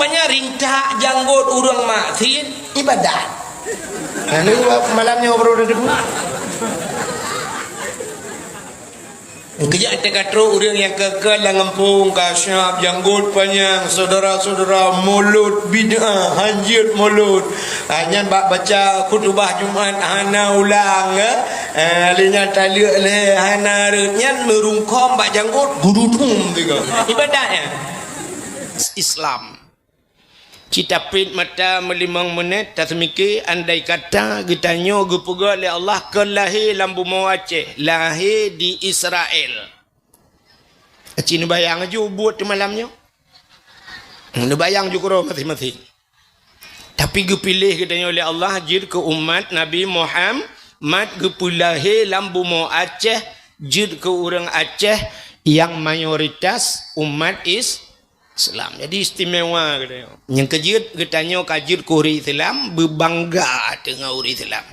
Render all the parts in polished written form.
rupanya rintak janggut urang maksin ibadat. Nah, ini malamnya obrol debu. Kejak tekatro orang yang kekal dalam kampung kasyap janggut panjang saudara-saudara mulut bid'ah hanjir mulut hanya baca khutbah Jumaat hana ulang linya taliak le hana nyan merungkom bak janggut gududum tiga ibadatnya Islam. Kita pit mata melimang menit tak semikir andai kata gitanyo gepega oleh Allah ke lahir lambu mau Aceh, lahir di Israel. Aceh ni bayang aja buat di malamnya. Ni bayang juga masing-masing. Tapi gepilih gitanyo oleh Allah jid ke umat Nabi Muhammad gepulahir lambu mau Aceh jid ke orang Aceh yang mayoritas umat Islam. Jadi istimewa katanya. Yang kejut katanya kajut kuri Islam berbangga dengan uri Islam.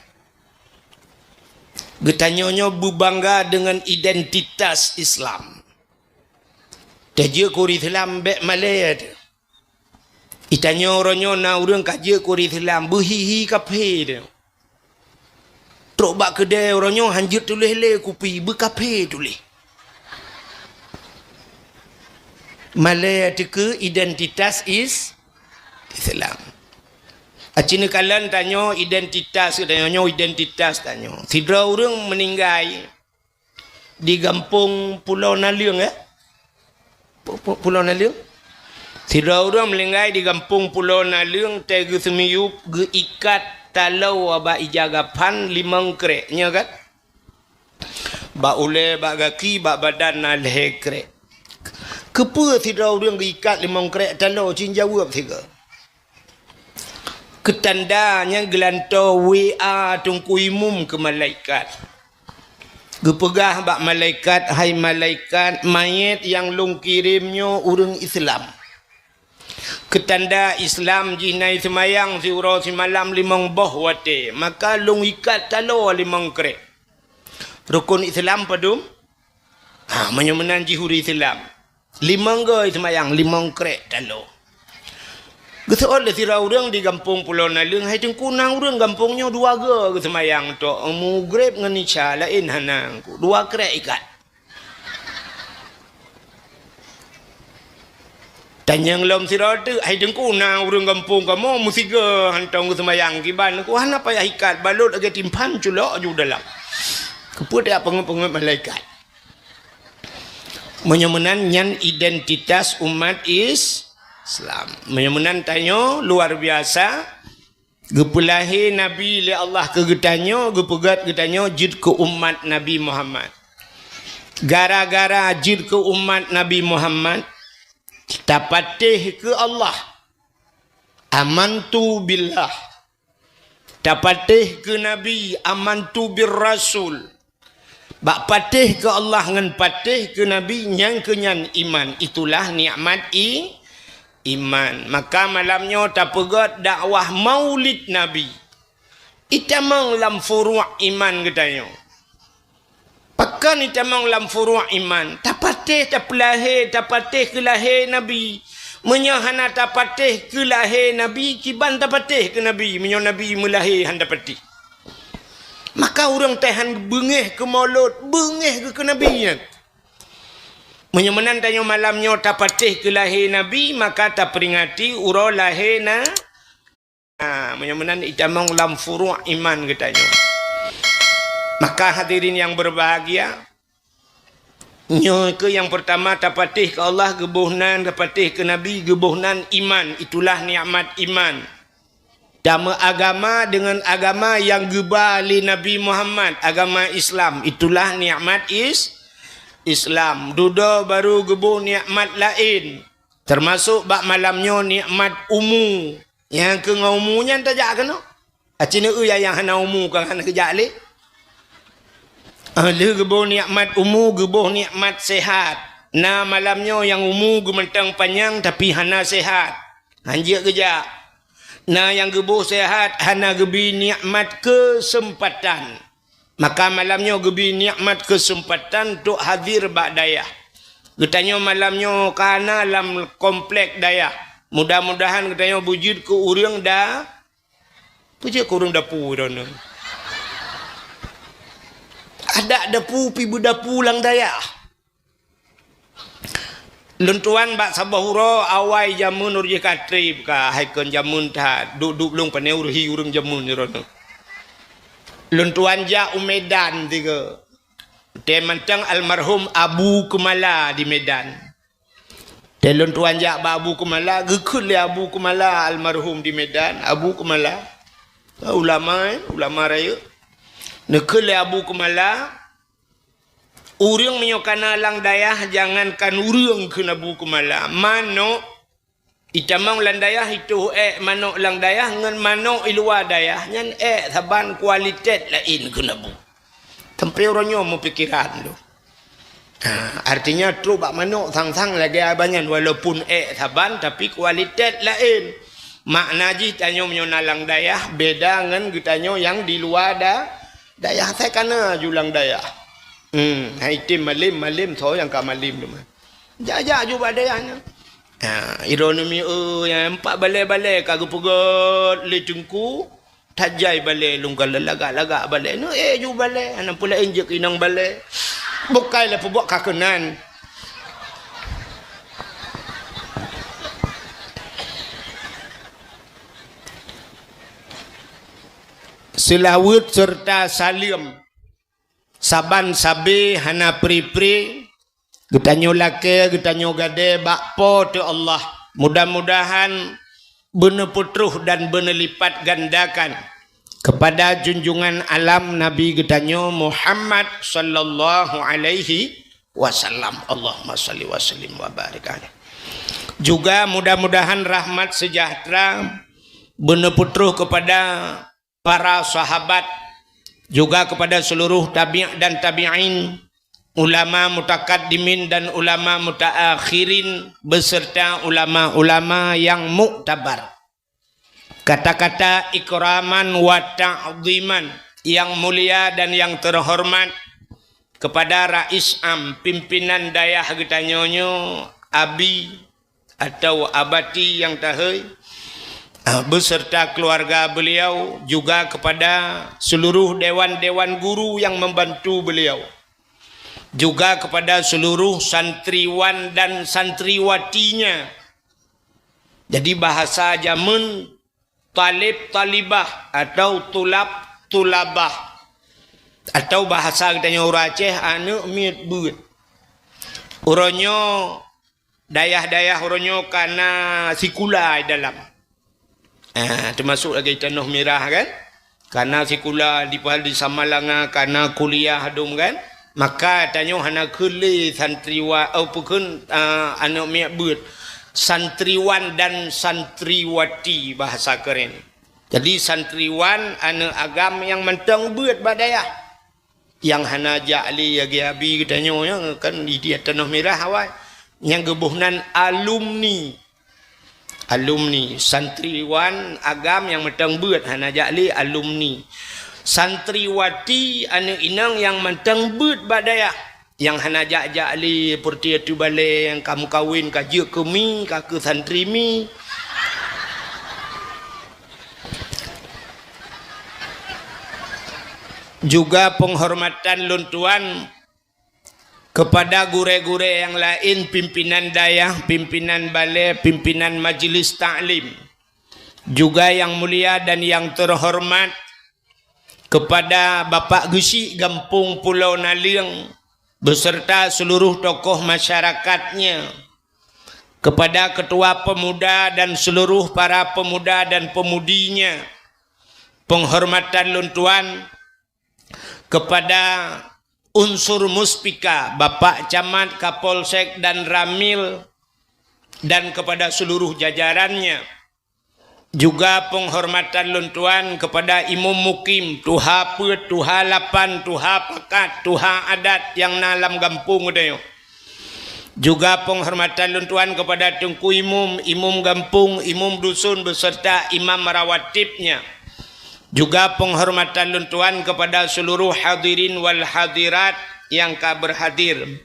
Katanya berbangga dengan identitas Islam. Kajut kuri Islam bek Malaya tu. Itanya orangnya na orang kajut kuri Islam berhihi kafe tu. Truk bak kedai orangnya hanjut tulis le kopi berkafe tulis. Malaya ke identitas Islam. Acina kalan tanya identitas tanya. Sidra orang meninggal di kampung Pulau Naliung Pulau Naliung. Sidra orang meninggal di kampung Pulau Naliung tegu semiyup ge ikat talau aba ijagapan limang kreknya kan. Ba ule ba gaki ba badan na leh krek. Kepa tidak orang diikat limang krek talau cin jawab tiga. Ketandanya gelantau WA tungku imum ke malaikat. Gepegah bak malaikat, hai malaikat mayat yang long kirimnya orang Islam. Ketanda Islam jinai semayang si urau si malam limang boh wate. Maka long ikat talau limang krek. Rukun Islam padum. Menyemenan jihuri Islam. Limang gay semayang, limang krek talo. Gesoal le sira urang di kampung Pulau Naliung hai tengkunang urang kampungnya dua ge semayang tu. Mugrib ngan isya lain hanang. Dua krek ikat. Tanyang lom sira tu hai tengkunang urang kampung kamu mesti ge hantong semayang kiban ku hana payah ikat balut age timpan culok ju dalam. Keput dia pengut-pengut malaikat. Menyemenan yang identitas umat Islam. Menyemenan tanya luar biasa. Gepulahi Nabi li Allah ke getanyo, gepegat getanyo jid ke umat Nabi Muhammad. Gara-gara jid ke umat Nabi Muhammad, tapatih ke Allah. Amantu billah. Tapatih ke Nabi, amantu bir Rasul. Bak patih ke Allah dengan patih ke Nabi yang kenyan iman. Itulah nikmat iman. Maka malamnya tak pegat dakwah maulid Nabi. Itamang lam furu' iman katanya. Pakan itamang lam furu' iman. Tak patih tak pelahir, tak patih ke lahir Nabi. Menyahana tak patih ke lahir Nabi, kiban tak patih ke Nabi. Menyah Nabi melahir handa patih. Maka orang tahan bengih ke maulud, bengih ke Nabi. Menyemenan tanya malamnya tak patih ke lahir Nabi, maka tak peringati urau lahir na. Menyemenan itamang lam furu' iman katanya. Maka hadirin yang berbahagia, ke yang pertama tak patih ke Allah, gebuhnan, tak patih ke Nabi, gebuhnan iman. Itulah nikmat iman. Dama agama dengan agama yang gebali Nabi Muhammad, agama Islam. Itulah nikmat Islam. Duda baru gebuh nikmat lain. Termasuk bak malamnya nikmat umu. Yang ke ngumunya tajak kena. Acina yang hana umu kan hana kejak le. Ahli gebuh nikmat umu, gebuh nikmat sehat. Nah malamnya yang umu gementang panjang tapi hana sehat. Hanjir kejak. Nah yang gebuh sehat hana gebi nikmat kesempatan. Maka malamnya gebi nikmat kesempatan untuk hadir bak dayah. Getanya malamnya kana dalam komplek dayah. Mudah-mudahan katanya wujud ke urang dah. Pujud ke urang dapur dah. Ada dapur pi bedapu lang daya. Lentuan bak sabahura awai jamun urje katrib ka haikon jamun ta duduk lung pane urhi urang jamun rono. Lentuan ja Medan tiga. Temantang almarhum Abu Kumala di Medan. Telon tuan jak Abu Kumala, gekul le Abu Kumala almarhum di Medan, Abu Kumala. Ulama raya. Nekul le Abu Kumala. Urang menyokana lang dayah jangankan urang kena Abu Kumala. Mano itamang lang dayah itu mano lang dayah ngan mano ilua dayah nyan saban kualitas lain kena Bu. Tempe orangnya mau pikiran tu. Artinya tu bak manuk sang-sang lagi abangan walaupun saban tapi kualitas lain. Makna ji tanyo menyonalang dayah beda dengan gitanyo yang di luar dayah saya kana julang dayah. Hai tim malim so yang ka malim tu mah. Jajak juga dayahnya. Ironomi yang empat balai-balai kagak pegot le cengku tajai balai lunggal lagak-lagak balai no ju balai anak pula injek inang balai bukai lah pebok kakenan. Selawut serta salim saban sabi hana pri-pri getanyo lake getanyo gade bakpo tu Allah mudah-mudahan benar putruh dan benar lipat gandakan kepada junjungan alam Nabi getanyo Muhammad sallallahu alaihi wasallam. Allahumma salli wa sallim wa barik alaihi. Juga mudah-mudahan rahmat sejahtera benar putruh kepada para sahabat, juga kepada seluruh tabi' dan tabi'in, ulama mutakaddimin dan ulama mutaakhirin beserta ulama-ulama yang muktabar. Kata-kata ikraman wa ta'ziman yang mulia dan yang terhormat kepada Rais Am pimpinan dayah getanyonyo Abi atau Abati yang tahai beserta keluarga beliau, juga kepada seluruh dewan-dewan guru yang membantu beliau, juga kepada seluruh santriwan dan santriwatinya. Jadi bahasa zaman talib-talibah atau tulab-tulabah atau bahasa katanya orang Aceh anu miet buat. Uronyo dayah-dayah uronyo kana sikula dalam. Termasuk lagi tanah merah kan? Karena sikula di Samalanga karena kuliah adum kan? Maka tanyo hana kuli santriwa au pukun anu miak beut santriwan dan santriwati bahasa keren. Jadi santriwan anu agam yang mentang beut badayah. Yang hana ja'li yagi abi tanyo kan di dia tanah merah awai. Yang gebuhnan alumni santriwan agam yang mentang beut hana ja'li alumni. Santriwati anu inang yang mentang beut badaya yang hana jak-jak li perti tu balik yang kamu kawin kaje kemi kake santri mi. Juga penghormatan luntuan kepada gure-gure yang lain, pimpinan dayah, pimpinan balai, pimpinan majlis ta'lim, juga yang mulia dan yang terhormat kepada Bapak Gesi Gampung Pulau Naliang beserta seluruh tokoh masyarakatnya, kepada ketua pemuda dan seluruh para pemuda dan pemudinya, penghormatan luntuan kepada unsur muspika Bapak Camat, Kapolsek dan Ramil dan kepada seluruh jajarannya. Juga penghormatan luntuan kepada imam mukim, tuha pet, tuha lapan, tuha pakat, tuha adat yang nalam gampung udayo. Juga penghormatan luntuan kepada tengku imam, imam gampung, imam dusun beserta imam rawatibnya. Juga penghormatan luntuan kepada seluruh hadirin wal hadirat yang berhadir.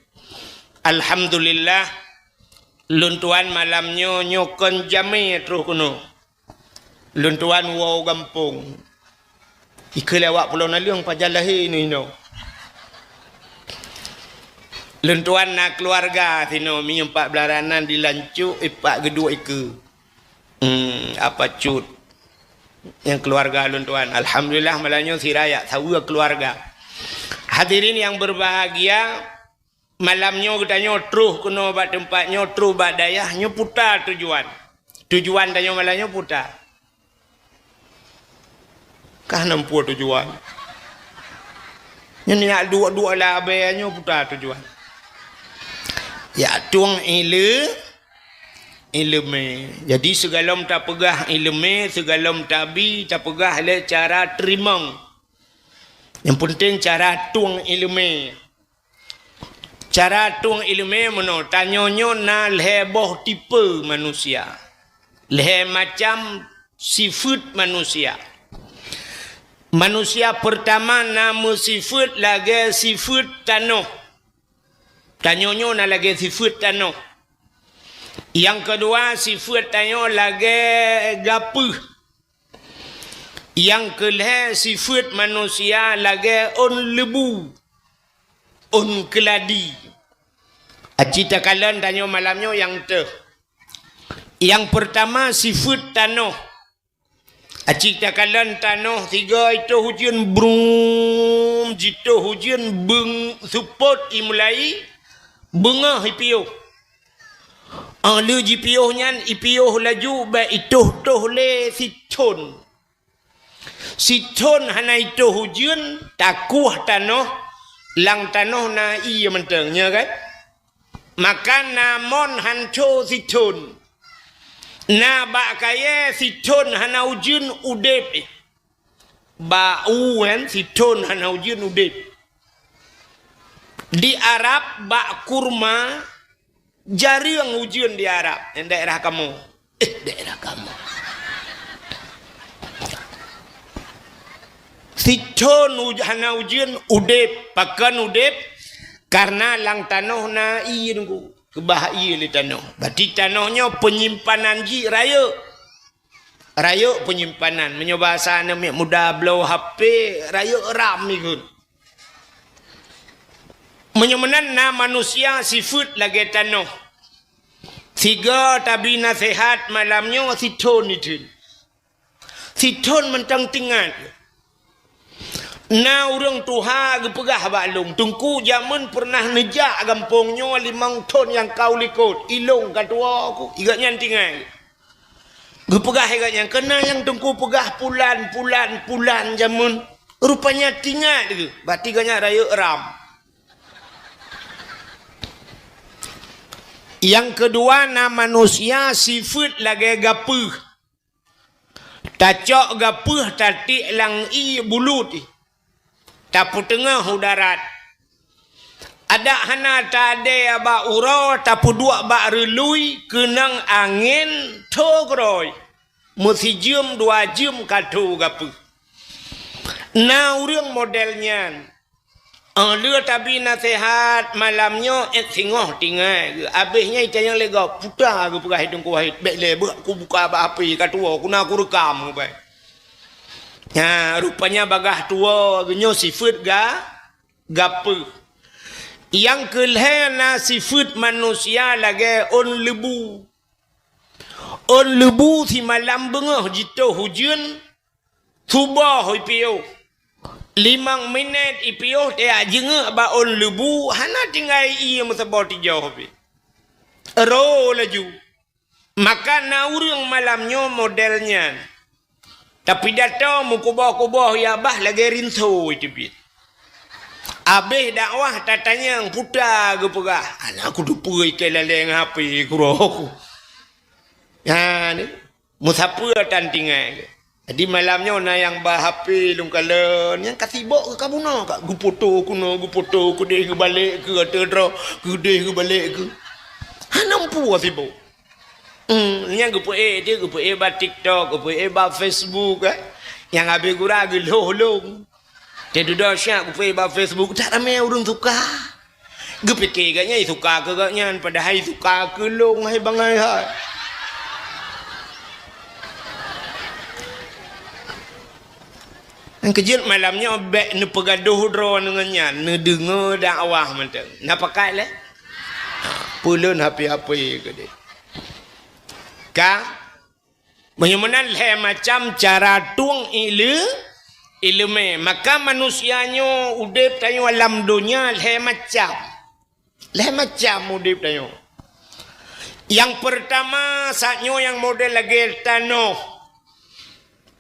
Alhamdulillah Lun tuan malamnya nyokon jami terus kuno. Lun tuan wow gampung. Ika lewat pulau Naliung pajal lahir ni no. Lun tuan nak keluarga sino minum 4 belaranan di lancuk ipak kedua ika. Apa cut. Yang keluarga lun tuan. Alhamdulillah malahnya si rakyat tahu keluarga. Hadirin yang berbahagia, malamnya kita nyotruh kuno bat tempat nyotruh bat dayahnya putar tujuan. Tujuan tanya malahnya putar. Kah nampu tujuan. Yang nak dua-dua lah bayarnya putar tujuan. Ya tuang ilmu. Jadi segalom tak pegah ilmu, segalom tabi tak pegah le cara terima. Yang penting cara tuang ilmu. Cara tuang ilmu mana? Tanyonyo na leboh tipe manusia. Leh macam sifat manusia. Manusia pertama nama sifat lagi sifat tanah. Tanyonyo na lagi sifat tanah. Yang kedua sifat tanyo lagi gapuh. Yang kelih sifat manusia lagi on lebu. On keladi. Acita kalian tanyo malamnya yang tu. Yang pertama sifat tanah. Acita kalian tanah 3 itu hujan brum. Jitu hujan beng support imulai. Bengah ipiuh. Lu jipiuh nyan ipiuh laju ba ituh toh le siton. Siton hana itu hujan takuh tanah lang tanah na iya mentengnya kan. Maka namon hanco siton. Na ba kaya siton hana hujan udep. Ba uan siton hana hujan udep. Di Arab bak kurma jarang hujan di Arab. Yang daerah kamu. Daerah kamu. Siton hana hujan udep. Pakan udep. Karena lang tanah na iya nunggu. Kebahaya li tanah. Berarti tanahnya penyimpanan ji raya. Raya penyimpanan. Menyoba sana mudah blow HP. Raya ram ni kun. Menyemenan na manusia sifat lagi tanah. 3 tabi nasihat malamnya siton itu. Siton mentang tinggal. Na orang tuha gepegah balung. Tungku zaman pernah nejak gampungnya 5 ton yang kau likut. Ilung katua aku. Igatnya tinggal. Gepegah igatnya. Kena yang tungku pegah pulan zaman. Rupanya tinggal. Berarti igatnya raya ram. Yang kedua na manusia sifat lagi gapuh. Tacok gapuh tatik lang i bulut. Tapu tengah udarat. Ada hana tade ba uro tapu 2 ba relui kenang angin togroy. Mesti jam 2 jam katu gapuh. Na urang modelnya. Lu tapi nasihat malamnya singoh tinggal. Habisnya itu yang lega putar aku pegah hidung ku wahid. Baik lebih aku buka apa-apa katua. Aku nak aku rekam. Baik. Ya, rupanya bagah tua. Genyo sifat gapuh. Yang kelihana sifat manusia lagi on lebu. On lebu si malam bengah jitu hujan. Subah ipiuh. 5 minit ipiuh dia jengah ba on lebu hana tinggal ia meseboti jauh be. Ro laju. Maka na urang malamnya modelnya. Tapi datang mukubah-kubah ya bah lagi rinso itu be. Abih dakwah tatanya yang putar ke pegah. Anak aku dupai ke laleng HP ku roh. Ya ni musafir tan tinggal. Jadi malamnya na yang bah HP lung kalen yang kasibok ke kamu no kak gu foto ku deh ke balik ke terdra ke deh ke balik ke hanampu kasibok yang gu dia gu ba TikTok gu ba Facebook yang habis gura gu lo dia duduk syak gu ba Facebook tak ramai orang suka Gepikir katnya suka ke katnya pada hai suka ke long hai bangai hai. Yang kejut malamnya obek ne pegaduh dro dengannya, ne dengar dakwah macam. Nak pakai le? Pulun apa-apa ke dia. Ka menyemenan le macam cara tuang ilmu maka manusianya udip tayo alam dunia le macam udip tayo. Yang pertama saatnya yang model lagi tanah.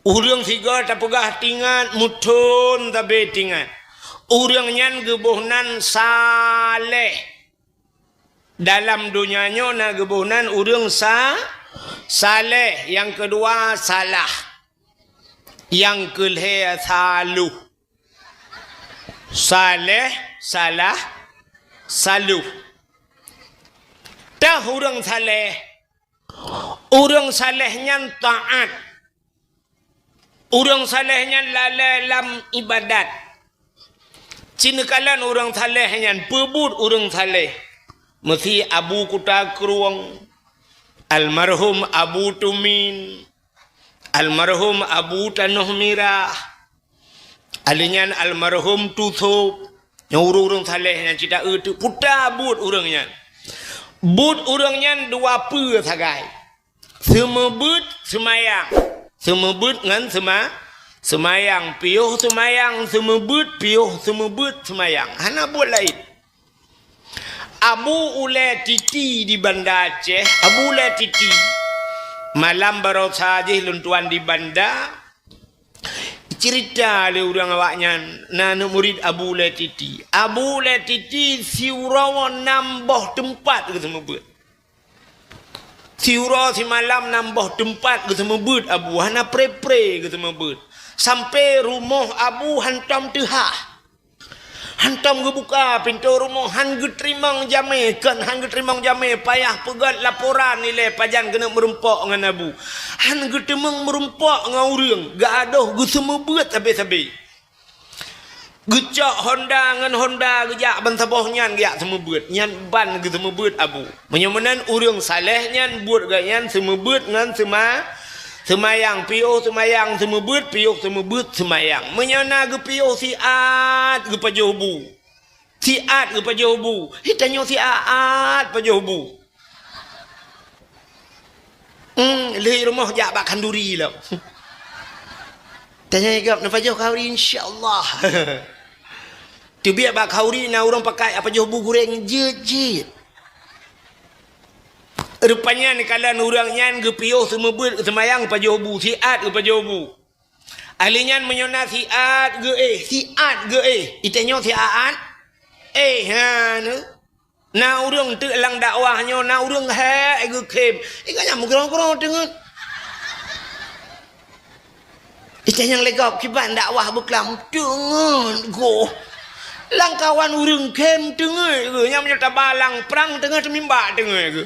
Urang tiga tapugah tingat mutun tabe tingat. Urang nyan gebuhnan saleh. Dalam dunianya na gebuhnan urang saleh. Yang kedua salah. Yang kelih saluh. Saleh, salah, saluh. Dah urang saleh. Urang saleh nyan taat. Orang salehnya lalai ibadat. Cina kalan orang salehnya pebut orang saleh. Mesti Abu Kuta Keruang, almarhum Abu Tumin, almarhum Abu Tanuh Mirah, alinyan almarhum Tutup. Yang orang salehnya cita itu putar but orangnya. But orangnya dua pe sagai. Semua but semayang. Semebut ngan semayang piuh semayang semebut piuh semebut semayang. Hana buat lain. Abu Ule Titi di Banda Aceh, Abu Ule Titi malam baru saja luntuan di Banda cerita le orang awaknya nana murid Abu Ule Titi. Abu Ule Titi siurawan nambah tempat ke semebut. Siura si malam nambah tempat ke semebut Abu hana pre-pre ke semebut. Sampai rumah Abu hantam tehah. Hantam ke buka pintu rumah han ge terimang jame kan han ge terimang jame payah pegat laporan nilai pajan kena merempak dengan Abu. Han ge temeng merempak dengan urang ga adoh ge semebut habis-habis. Gecak Honda dengan Honda gejak bantaboh nyan gejak semebut nyan ban ke semebut Abu. Menyemenan urang saleh nyan buat gak nyan semebut ngan semayang piuh semayang semebut piuh semebut semayang. Menyana ge piuh siat ge pajobu. Siat ge pajobu. Hitanyo siat pajobu. Leh rumah jak bak kanduri lah. Tanya gap na pajoh kauri insyaallah. Tu biar bak kauri na orang pakai apa jobu goreng jejit. Rupanya ni kalan orang nyan ge piuh semebut semayang pa jobu siat ge pa jobu. Ahlinyan menyona siat ge Itanyo siat ha nu. Na orang tu lang dakwahnya na orang he ge kem. Ikanya mugrong-grong dengut. Itanyo legap kiban dakwah beklam dengut go. Langkawan urang kem tengah ke yang menyerta balang perang tengah temimba tengah ke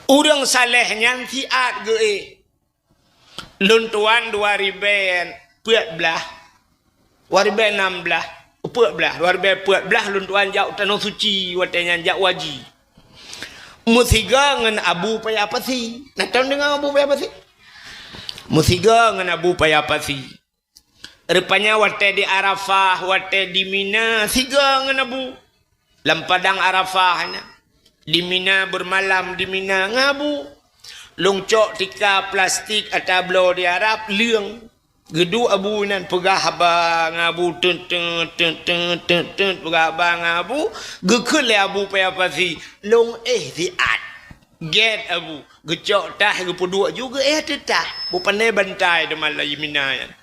urang saleh nyan siat ke luntuan 2014 luntuan jauh tanah suci watanya jak waji musiga ngan Abu payah apa sih nak tahu dengan Abu payah apa sih musiga ngan Abu payah apa sih. Rupanya wate di Arafah, wate di Mina, siga ngan Abu. Lampadang Arafahnya. Di Mina bermalam di Mina ngabu. Longcok tika plastik atablo di Arab liang. Gedu Abu nan pegah haba ngabu tun pegah haba ngabu. Gekele Abu payah pasi. Long ziat. Get Abu. Gecok tah gepuduk juga tetah. Bupanai bantai demal lagi Mina yan.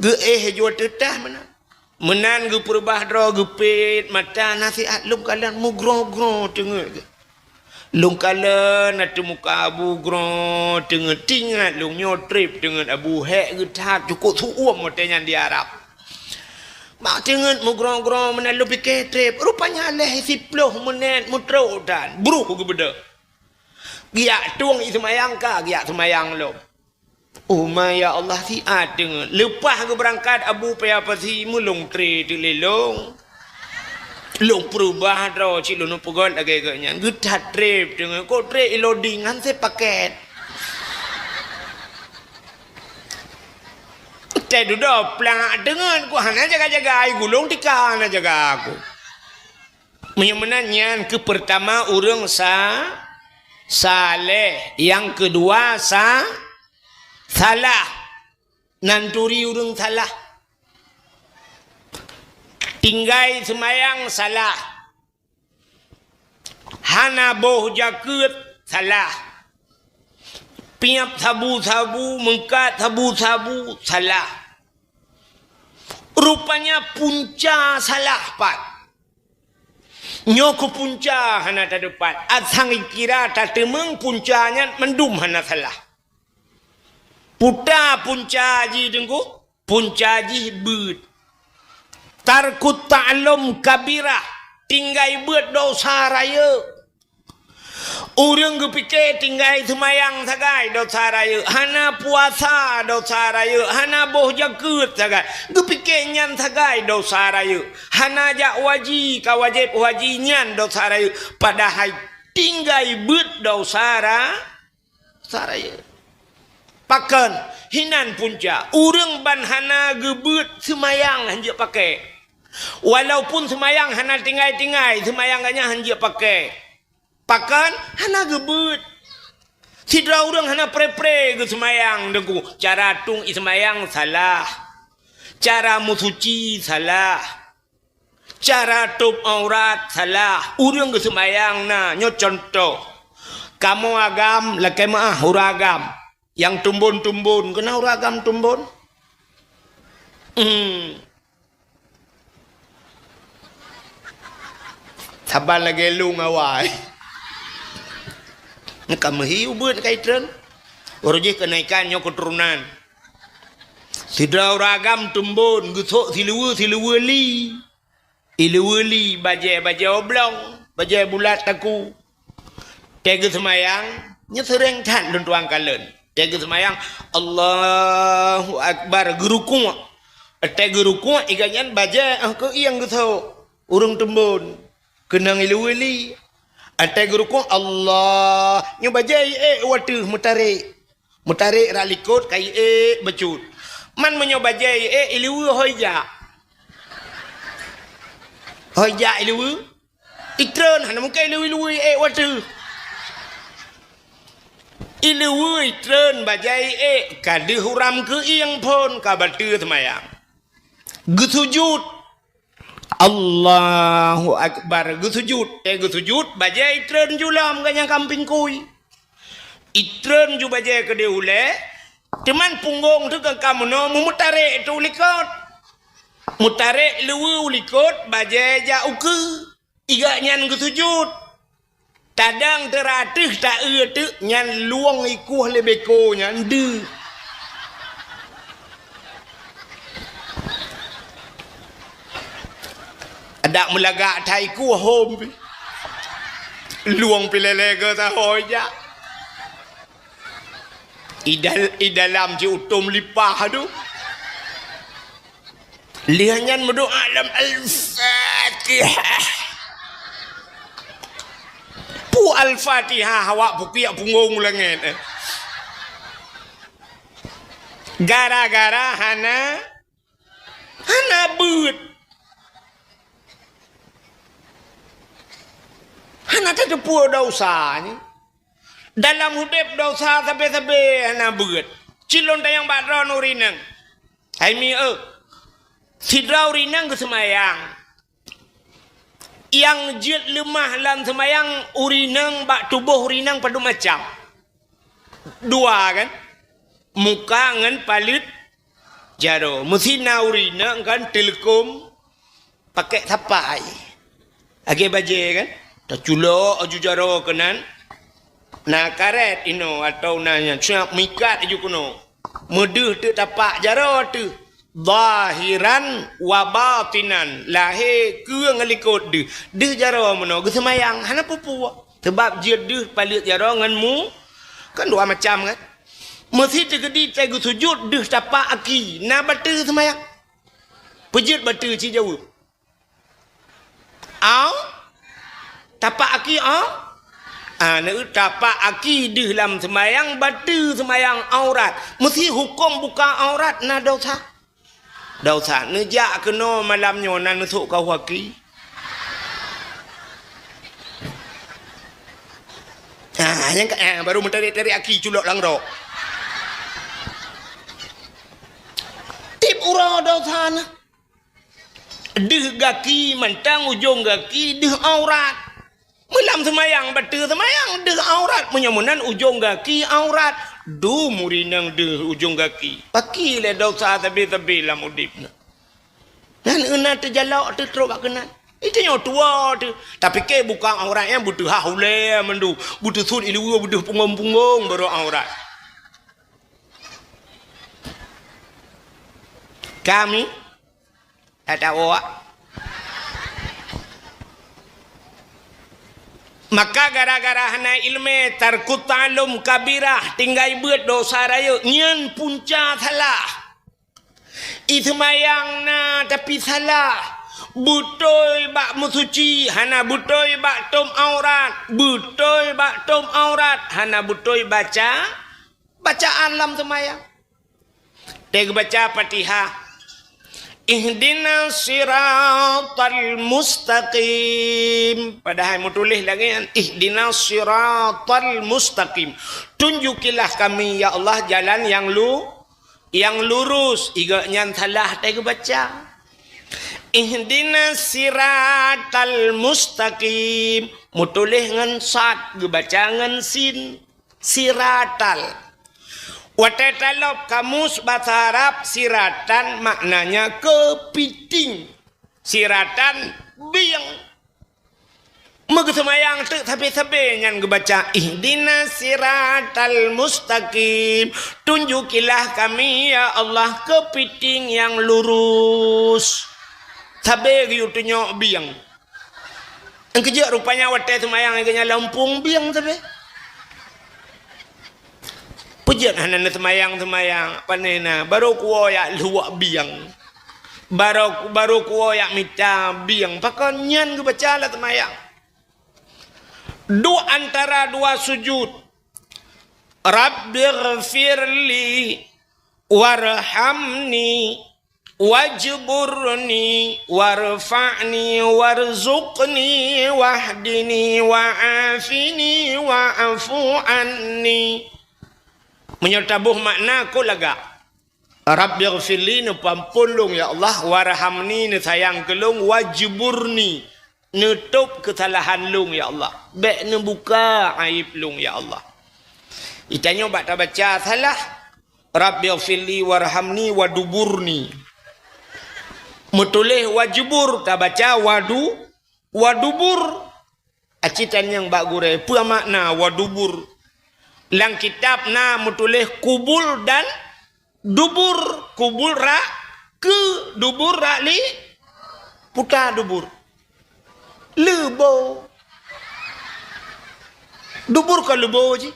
Ge jua tetah mana. Menan ge perbah dro gepit mata nasihat lum kalan mugro-gro tengah ge. Lum kalan atu muka Abu gro tengah tingat lum nyotrip dengan Abu hek ge tat cukup suum motenya di Arab. Mak tengah mugro-gro menan lu pikir trip rupanya leh 10 menit mutro dan buru ge beda. Giak tuang semayang ka giak semayang lo. Oh ya Allah si ada. Lepas ke berangkat Abu Payapasi mulung tre tu lelong. Long perubah dah cik lu pegon agak-agaknya. Getat trip dengan kau trip loading han saya paket. Teh duduk pelang dengan ku hana jaga-jaga ai gulung tika hana jaga aku. Menyenannya ke pertama urang saleh, yang kedua salah. Nanturi urang salah. Tinggai semayang salah. Hana boh jakut salah. Piap sabu-sabu, mengkat sabu-sabu salah. Rupanya punca salah pat. Nyoko punca hana tak depan. Asang kira tak temeng puncanya mendum hana salah. Puta punca ji dengku. Punca ji beut. Tarkut ta'lum kabirah. Tinggai beut dosa raya. Urang gepikir tinggai semayang sagai dosa raya. Hana puasa dosa raya. Hana boh jakut sagai. Gepikir nyan sagai dosa raya. Hana jak waji ka wajib waji nyan dosa raya. Padahal tinggai beut dosa raya. Pakan hinan punca. Urang ban hana gebeut semayang hanjak pakai. Walaupun semayang hana tinggai-tinggai, semayangnya hanjak pakai. Pakan hana gebeut. Sidra urang hana pre-pre ke semayang dengku. Cara tung semayang salah. Cara musuci salah. Cara tup aurat salah. Urang ke semayang na nyo contoh. Kamu agam lakai maah huragam. Yang tumbun-tumbun kena huragam tumbun. Sabar lagi lu ngawai. Kamu hiu buat kaitan. Orangnya kenaikannya keturunan. Sidra ragam tumbun. Gusok siluwa li. Iluwa li. Bajai oblong. Bajai bulat taku. Tega semayang. Nya sering tan dan tuang kalen. Tega semayang. Allahu Akbar. Gerukung. Tega gerukung. Ikanyan bajai. Ke yang gusok. Urung tumbun. Kenang iluwili. Antai guru ko Allah. Nyo bajai watu mutarik. Mutarik ralikot kai becut. Man menyo bajai iluwi hoja. Hoja iluwi. Itron hana muka iluwi watu. Iluwi itron bajai kadi huram ke iyang pon ka batu semayang. Gesujud. Allahu Akbar. Gesujud. Gesujud. Bajai itren julam kanyang kamping kuy. Itren ju bajai ke deule. Teman punggung tu ke kamu no. Mumutarik tu ulikot. Mutarik luwe ulikot. Bajai ja uke. Iga nyan gesujud. Tadang teratih tak tu. Nyan luang ikuh lebeko nyan de. Ada melagak taiku hom. Luang pilele ke ta hoja. Dalam ji utum lipah tu. Lihanyan medoa alam al-Fatihah. Pu al-Fatihah awak pukiak punggung langit. Gara-gara hana beut. Hana tak tepuk dosa ni. Dalam hidup dosa sampai-sampai hana berat. Cilon tayang badron urinang. Hai mi sidra urinang ke semayang. Yang jut lemah dalam semayang urinang bak tubuh urinang padu macam. Dua kan. Muka ngan palit jaro. Mesina urinang kan telekom pakai tapai. Age baje kan. Tak culok aju jaro kenan. Na karet ino atau nanya siap mikat aju kuno. Medeh tu tapak jaro tu. Zahiran wa batinan. Lahir ke ngelikut de. De jaro meno ge semayang hana pupu. Sebab dia de palit jaro ngan mu kan dua macam kan. Mesti tergedi tegu sujud deh tapak aki. Na batu semayang. Pejut batu ci jauh. Au tapak aki au. Nak tapak aki deh dalam semayang batu semayang aurat. Mesti hukum buka aurat na dosa. Dosa nejak kena malamnya nan nusuk kau aki. Yang baru mencari aki culok langrok. Tip urang dosa na. Deh gaki mentang ujung gaki deh aurat. Malam semayang batu semayang deh aurat. Menyamunan ujung gaki aurat. Du murinang deh ujung gaki. Paki le dosa tapi lah mudipna. Dan ena terjalak tu teruk kena. Itu yang tua tu. Tapi ke bukan aurat yang butuh haule mendu. Butuh sud ilu butuh punggung-punggung baru aurat. Kami ada awak. Maka gara-gara hana ilmu tarkut ta'lum kabirah tinggai buat dosa raya nyen punca salah. Itu mayang na tapi salah. Butoi bak musuci hana butoi bak tom aurat. Butoi bak tom aurat hana butoi baca alam semayang. Teg baca Fatihah. Ihdinas siratal mustaqim. Padahal mau tulis lagi ihdinas siratal mustaqim. Tunjukilah kami ya Allah jalan yang lurus. Igaknya salah tega baca. Ihdinas siratal mustaqim. Mau tulis ngan sad baca ngan sin. Siratal. Watetalop kamus bahasa Arab siratan maknanya kepiting. Siratan biang. Megesemayang tu sabe-sabe nyan gebaca ihdinas siratal mustaqim. Tunjukilah kami ya Allah kepiting yang lurus. Sabe giu tunyok biang. Engkejak rupanya wate semayang engkenya lampung biang sabe. Pejat hana semayang panena baru kuo ya luak biang baru kuo ya mita biang pakai nyan ke baca lah semayang antara dua sujud Rabbighfirli warhamni wajburni warfa'ni warzuqni wahdini wa'afini wa'afu anni. Menyertabuh makna ko laga. Rabbighfirli ne pampulung ya Allah, warhamni ne sayang kelung, wajburni nutup kesalahan lung ya Allah. Bek ne buka aib lung ya Allah. Itanya baca salah. Rabbighfirli warhamni waduburni. Mutulih wajbur tak baca wadubur. Acitan yang bak gure apa makna wadubur? Lang kitab na mutulih kubul dan dubur. Kubul ra ke dubur ra li putar dubur. Lebo. Dubur ke lebo je.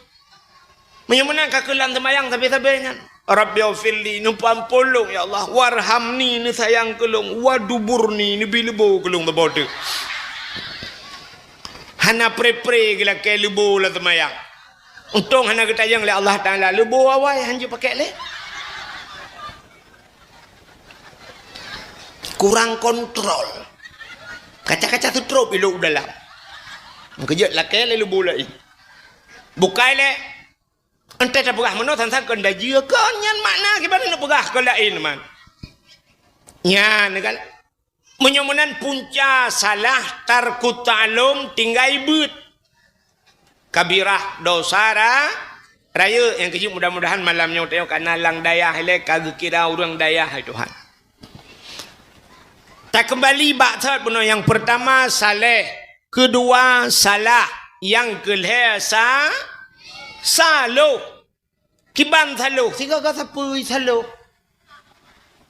Menyamana kakelan semayang tapi-tabinya. Rabbighfirli nu pampulung ya Allah, warhamni nu sayang kelung, waduburni nu bilebo kelung tebode. Hana pre-pre gila ke lebo la semayang. Untung hana kita yang le Allah Taala lebo awai hanju pakai le. Kurang kontrol. Kaca-kaca tu trop iluk dalam. Kejut lah ke le lebo lai. Bukai le. Ente tak pegah mana tanpa kena jia kan nyan makna kita nak pegah ke lain man. Nyan kan. Menyamunan punca salah tarku ta'lum tinggal but. Kabirah dosa raya yang kecil mudah-mudahan malamnya tengok kana lang dayah le kagak kira orang dayah Tuhan. Tak kembali bakat benar yang pertama saleh, kedua salah, yang kelima salo. Kiban salo, tiga kata pui salo.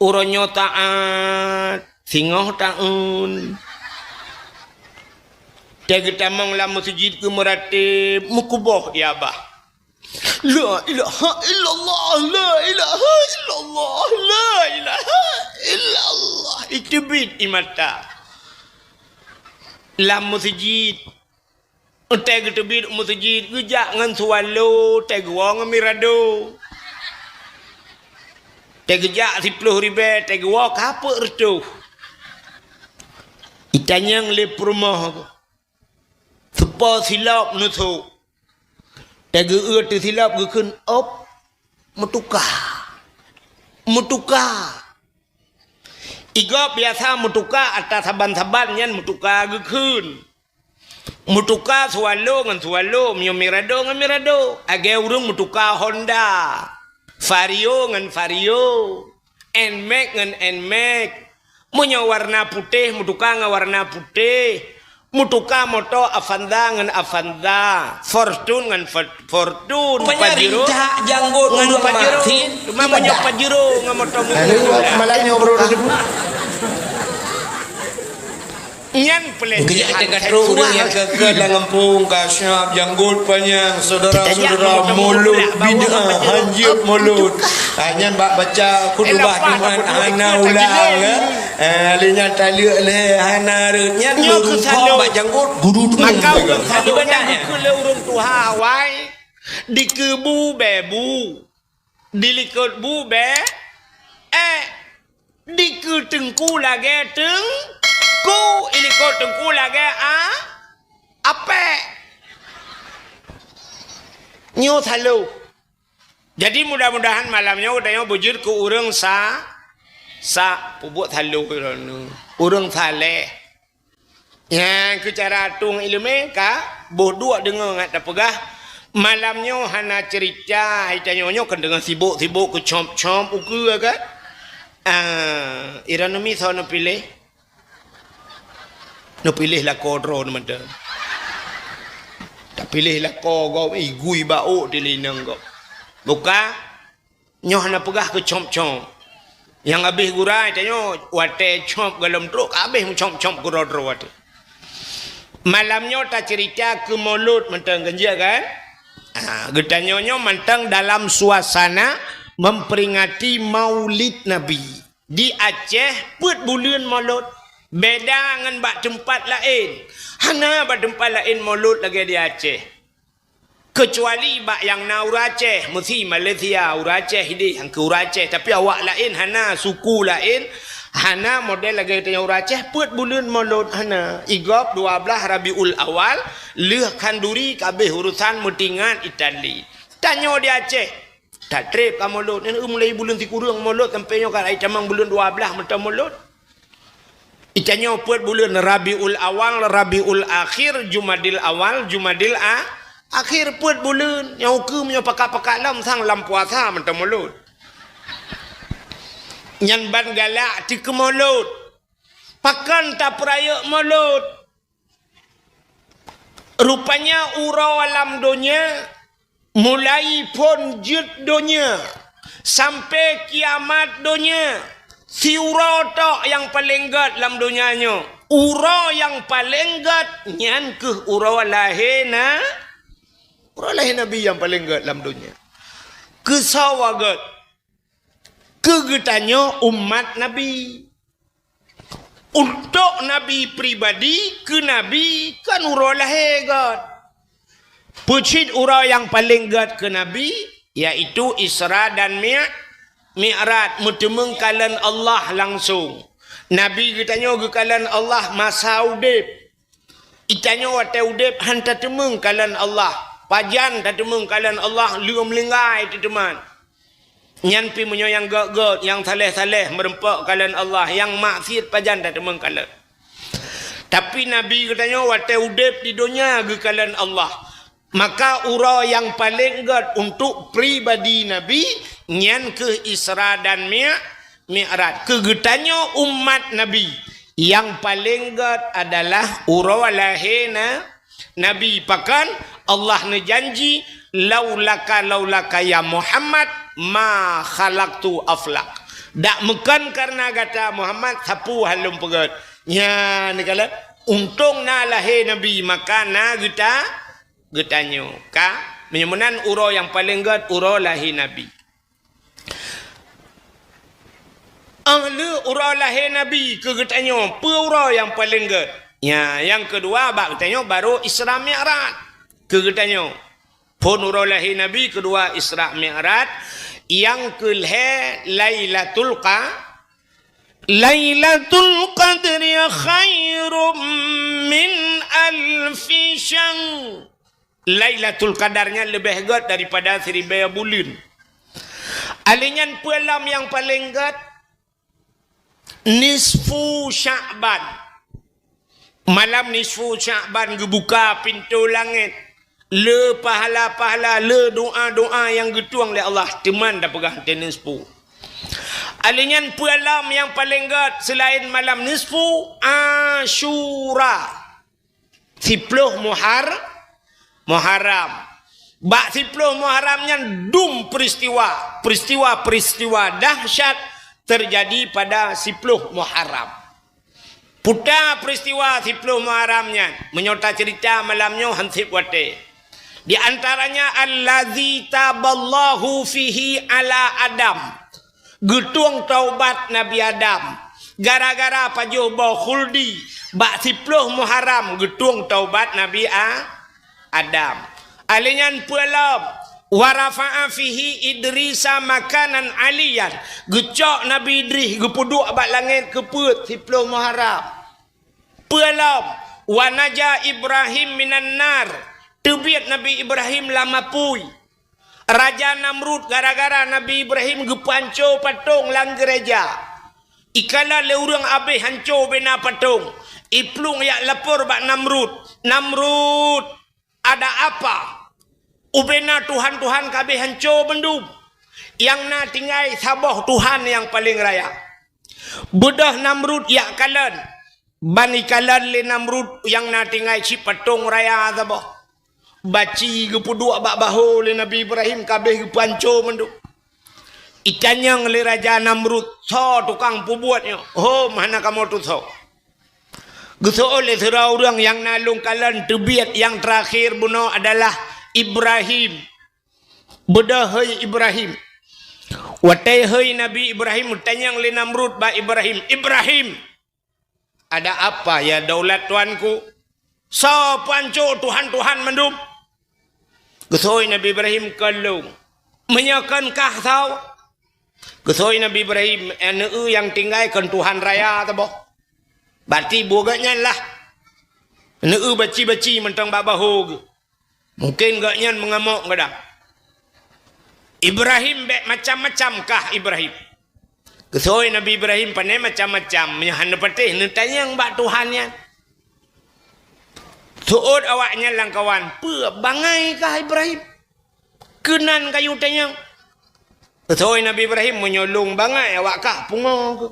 Uronyo taat, singoh taun. Dia kita menglah masjid ke merati mukuboh ya bah. La ilaha illallah, la ilaha illallah, la ilaha illallah. Itu bit imata. Lam masjid. Teg tu bit masjid gejak ngan sualo, teg wong mirado. Teg gejak 10,000, teg wong apa retu. Itanyang le rumah. Sepa silap nutu. Teg tu silap gekun op mutuka. Iga biasa mutuka atas saban-saban nyan mutuka gekun. Mutuka sualo ngan sualo, mio mirado ngan mirado. Age urung mutuka Honda. Vario ngan Vario. Nmax ngan Nmax. Punya warna putih, mutuka ngan warna putih. Mutuka moto Avanza ngan Avanza. Fortune ngan Fortune. Pajero janggut ngan Pajero. Mamanya Pajero ngan moto Malamnya obrol debu. Nyan pelecehan seksual yang kekal ngempung kasyaf janggut panjang saudara-saudara mulut bid'ah hanjut mulut nyan baca khutbah Jumaat hana ulang linya taliak le hana nyan Nyo rupa bak janggut guru tu makau satu banyak kele urung tuha wai dikebu bebu dilikut bu be diketengku lagi teng ku ilikut tengku lagi apa nyo thalu. Jadi mudah-mudahan malamnya udahnya bujur ke urang sa pubuk thalu urang saleh yang ke cara tung ilmu ka bodoh dengar ngat pegah malamnya hana cerita itanya kan dengan sibuk ke comp uku kan iranumi sono pilih no pilih lah kodro namanya tak pilih lah kau igui bau di linang kau buka nyoh na pegah ke comp yang habis gurai tanya wate comp galam truk habis comp kurodro wate malamnya tak cerita ke mulut mentang genja kan getanyonyo mentang dalam suasana memperingati Maulid Nabi di Aceh put bulan mulut beda dengan bak tempat lain. Hana bak tempat lain mulut lagi di Aceh. Kecuali bak yang na Aceh, mesti Malaysia Aceh ini yang ke Aceh, tapi awak lain hana suku lain, hana model lagi tanya Aceh put bulan mulut hana. Igop 12 Rabiul Awal, leh kanduri kabeh urusan mutingan Itali. Tanya di Aceh, tak trip ka mulut. Ini mulai bulan 3 mulut sampai nyo kan ai camang bulan 12 mata mulut. Itanya buat bulan Rabiul Awal, Rabiul Akhir, Jumadil Awal, Jumadil Akhir buat bulan. Yang hukum yang pakak-pakak lam sang lam puasa mentang mulut. Yang ban galak di ke mulut. Pakan tak peraya mulut. Rupanya urau alam dunia mulai pun jut dunia sampai kiamat dunia. Si urau tok yang paling gat dalam dunianya. Urau yang paling gat nyan ke urau lahirna. Urau lahir Nabi yang paling gat dalam dunia. Kesawagat. Kegetanya umat Nabi. Untuk Nabi pribadi ke Nabi kan urau lahir gat. Pucit urau yang paling gat ke Nabi iaitu Isra dan Mi'raj mutemeng kalan Allah langsung. Nabi kitanya ke kalan Allah masa udip. Itanya wate udip hanta temeng kalan Allah. Pajan tak temeng kalan Allah lium linggai tu teman. Nyan pi menyo yang gak yang saleh-saleh merempak kalan Allah, yang maksiat pajan tak temeng kalan. Tapi Nabi kitanya wate udip di dunia ke kalan Allah. Maka urau yang paling gat untuk pribadi Nabi nyan ke Isra dan Mi'raj. Kegetanya umat Nabi yang paling gat adalah urau lahirna Nabi. Pakan Allah ne janji laulaka ya Muhammad ma khalaqtu aflak. Dak mekan karena kata Muhammad sapu halum pegat. Nya ni kala untung na lahir Nabi maka na getanyo ka Menyemenan uro yang paling gad uro lahir Nabi. Ahli uro lahir Nabi ke getanya uro yang paling gad. Ya, yang kedua bak getanya baru Isra Mi'raj. Ke getanya pun uro lahir Nabi kedua Isra Mi'raj. Yang kelhe Lailatul Qadri khairum min alfi syahr. Lailatul Qadarnya lebih gad daripada 1000 bulan. Alinyan pulam yang paling gad nisfu Sya'ban. Malam nisfu Sya'ban gebuka pintu langit. Le pahala-pahala, le doa-doa yang getuang oleh Allah. Teman dah pegang nisfu. Alinyan pulam yang paling gad selain malam nisfu Asyura. 10 Muharram. Bak 10 Muharramnya dum peristiwa dahsyat terjadi pada 10 Muharram. Putar peristiwa 10 Muharramnya menyerta cerita malamnya hansip wate. Di antaranya allazi taballahu fihi ala Adam. Getung taubat Nabi Adam. Gara-gara pajuh bau khuldi. Bak 10 Muharram getung taubat Nabi Adam. Alinyan pulam warafa'a fihi Idrisa makanan aliyan. Gecok Nabi Idris gepuduk bak langit keput 10 Muharram. Pulam wanaja Ibrahim minan nar. Tebiat Nabi Ibrahim lama pui. Raja Namrud gara-gara Nabi Ibrahim gepanco patung lang gereja. Ikala le urang abih hancur bina patung. Iplung yak lapor bak Namrud. Namrud ada apa? Ubena Tuhan-Tuhan kabeh hancur bendum. Yang na tinggal sabah Tuhan yang paling raya. Bedah Namrud yak kalan. Bani kalan le Namrud yang na tinggal si patung raya sabah. Baci gepuduk bak bahu le Nabi Ibrahim kabeh gepanco menduk. Ikanyang le Raja Namrud so tukang pubuatnya. Oh mana kamu tu so? Geso oleh surah orang yang nalung kalan tebiat yang terakhir bunuh adalah Ibrahim. Bedahai Ibrahim. Watai hai Nabi Ibrahim tanyang le Namrud ba Ibrahim. Ibrahim ada apa ya daulat tuanku? So panco Tuhan-Tuhan mendum. Gesoi Nabi Ibrahim kalung. Menyakankah thau? Gesoi Nabi Ibrahim anu yang tinggal kan Tuhan raya taboh. Berarti boganya lah. Anu baci-baci mentang babahu. Mungkin gaknya mengamuk gadah. Ibrahim bek macam-macam kah Ibrahim? Gesoi Nabi Ibrahim pandai macam-macam. Menyahan patih nentanya yang bak Tuhannya. Suud awaknya langkawan. Bangai kah Ibrahim? Kenan kayu tanyang. Gesoi Nabi Ibrahim menyolong bangai awak kah pungo ke.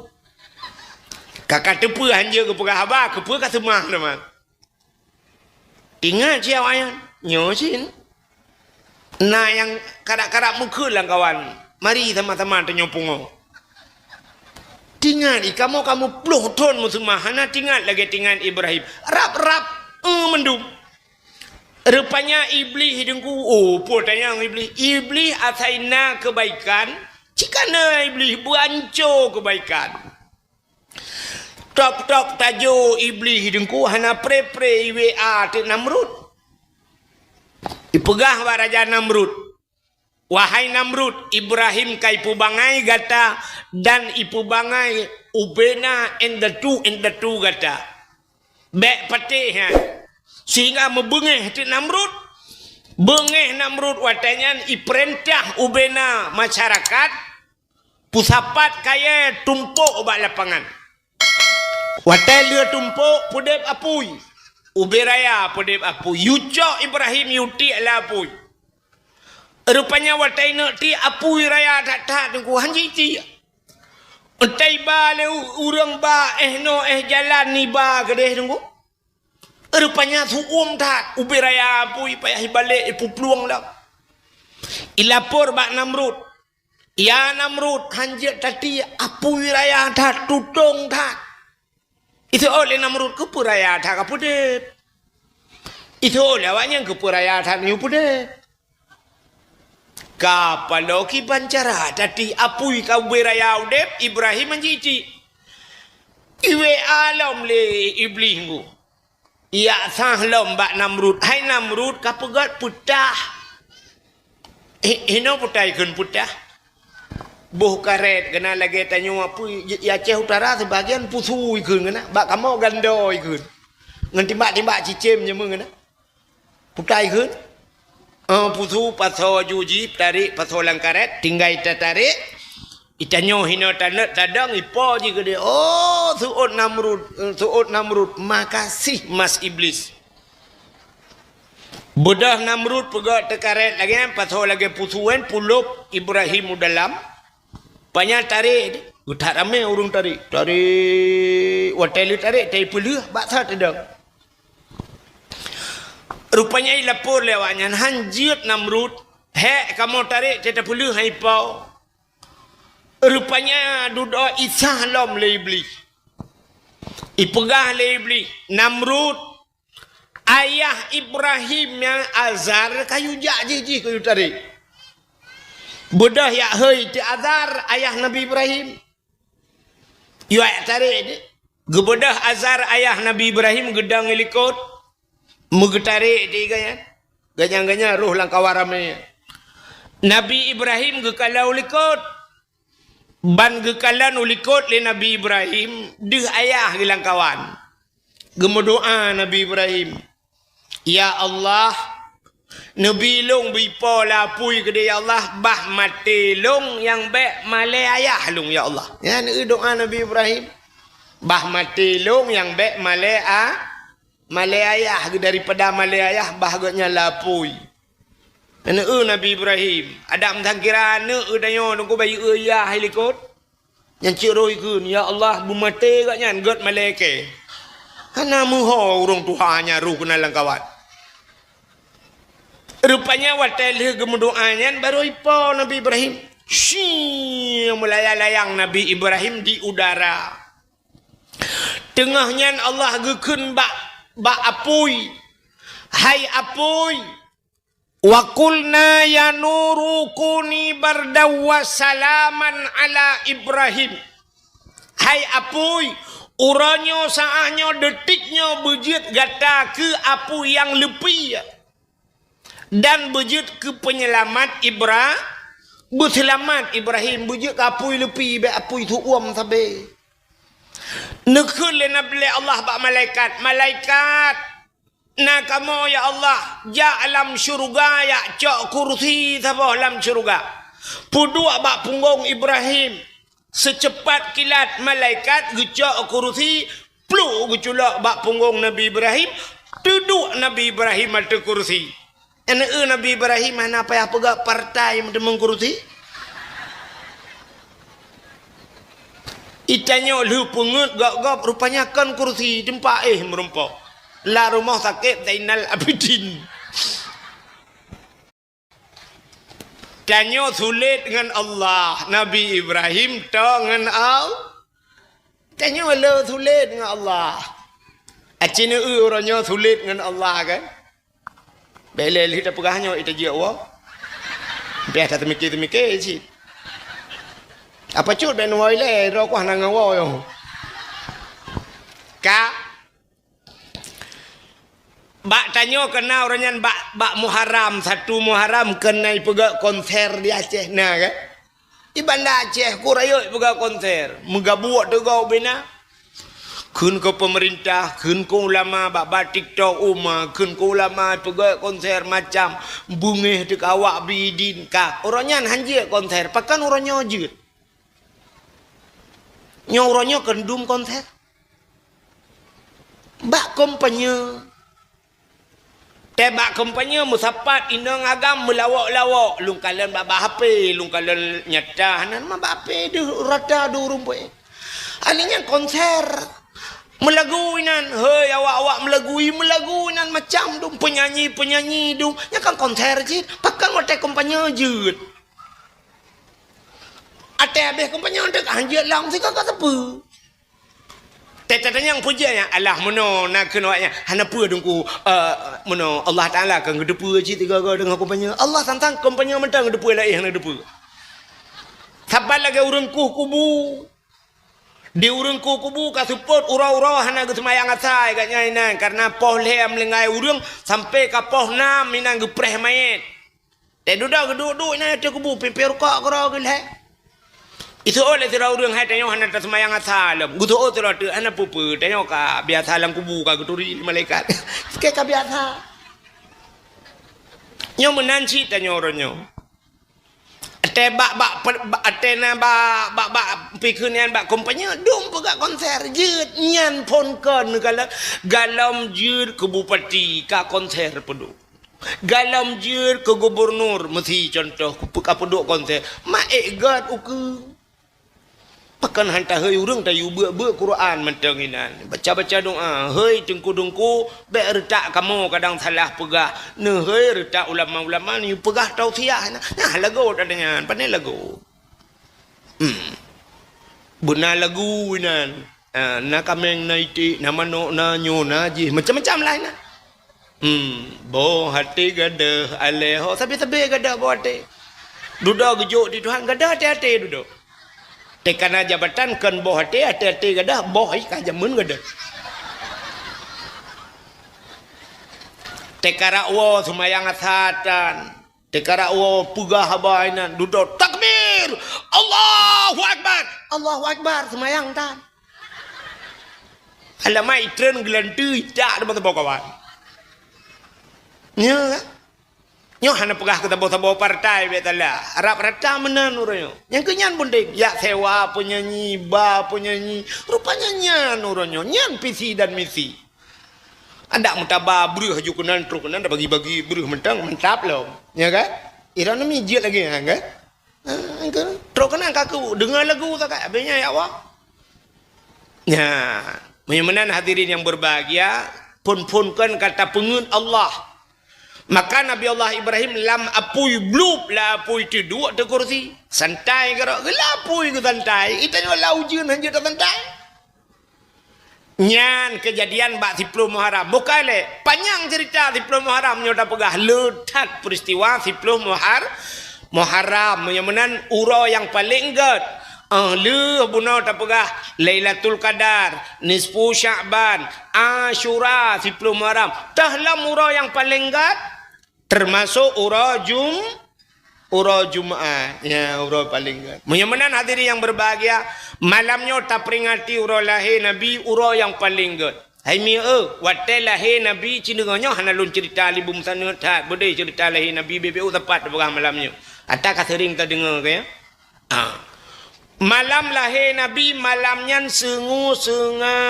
Kakak tepu hanja ke pegah abah. Kepu kat semah teman. Ingat si awaknya. Nyosin. Nah yang karak-karak muka langkawan. Mari sama-sama tanya pungo. Tinggal kamu peluh ton musumah. Hana tinggal lagi tinggal Ibrahim. Rap-rap. Mendum. Rupanya iblis hidungku. Oh, potanya iblis. Iblis asaina kebaikan. Cikana iblis buanco kebaikan. Tok-tok tajo iblis hidungku. Hana pre-pre IWA te Namrud. Ipegah wa Raja Namrud. Wahai Namrud, Ibrahim kai ipu bangai gata. Dan ipu bangai ubena in the two gata. Bek patih ha. Sehingga membengeh ti Namrud. Bengeh Namrud watanya iperintah ubena masyarakat. Pusapat kaya tumpuk bak lapangan. Watai dia tumpuk pudep apui. Uberaya pudep apui. Yucok Ibrahim yuti ala apui. Rupanya watai nak ti apui raya tak tunggu hanji ti. Utai ba le urang ba no jalan ni ba kedeh tunggu. Rupanya suum tak ubi raya apui payah balik ipu peluang lah. Ilapor bak Namrud. Ya Namrud hanjat tadi apui raya tak tutong tak. Itu oleh Namrud ke raya tak kapudep. Itu oleh awaknya ke raya tak ni pudep. Kapalo ki bancara tadi apui kau berayau dep Ibrahim menjiji. Iwe alam le iblis. Ya sahlom bak Namrud. Hai Namrud kapegat putah. Hino putah ikun putah. Buh karet kena lagi tanya apa ya Aceh Utara sebagian pusu ikun kena. Bak kamu gando ikun. Ngan timbak-timbak cicim je mung kena. Putah ikun. Pusu paso juji tarik paso lang karet tinggal ita tarik. Itanyo hino tanak tadang ipo je ke dia. Oh, suut Namrud. Makasih Mas Iblis. Budah Namrud pegat tekaret lagi pasal lagi pusuan pulup Ibrahim dalam. Banyak tarik. Tak ramai orang tarik. Tarik hotel tarik dari puluh baksa tadang. Rupanya lapor lewatnya hanjit Namrud. Hek kamu tarik tidak puluh hai pau. Rupanya duduk isah lom le iblis. Ipegah le iblis. Namrud ayah Ibrahim yang Azar kayu jak jiji kayu tarik. Bedah ya hei ti Azar ayah Nabi Ibrahim. Yu ayat tarik ni. Gebedah Azar ayah Nabi Ibrahim gedang ilikot. Megetarik di ganyan. Ganyang-ganyang roh lang kawarame. Nabi Ibrahim gekalau likot. Ban gekalan ulikot le Nabi Ibrahim deh ayah gilang kawan. Gemodoa Nabi Ibrahim. Ya Allah, Nabi long bipo lapui ke dia ya Allah bah mati long yang baik male ayah long ya Allah. Ya ni doa Nabi Ibrahim. Bah mati long yang baik male ayah daripada male ayah bahaganya lapui. Nabi Ibrahim ada mengkira danyo nunggu bayi ya helikot yang ciroi kun ya Allah bumate katnya god maleke kana muho urung Tuhannya ru kena langkawat rupanya watel gemudoanya baru ipo Nabi Ibrahim melayang-layang Nabi Ibrahim di udara tengahnya Allah gekun bak apui hai apui wa qulna ya nuru kuni bardawa salaman ala Ibrahim. Hai apui, uranyo saahnya detiknya bejit gata ke apu yang lepi dan bejit ke penyelamat berselamat Ibrahim bejit ke apui lepi be apui tu uam sabe. Nekul le nabi Allah bak malaikat nah kamu ya Allah ja alam syurga ya cok kursi sabah alam syurga puduk bak punggung Ibrahim secepat kilat malaikat gecok kursi plu geculak bak punggung Nabi Ibrahim duduk Nabi Ibrahim ada kursi Nabi Ibrahim mana apa pegak partai mendemeng kursi itanya lu pungut gak rupanya kan kursi tempat merumpok la rumah sakit Zainal Abidin. Tanyo sulit dengan Allah. Nabi Ibrahim to dengan Allah. Tanyo lo sulit dengan Allah. Acina orangnya sulit dengan Allah kan. Bele kita pegahnya itu je wa. Biar tak mikir sih. Apa cut ben wai le ro kwa nang wa yo. Ka bak tanya kena orangnya bak Muharram satu Muharram kena pegak konser di Aceh nah kan di Banda Aceh kurayuk pegak konser megabuat tegau bina kun ke pemerintah kun ke ulama bak TikTok kun ke ulama pegak konser macam bungih dek awak bidin ka orangnya hanjir konser pakan orangnya jut orangnya kendum konser bak kompanya tebak kompanya musapat inang agam melawak-lawak lung kalian baba HP lung kalian nyata hanan mah bape du rata du rumpe aninya konser melaguinan hei awak-awak melaguinan macam dum penyanyi dum nya kan konser jit pakan wate kompanya jut ate abeh kompanya ndek anjir lang sih kan sepu Tetanya yang pujanya Allah mono nak kenanya hana pu dungku mono Allah Taala kan gedepu ji tiga dengan kompanya Allah tantang kompanya mentang gedepu lai hana gedepu sabar lagi urangku kubu di urangku kubu ka support urau-urau hana ge semayang atai kat nyainan karena poh lem lengai urang sampai ka poh 6 minang ge preh mayit te duda geduk-duk na te kubu pipir kok kro ge le itu oleh tira urang hai tanyo hana ta semayang asalam gutu o tira tu hana pupu tanyo ka biasa lang kubu ka guturi malaikat ke ka biasa nyo menanci tanyo ronyo ate bak atena bak pikunian bak kompanya dum pegak konser jeut nyan pon kon galam jeut ke bupati ka konser pedu galam jeut ke gubernur mesti contoh ka peduk konser maek gad uku pakan hantar hei urang tayu be Quran mentang inan baca doa hei tengku-dengku be retak kamu kadang salah pegah ne hei retak ulama-ulama ni pegah tausiah nah lagu tadanya pandai lagu benar lagu inan na kameng naiti na manok na nyona ji macam-macam lah inan bo hati gada aleho sabi-sabi gada bo hati duduk gejuk di Tuhan gada hati-hati duduk tekana jabatan kan boh hati-hati gadah boh ka jamun gadah tekara wo sumayang asatan tekara wo pugah habainan duduk takbir Allahu akbar sumayang tan alamai tren gelantu tak ada kawan nya nyo hana pegah ke tabo-tabo partai betala harap rata menan uranyo yang kenyan bunding ya sewa penyanyi ba penyanyi rupanya nyan uranyo nyan visi dan misi ada mutaba beruh haju kenan truk kenan bagi-bagi beruh mentang mentap lo ya kan irana mijit lagi ya kan truk kenan kaku dengar lagu tak abenya ya Allah ya menan hadirin yang berbahagia pun-punkan kata pengun Allah. Maka Nabi Allah Ibrahim lam apui blub la apui tu dua tu kursi santai gerak la apui ke santai itu lah ujian hanya santai nyan kejadian bak 10 Muharram bukan le panjang cerita 10 Muharram nyoda pegah letak peristiwa 10 Muharram menyamanan uro yang paling ged le buno tak pegah Lailatul Qadar nisfu Sya'ban Asyura 10 Muharram tahlam uro yang paling ged termasuk uro Jumaat ya uro paling gad menyamanan hadirin yang berbahagia malamnya tak peringati uro lahir Nabi uro yang paling gad hai mi watte lahir Nabi cindengannya hanalun cerita libum sana tak bodai cerita lahir Nabi BBU tepat pegang malamnya atak sering tak dengar ke ya malam lahir Nabi malamnya sengap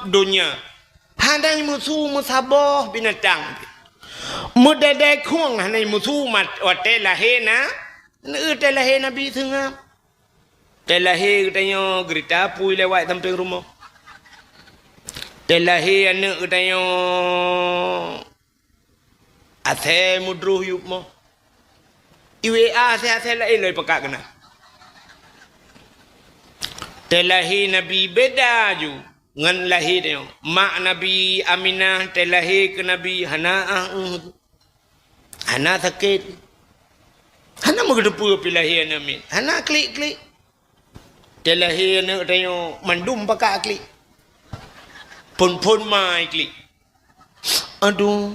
dunia handai musuh musabah binatang mudadai kuang hanai musuh mat wate lahir na te lahir Nabi sengap te lahir katanya gerita pui lewat samping rumah te lahir anak katanya ase mudruh yup mo iwa ase lain loi pekak kena te lahir Nabi beda ju ngan lahir dia mak Nabi Aminah te lahir ke Nabi hana sakit hana menggedepu pi lahir Amin hana klik te lahir nak tengok mandum pakak klik pun mai klik aduh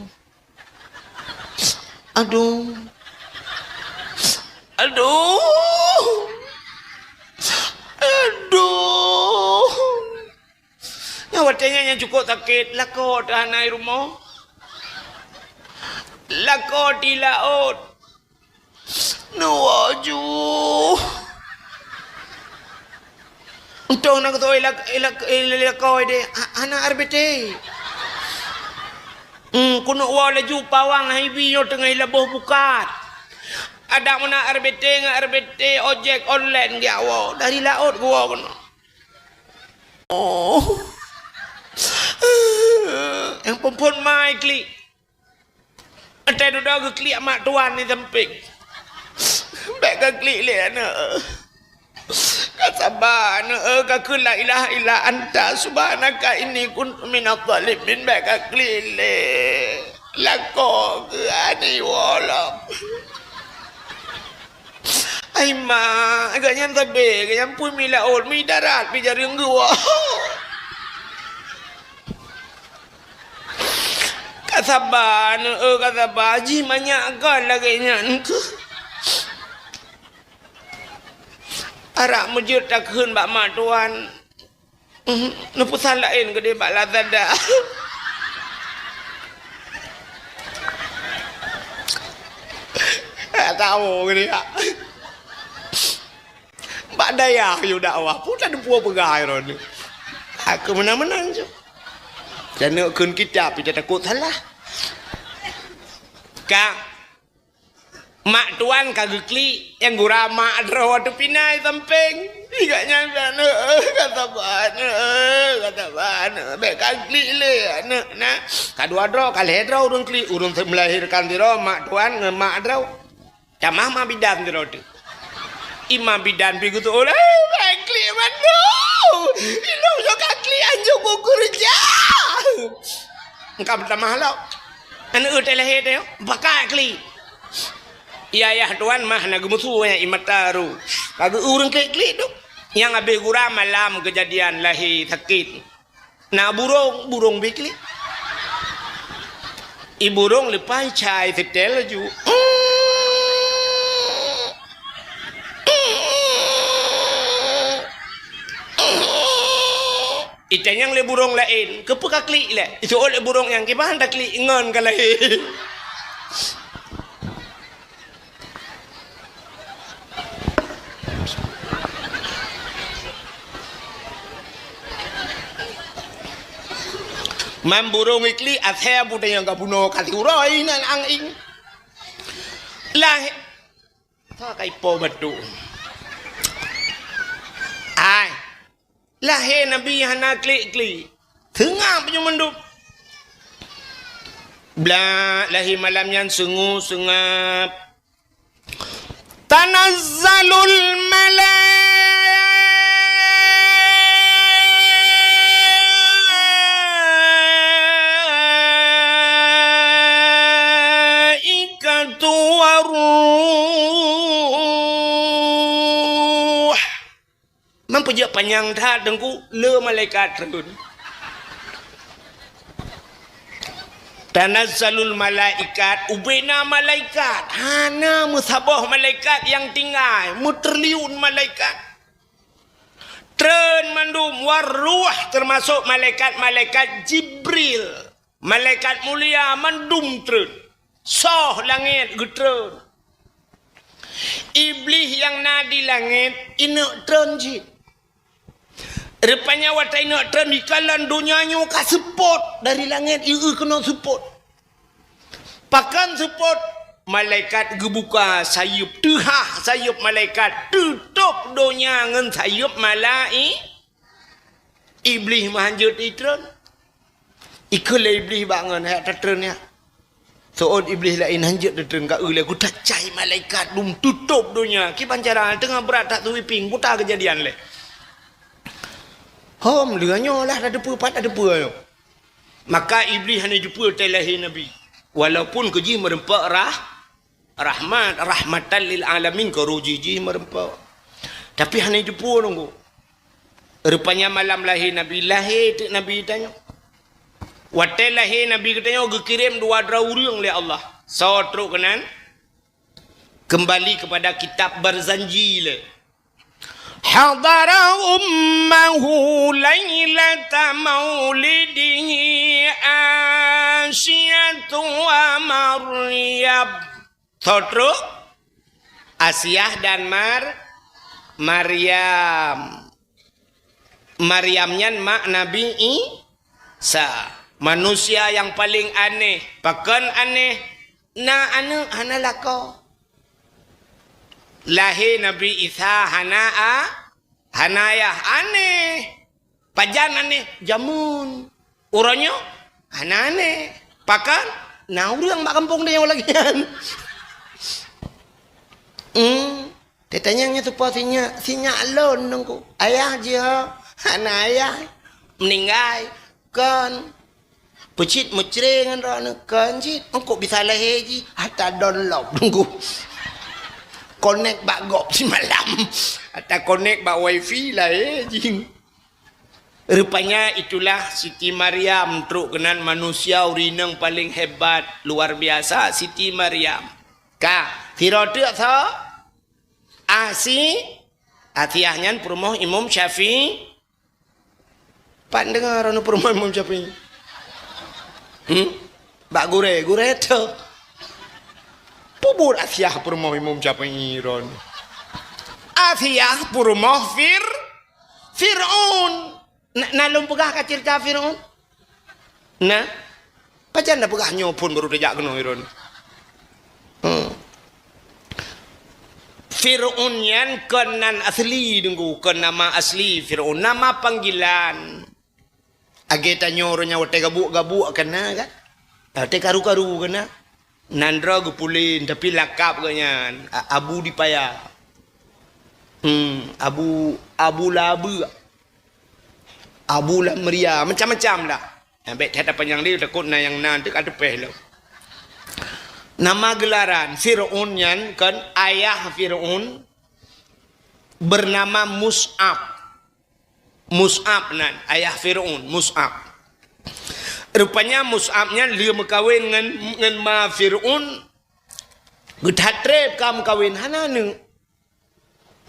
watanya yang cukup sakit lakot hanai rumah lakot di laut nuwaju untuk nak tahu lakot de anak RBT kuno laju pawang hibi yo tengah labuh bukat ada mana RBT ojek online dia dari laut gua kono yang perempuan mai klik ada duduk klik mak tuan ni sempik baik ke klik le anak Kasaban ka la ilaha illa anta subhanaka inni kuntu minadh dhalimin baka klile lako ke ani wala ai ma ganyan tabe ganyan pun mila ol mi darat mi jaring gua kasaban kasabaji banyak kan lagi nyan ke arak masjid tak keun bak mak tuan. Nepusan lain gede bak Lazada. Tak tahu gede tak. Bak daya you dakwah pun tak ada puas pegai ron. Aku menang-menang je. Jangan keun kitab kita takut salah. Kak mak tuan kagak kli yang gura mak draw tu pinai samping igaknya kata ban be kagli le na kadua draw kali draw urun kli urun melahirkan diro mak tuan ngemak draw camah ma bidan diro tu imam bidan pigu tu oleh kli mano ilo yo kagli anjo kukurja engkau tamah lo anu uteleh teh bakal kli iya tuan mah na gumusu ya imataru kagak urang klik tu yang abe gura malam kejadian lahir sakit na burung bikli i burung lepai chai setel ju itanya le burung lain kepuka klik le itu oleh burung yang kibahan dak klik ngon kalai mam burung ikli athe buta yang kabuno katuroi nan ang ing lah tha kai po batu ai lah he nabi hana kli tengah punya mendup bla lahi malam yang sungu sungap tanazzalul puja panjang dah dengku le malaikat turun tanazzalul malaikat ubena malaikat hana musabah malaikat yang tinggal muterliun malaikat tren mandum waruh termasuk malaikat Jibril malaikat mulia mandum tren soh langit getren iblis yang nadi langit ina tren jid rupanya watai nak termikalan dunianya ka support dari langit ieu kena support pakan support malaikat gebuka sayup tuhah sayup malaikat tutup dunia ngan sayup iblis mahanjut itron ikul iblis bangun hak tetrennya soon iblis lain hanjut tetren ka ule ku tacai malaikat dum tutup dunia ki pancara tengah berat tak tu wiping putar kejadian le hom dengannya lah ada pat ada apa maka iblis hanya jumpa telahi nabi walaupun keji merempak rahmatan lil alamin kerujiji merempak tapi hanya jumpa nunggu rupanya malam lahir tu nabi tanya watai lahir nabi katanya kirim 2 drauriung oleh Allah so teruk kenan kembali kepada kitab berzanji le حضر أمه ليلة مولده آسية ومريم Sotro Asiyah dan Maryam Maryamnya mak Nabi Isa manusia yang paling aneh pakan aneh na anu hana lako lahir Nabi Isa hanayah aneh pajan aneh jamun orangnya aneh pakan nah urang mak kampung dia yang lagian Dia tanya tu sinya alon nunggu. Ayah dia, anak ayah meninggal kan. Pecit mucring kan kan cit. Engkau bisa lahir ji. Hatta download nunggu. Connect bak gop si malam. Hatta connect bak wifi lah ji. Rupanya itulah Siti Maryam truk kenan manusia urineng paling hebat luar biasa Siti Maryam. Ka, tirotu so? Atiahnya perumoh Imam Syafi'i. Pak dengar anu perumoh Imam Syafi'i. Bak gure tu. Pubur atiah perumoh Imam Syafi'i ron. Atiah perumoh Fir'aun. Nalung pegah ka cerita Fir'aun. Nah, pajan dah pegah nyopun baru dejak kena ron. Fir'aun yan kenan asli dengku ke nama asli Fir'aun nama panggilan ageta nyoronya wate gabuk kena kan te karu kena nandra gupulin tapi lakap ganyan Abu Dipaya Abu Labu Abu Lamria macam-macam lah ambek kata panjang dia takut na yang nan tek ada peh lah. Nama gelaran Fir'aun yan kan ayah Fir'aun bernama Mus'ab. Mus'ab nan ayah Fir'aun Mus'ab. Rupanya Mus'abnya dia berkahwin dengan ma Fir'aun. Gedatrep kamu kawin hana nu.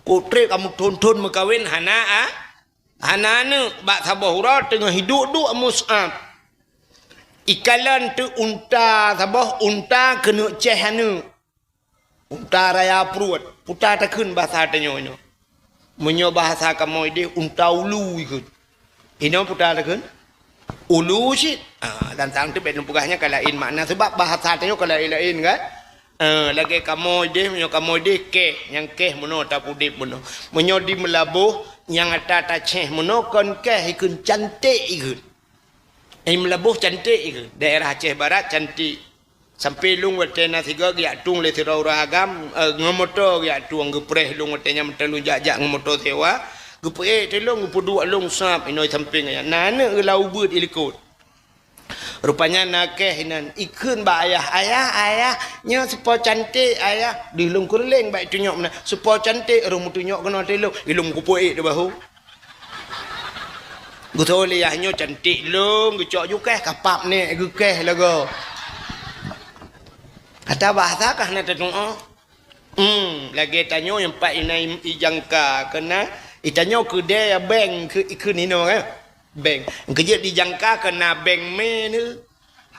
Kotrep kamu tonton berkahwin hana nu bak sabahura tengah hidup Mus'ab. Ikalan tu unta sabah unta kena cehana unta raya perut putar takun bahasa tanyo menyo bahasa kamu dia unta ulu ikut ini putar takun ulu sih dan tang tu bet pugahnya kalain makna sebab bahasa tanyo kalain kan lagi kamu dia menyo kamu dia ke yang ke mono ta pudip mono menyo di melabuh yang ada ta ceh mono kon ke ikut cantik ikut melabuh cantik ke daerah Aceh Barat cantik sampai lung watena tiga dia tung le tirau ragam ngomoto dia tuang gepreh lung watenya mentelu jajak ngomoto sewa gepe telung gepudua lung sap inoi samping ya nana lau beut ilikut rupanya nakeh nan ikun ba ayah nya supo cantik ayah di lung kurleng baik tunyok mana supo cantik rung tunyok kena telung ilung kupoe de bahu Gusto liahnya cantik long, gecok juga kapap ni, gukeh lagu. Kata bahasa kah nak tengok? Lagi tanya yang pak inai ijangka kena, itanya ke dia bank ke nino kan? Bank. Kerja dijangka kena bank me ni,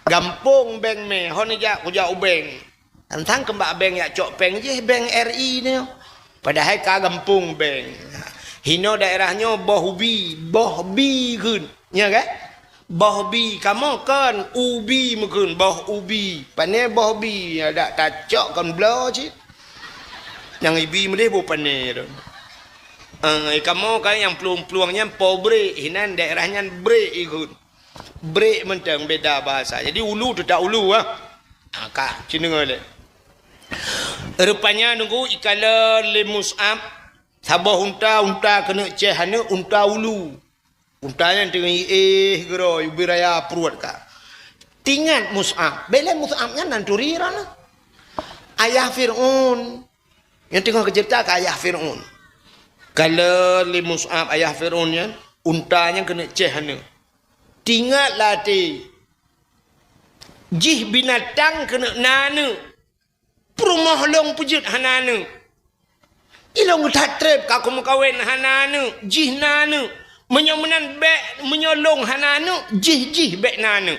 gampung bank me, hon aja kuja bank. Tentang kembak bank ya cok bank je bank RI ni. Padahal ka gampung bank. Hino daerahnya Bohbi kun, ya kan? Bohbi, kamu kan ubi mungkin boh ubi, pane Bohbi ada tacok kan blo cik. Yang ibi mendeh bu pane tu. Kamu kan yang peluang-peluangnya pobre, hinan daerahnya break ikut. Break mentang beda bahasa. Jadi ulu tu tak ulu Kak, cina ngale. Rupanya nunggu ikala le Mus'ab. Sabah unta kena cehana unta ulu. Untanya dengan gero biraya perut ka. Tingat Mus'ab. Bela Mus'abnya nanturi rana. Ayah Fir'aun. Yang tengah kecerita ke ayah Fir'aun. Kalau li Mus'ab ayah Fir'aunnya untanya kena cehana. Tingatlah ti. Jih binatang kena nana. Perumah long pujut hanana. Ilong tatrep ka aku kawin hananu jih nanu menyomenan bek menyolong hananu jih bek nanu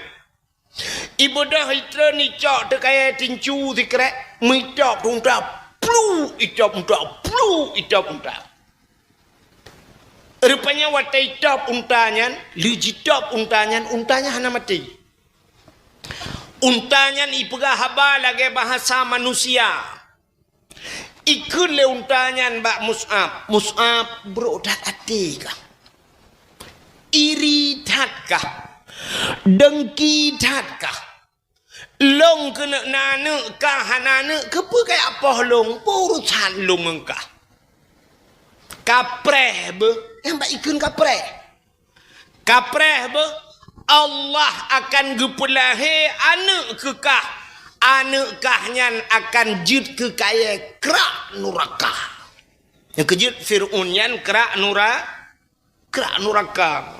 ibadah hitra ni cok te kaya tincu dikrek mitap unta plu itap unta rupanya watai top untanya lijitop untanya hana mati untanya ipegah haba lagi bahasa manusia ikut le untanya mbak Mus'ab bro dak hati kah iri tat kah dengki tat kah long kena nana kah hanana kepa kaya apa long urusan long engkah kapreh be yang bak ikun kapreh be Allah akan gepulahe anak kekah anak kahnyan akan jid ke kaya kerak nuraka yang kejut Fir'aun yan kerak nuraka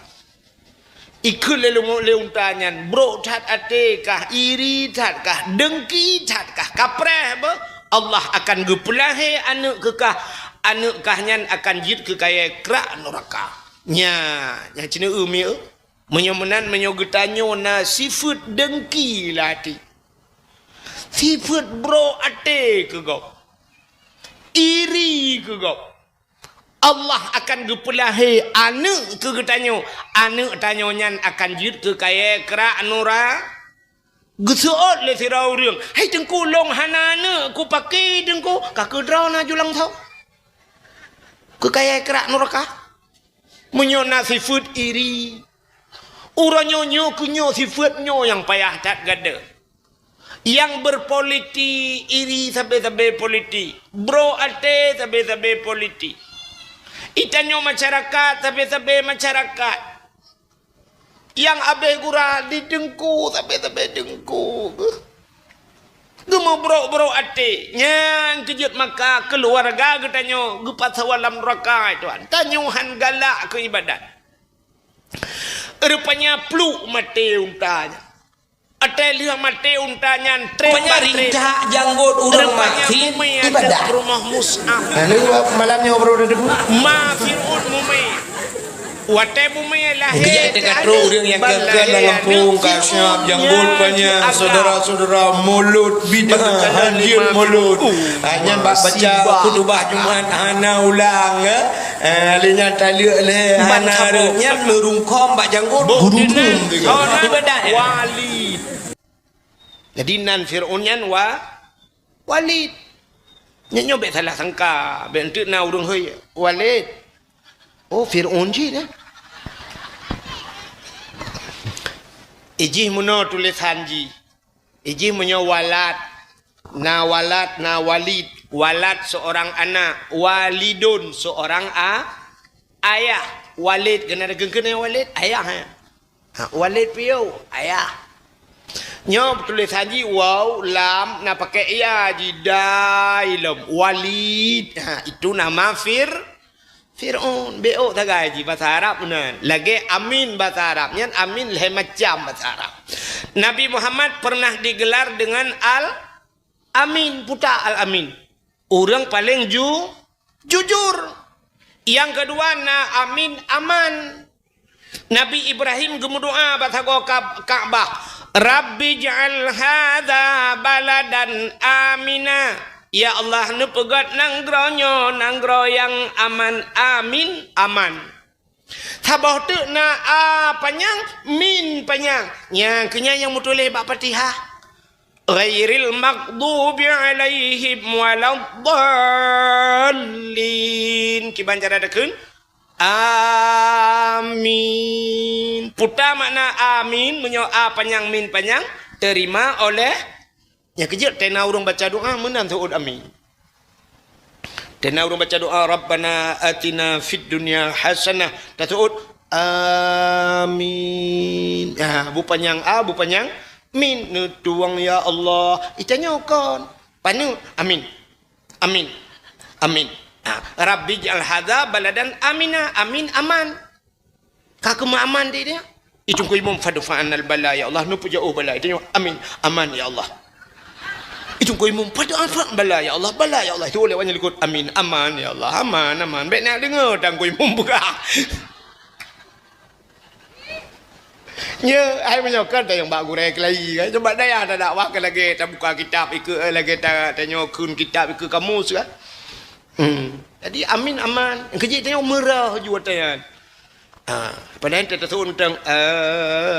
ikut leung tanyan bro tat ate kah iri tat kah dengki tat kah kapreh be Allah akan gepulahe anak kekah anak kahnyan akan jid ke kaya kerak nuraka nya cina umi menyomenan menyogetanyo na sifat dengki lati sifat bro ate ke gau iri ke gau Allah akan gepulahe anak ke getanyo anak tanyonya akan jid ke kaya kerak nura gesuot le sirau riang hai tengku long hanana ku pakai tengku kak kedrau na julang tau ke kaya kerak nuraka menyona sifat iri uranyo kunyo sifatnyo yang payah tak gada yang berpoliti iri sampai politi bro ate sampai politi itanyo masyarakat sampai masyarakat yang abe gura di dengku sampai dengku gemo bro ate nyan kejut maka keluarga getanyo gupat sawalam neraka itu tanyuhan galak ke ibadat rupanya pluk mati untanya ada lihat mati untanya rupanya rinca janggut urang mati ibadah rumah mus'ab lalu malamnya ngobrol udah debu ma fir'un mumi wate mumi lahir kejak dekat urang yang gagal Lampung kasyaf janggut panjang saudara-saudara mulut bid'ah hanjir mulut hanya baca khutbah Jumaat hana ulang linya taliuk le hana nya merungkom bak janggut gudung ibadah Walid jadi nan Fir'aunyan Walid nyanyo be salah sangka be entuk na urang heuy Walid oh Fir'aun ji dah ijih muno tulisan ji ijih munyo walad na walid walad seorang anak walidun seorang ayah walid kena gengkene walid ayah walid piu ayah nyo tulisan ji waw lam na pakai iya ji dailum walid itu nama Fir'aun beo tagai ji bahasa Arab benar lagi amin bahasa Arab nyan amin le macam bahasa Arab Nabi Muhammad pernah digelar dengan Al-Amin puta Al-Amin orang paling jujur yang kedua na amin aman Nabi Ibrahim gemudoa bahasa Ka'bah Rabbi ja'al hadza baladan amina ya Allah nu pegat nanggronyo nanggro yang aman amin aman sabah tu na panjang min panjang yang kenya yang mutuleh bak Fatihah ghairil maghdubi alaihim waladdallin kiban cara dekeun amin puta makna amin menyo panjang min panjang terima oleh ya kejut tena urang baca doa menan tuud amin tena urang baca doa rabbana atina fid dunya hasanah tuud amin bu panjang bu panjang min nu tuang ya Allah itanya kon panu amin rabbi ja'al hadza baladan amina amin aman kakuma aman dia itu ku imam fadfa'anal bala ya Allah nu puja bala itanya amin aman ya Allah itu kau imam pada apa bala ya Allah itu oleh wanya likut amin aman ya Allah aman baik nak dengar tang kau imam buka nya ai menyokan yang bak gurek lagi kan coba daya ada dakwah ke lagi tak buka kitab ikut lagi tak nyokun kitab ikut kamus kan jadi amin aman kerja tanya merah juga tanya padahal kita tahu tentang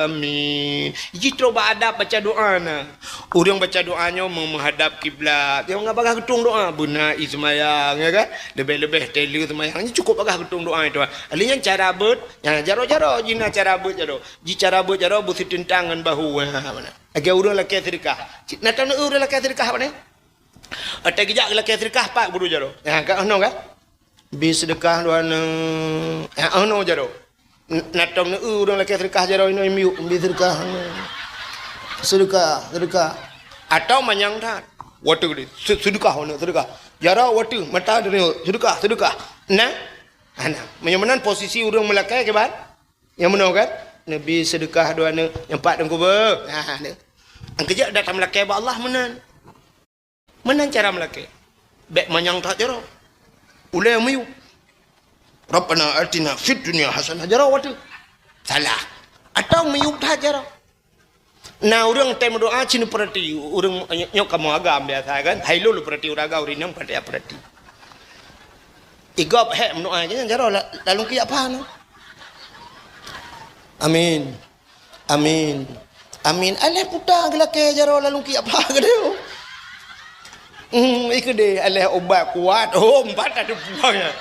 amin. Jika coba adab baca doa na, orang baca doanya menghadap kiblat. Dia enggak bakal ketung doa, buna ismayang, ya kan? Lebih-lebih telu semayang. Ini cukup bakal ketung doa itu. Alinya cara bet, yang jaro-jaro, jina cara bet jaro. Jika cara bet jaro, busi tentangan bahu. Mana? Agak orang laki serikah. Natan orang laki serikah mana? Ada kijak laki serikah pak buru jaro. Ya, kan? No kan? bi sedekah dua nang no jaro natong ne urang laki sedekah jaro ini miu bi sedekah atau manyang tat watu di sedekah ono sedekah jaro watu mata dari sedekah nah ana menyemenan posisi urang melakai ke ban yang menau kan nabi sedekah dua ne yang pak dengku ber ha ne angkeja datang melakai ba Allah menan cara melakai bek manyang tat jaro ulai miu Rabbana atina fid dunya hasanah jaro watu salah atau miu tat jaro. Nah orang time doa cina perhati orang nyok kamu agam biasa kan hailo lu perhati uraga urin yang perhati igop he mendoa aja jaro lalu ki apa no amin ale puta gelake jaro lalu ki apa gede ikde ale obat kuat empat ada buahnya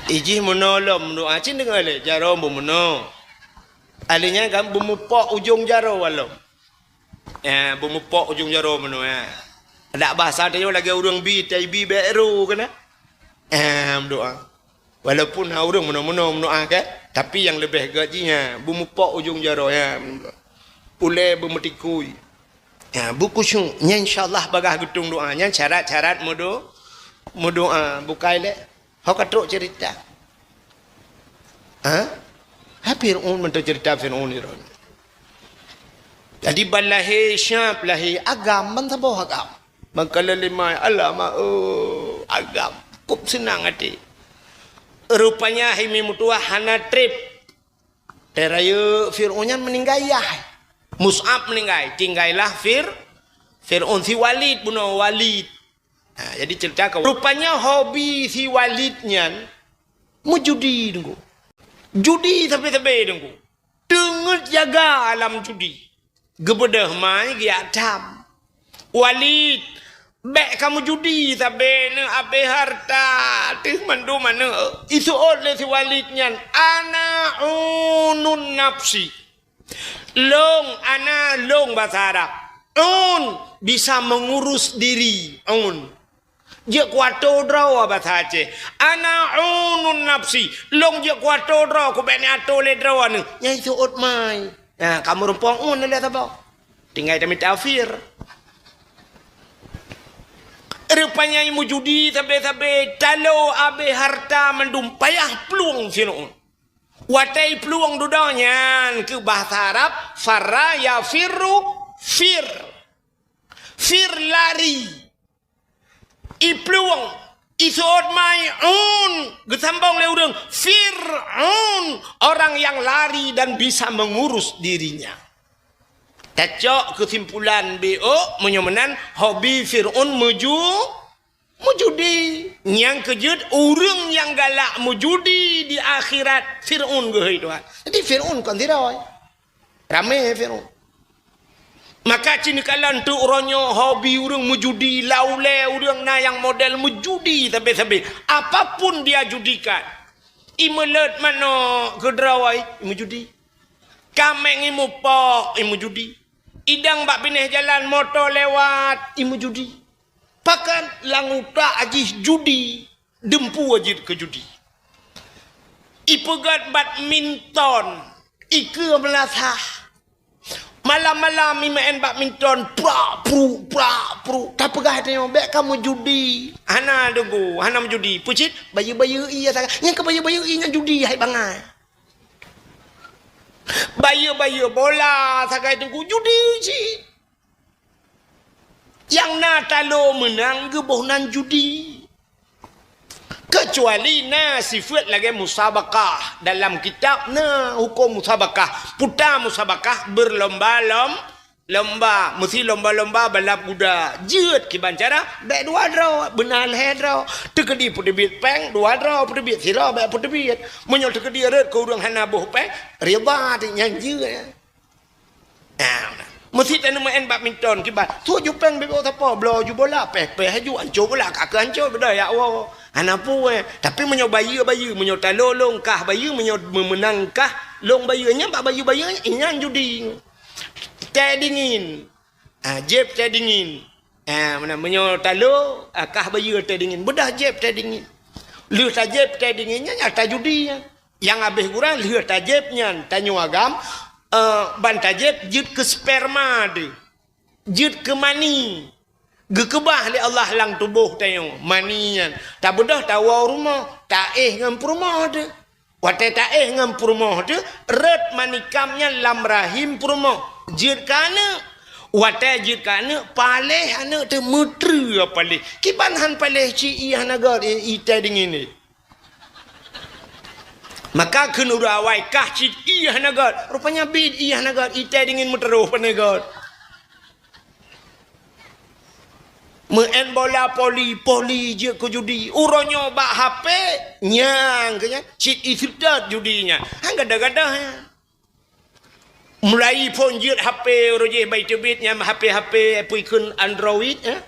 iji menolom doa cin dengan ale jaro bumono alinya kan bumupok ujung jaro walau bumupok ujung jaro meno ada bahasa dia lagi urang bi tai bi beru kana doa walaupun urang meno kan tapi yang lebih gajinya bumupok ujung jaro ule bumetikui buku syung insyaallah bagah gutung doanya syarat-syarat mu doa bukai le hok katruk cerita Fir'aun mentah cerita Fir'aun iron jadi balahi syab lahi agam mentabo agam mangkala lima alama agam kup senang hati rupanya himi mutua hana trip terayu Fir'aunnya meninggal Mus'ab meninggal tinggallah Fir'aun si Walid bunuh Walid. Nah, jadi cerita kau. Rupanya hobi si Walidnya mujudi dengku. Judi sampai dengku. Dengar jaga alam judi. Gebedah mai dia tam. Walid, bek kamu judi sampai ne abe harta. Tih mandu mana? Isu oleh si Walidnya. Ana unun nafsi. Long bahasa Arab. Bisa mengurus diri. Je kuato draw bahasa Aceh. Ana unun nafsi. Long je kuato draw ku bene atole draw anu. Nyai suut mai. Nah, kamu rumpong lihat apa? Tinggal kami tafsir. Rupanya imu judi sampai talo abe harta mendum payah peluang Fir'aun. Watai peluang dudanya ke bahasa Arab farra ya fir lari. I peluang isot mai gesambang le urang Fir'aun orang yang lari dan bisa mengurus dirinya. Tacok kesimpulan BO menyemenan hobi Fir'aun mujudi. Yang kejut orang yang galak mujudi di akhirat Fir'aun gehei Tuhan. Jadi Fir'aun kan tidak ramai Fir'aun. Maka cini kalan tu orangnya hobi orang mujudi, laule orang na yang model mujudi sampai apapun dia judikan. Imelet mana kedrawai mujudi. Kameng imu pok mujudi. Idang bak pineh jalan motor lewat mujudi. Pakan languta ajih judi, dempu ajih ke judi. Ipegat badminton, ike melasah. Malam-malam main badminton, pra-pru. Tak pegah tengok, bek kamu judi. Hana dengu, hana judi. Pucit, bayu-bayu iya sangat. Yang ke bayu-bayu iya judi, hai bangai. Bayu-bayu bola, sangat dengu, judi cik. Yang nak talo menang, geboh nan judi. Kecuali sifat lagi musabakah dalam kitab hukum musabakah putar musabakah lomba mesti lomba balap kuda jeut kiban cara bek dua draw benar he draw tekedi putebit peng dua draw putebit sira bek putebit menyol tekedi ret ke urang hana boh peng riba ti nyanji mesti tanu main badminton kiban tu ju peng bebo apa blo ju bola peh haju anco bola kak anco beda ya Allah anapu tapi menyol bayu menyol talolong kah bayu menyol memenangkah long bayunya bak bayu inyan judi teh dingin jeb teh dingin Mana menyo talo kah bayu teh dingin. Bedah jeb teh dingin. Leuh tajeb teh dinginnya nyata judinya. Yang habis kurang leuh tajebnya tanyo agam ban tajeb jut ke sperma de. Jut ke mani. Gekebah li Allah lang tubuh tanyo maninya. Tak bedah tawa rumah, tak ngam rumah de. Wate tak ngam rumah de, red manikamnya lam rahim rumah. Jut kana wata jikana paleh anak tu mutru paleh kiban han paleh ci iya nagar ita dingin ni maka kena rawai kah ci iya nagar rupanya bid iya nagar ita dingin mutru panegar meen bola poli je ke judi uronyo ba HP nyang kenya ci iftat judinya hang gadah-gadah ya. Mulai pun jut HP roje baik tebitnya HP puikun Android ya.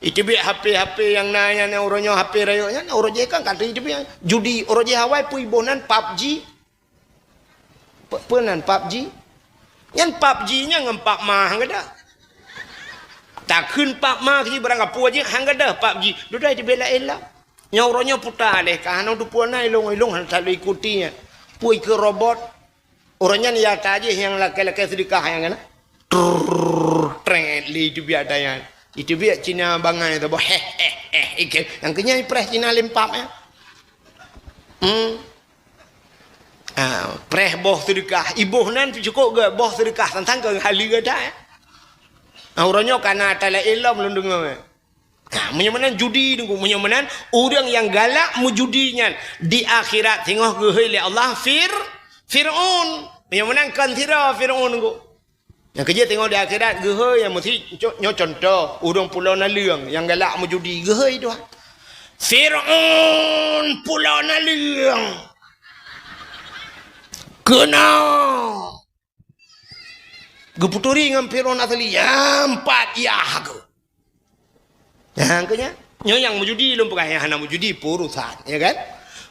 Itu bit HP yang nanya yang orangnya HP rayoknya roje kan kata itu judi roje Hawaii pui bonan PUBG. Penan PUBG. Yang PUBG-nya ngempak mah hang ada. Takun pak mah ki barang apa aja hang ada PUBG. Dudai di bela elak. Yang orangnya putar leh kan tu puana ilong hal tak ikutinya. Pui ke robot orangnya ni aja yang laki-laki sedekah yang mana? Tren itu biar daya. Itu biar Cina bangai tu yang kenyai pres Cina lempap ya. Pres boh sedekah. Ibu nan cukup ke boh sedekah tentang ke hali ke dah ya. Orangnya karena tala ilam belum dengar. Menyamanan judi nunggu menyamanan orang yang galak mujudinya di akhirat tengok ke Allah Fir'aun yang menangkan Fir'aun nunggu. Yang kerja tengok di akhirat gehe yang mesti nyo contoh urang pulau Nalung yang galak menjudi gehe itu. Fir'aun pulau Nalung. Kena. Geputuri ngam Fir'aun asli empat ya ke. Yang kenya nyo yang menjudi lumpur yang hana menjudi urusan ya kan?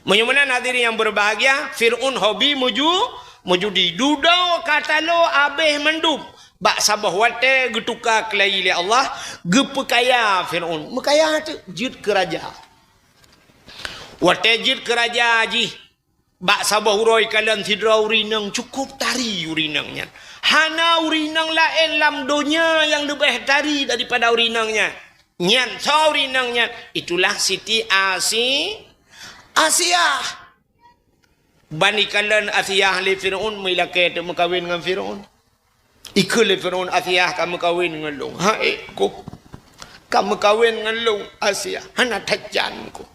Menyamanan hadirin yang berbahagia, Fir'aun hobi mujudi. Dudau kata lo abeh mendum. Bak sabah wate getuka kelai li Allah, gepekaya Fir'aun. Mekaya tu jid keraja. Wate jid keraja ji. Bak sabah uroi kalian sidra urinang cukup tari urinangnya. Hana urinang lain lam dunia yang lebih tari daripada urinangnya. Nyan so urinangnya. Itulah Siti Asia. Bani kalan Asia li Fir'aun milake tu mekawin dengan Fir'aun. Ikut li Fir'aun Asia kamu kawin dengan long. Ko. Kamu kawin dengan long Asia. Hana tajan ko.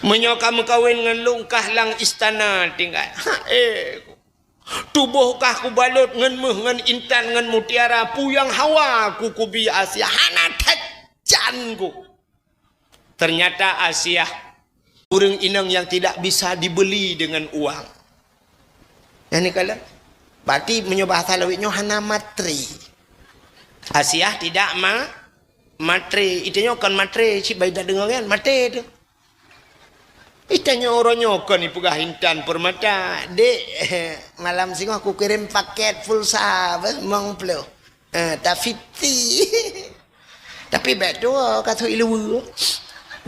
Menyo kamu kawin dengan long kahlang istana tinggal. Ko. Tubuh kah ku balut dengan intan dengan mutiara puyang hawa ku kubi Asia. Hana tajan ko. Ternyata Asia orang inang yang tidak bisa dibeli dengan uang. Yang ni kala berarti menyubah salawitnya hana matri. Asia tidak matri. Itanya kan matri cik baik dah dengar kan matri tu. Itanya orangnya kan ni pegah hintan permata. Dek malam sini aku kirim paket pulsa mengplo. Tafiti. Tapi betul kata ilu.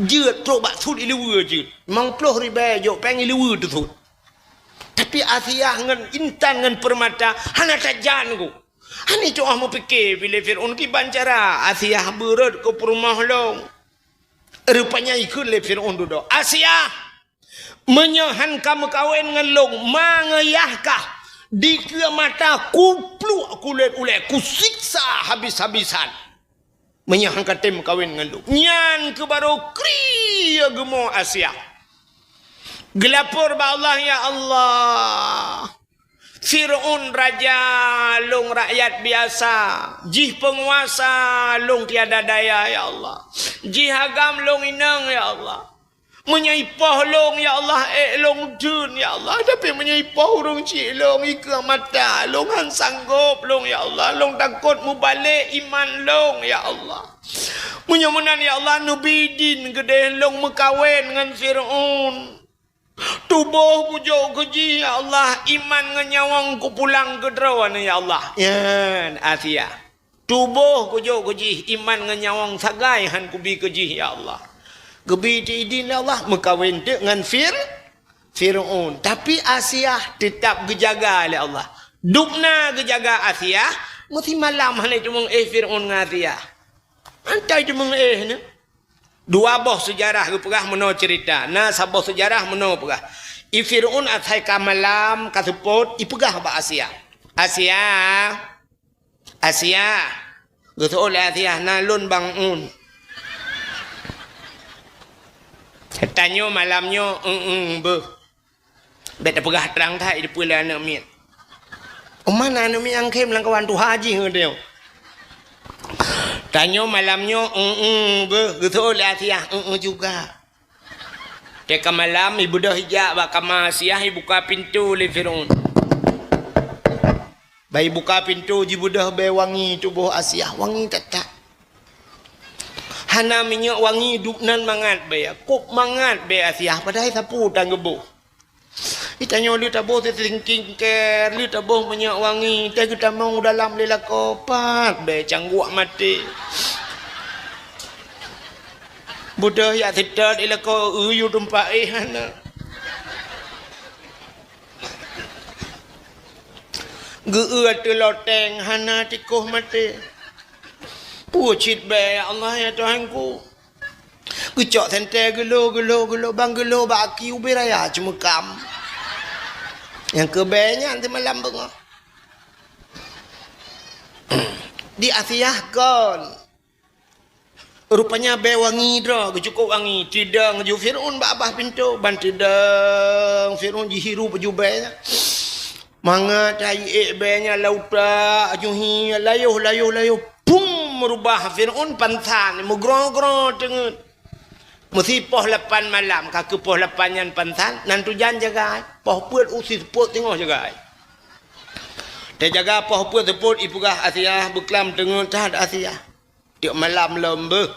Jut pro bak thut ilu jut. Mang ploh riba jo peng ilu tu thut. Tapi Asia ngan intan ngan permata hana tajan ku. Hani tu ah mau fikir bila Fir'aun ki bancara Asia berat ke rumah long. Rupanya ikut le Fir'aun duduk. Asia menyahan kamu kawin dengan long mangayahkah di ke mata kupluk kulit ulet ku siksa habis-habisan. Menyahan katem kawin dengan lu. Nyan ke baru kriya gemo Asia. Gelapur ba Allah ya Allah. Fir'aun raja long rakyat biasa. Jih penguasa long tiada daya ya Allah. Jih agam long inang ya Allah. Menyaipah long ya Allah long dun ya Allah. Tapi menyaipah urung cik long ika mata long han sanggup long ya Allah. Long takut mubalik iman long ya Allah. Menyamunan ya Allah nubidin gede long mekawin dengan Fir'aun. Tubuh pujuk keji ya Allah. Iman dengan nyawang ku pulang ke derawan ya Allah. Ya Asia. Tubuh kujuk kujih iman ngenyawang sagai han kubi kujih ya Allah. Gebi ti idin ya Allah mekawin dengan Fir'aun. Tapi Asia tetap gejaga oleh Allah. Dukna gejaga Asia. Mesti malam hanya cuma Fir'aun dengan Asia. Antai cuma ni. Dua boh sejarah gepegah meno cerita. Nah saboh sejarah meno pegah. Fir'aun atai ka malam kasuput ipegah ba Asia. Asia. Gitu oleh Asia nalun bangun. Tanya malamnya beta pegah terang tak di pula anak miat. Mana anak miat yang kem lang kawan tu haji dia. Tanya malamnya gitu oleh Asia juga. Teka malam ibu dah hijab bakama Asia buka pintu le Fir'aun. Bayi buka pintu jibu dah be wangi tubuh Asia wangi tak. Hana minyak wangi duknan mangat be. Kop mangat be Asia padahal sapu tanggebu. Itanya lu tabuh thinking care, lu tabuh minyak wangi, teh kita mau dalam lela kopat be cangguak mati. Budak ya tidak ila ko uyu tempat hana. Geut loteng hana tikuh mati. Pucit be Allah ya Tuhanku. Gecok sente gelo bang gelo baki ubiraya cuma kam. Yang kebenya nanti malam bengok. Di Asia kon. Rupanya be wangi dah, cukup wangi. Tidak ngeju Fir'aun babah pintu, ban tidak Fir'aun jihiru baju be. Manga tai be-nya lauta ajuhi layuh. Pum merubah Fir'aun pantan, megro-gro tengut. Mesti poh 8 malam, kaki poh 8 yan pantan, nantu jan jaga. Poh puat usi seput tengok jaga. Dia jaga poh puat seput ipugah Asia beklam tengut tak Asia. Tiap malam lembe.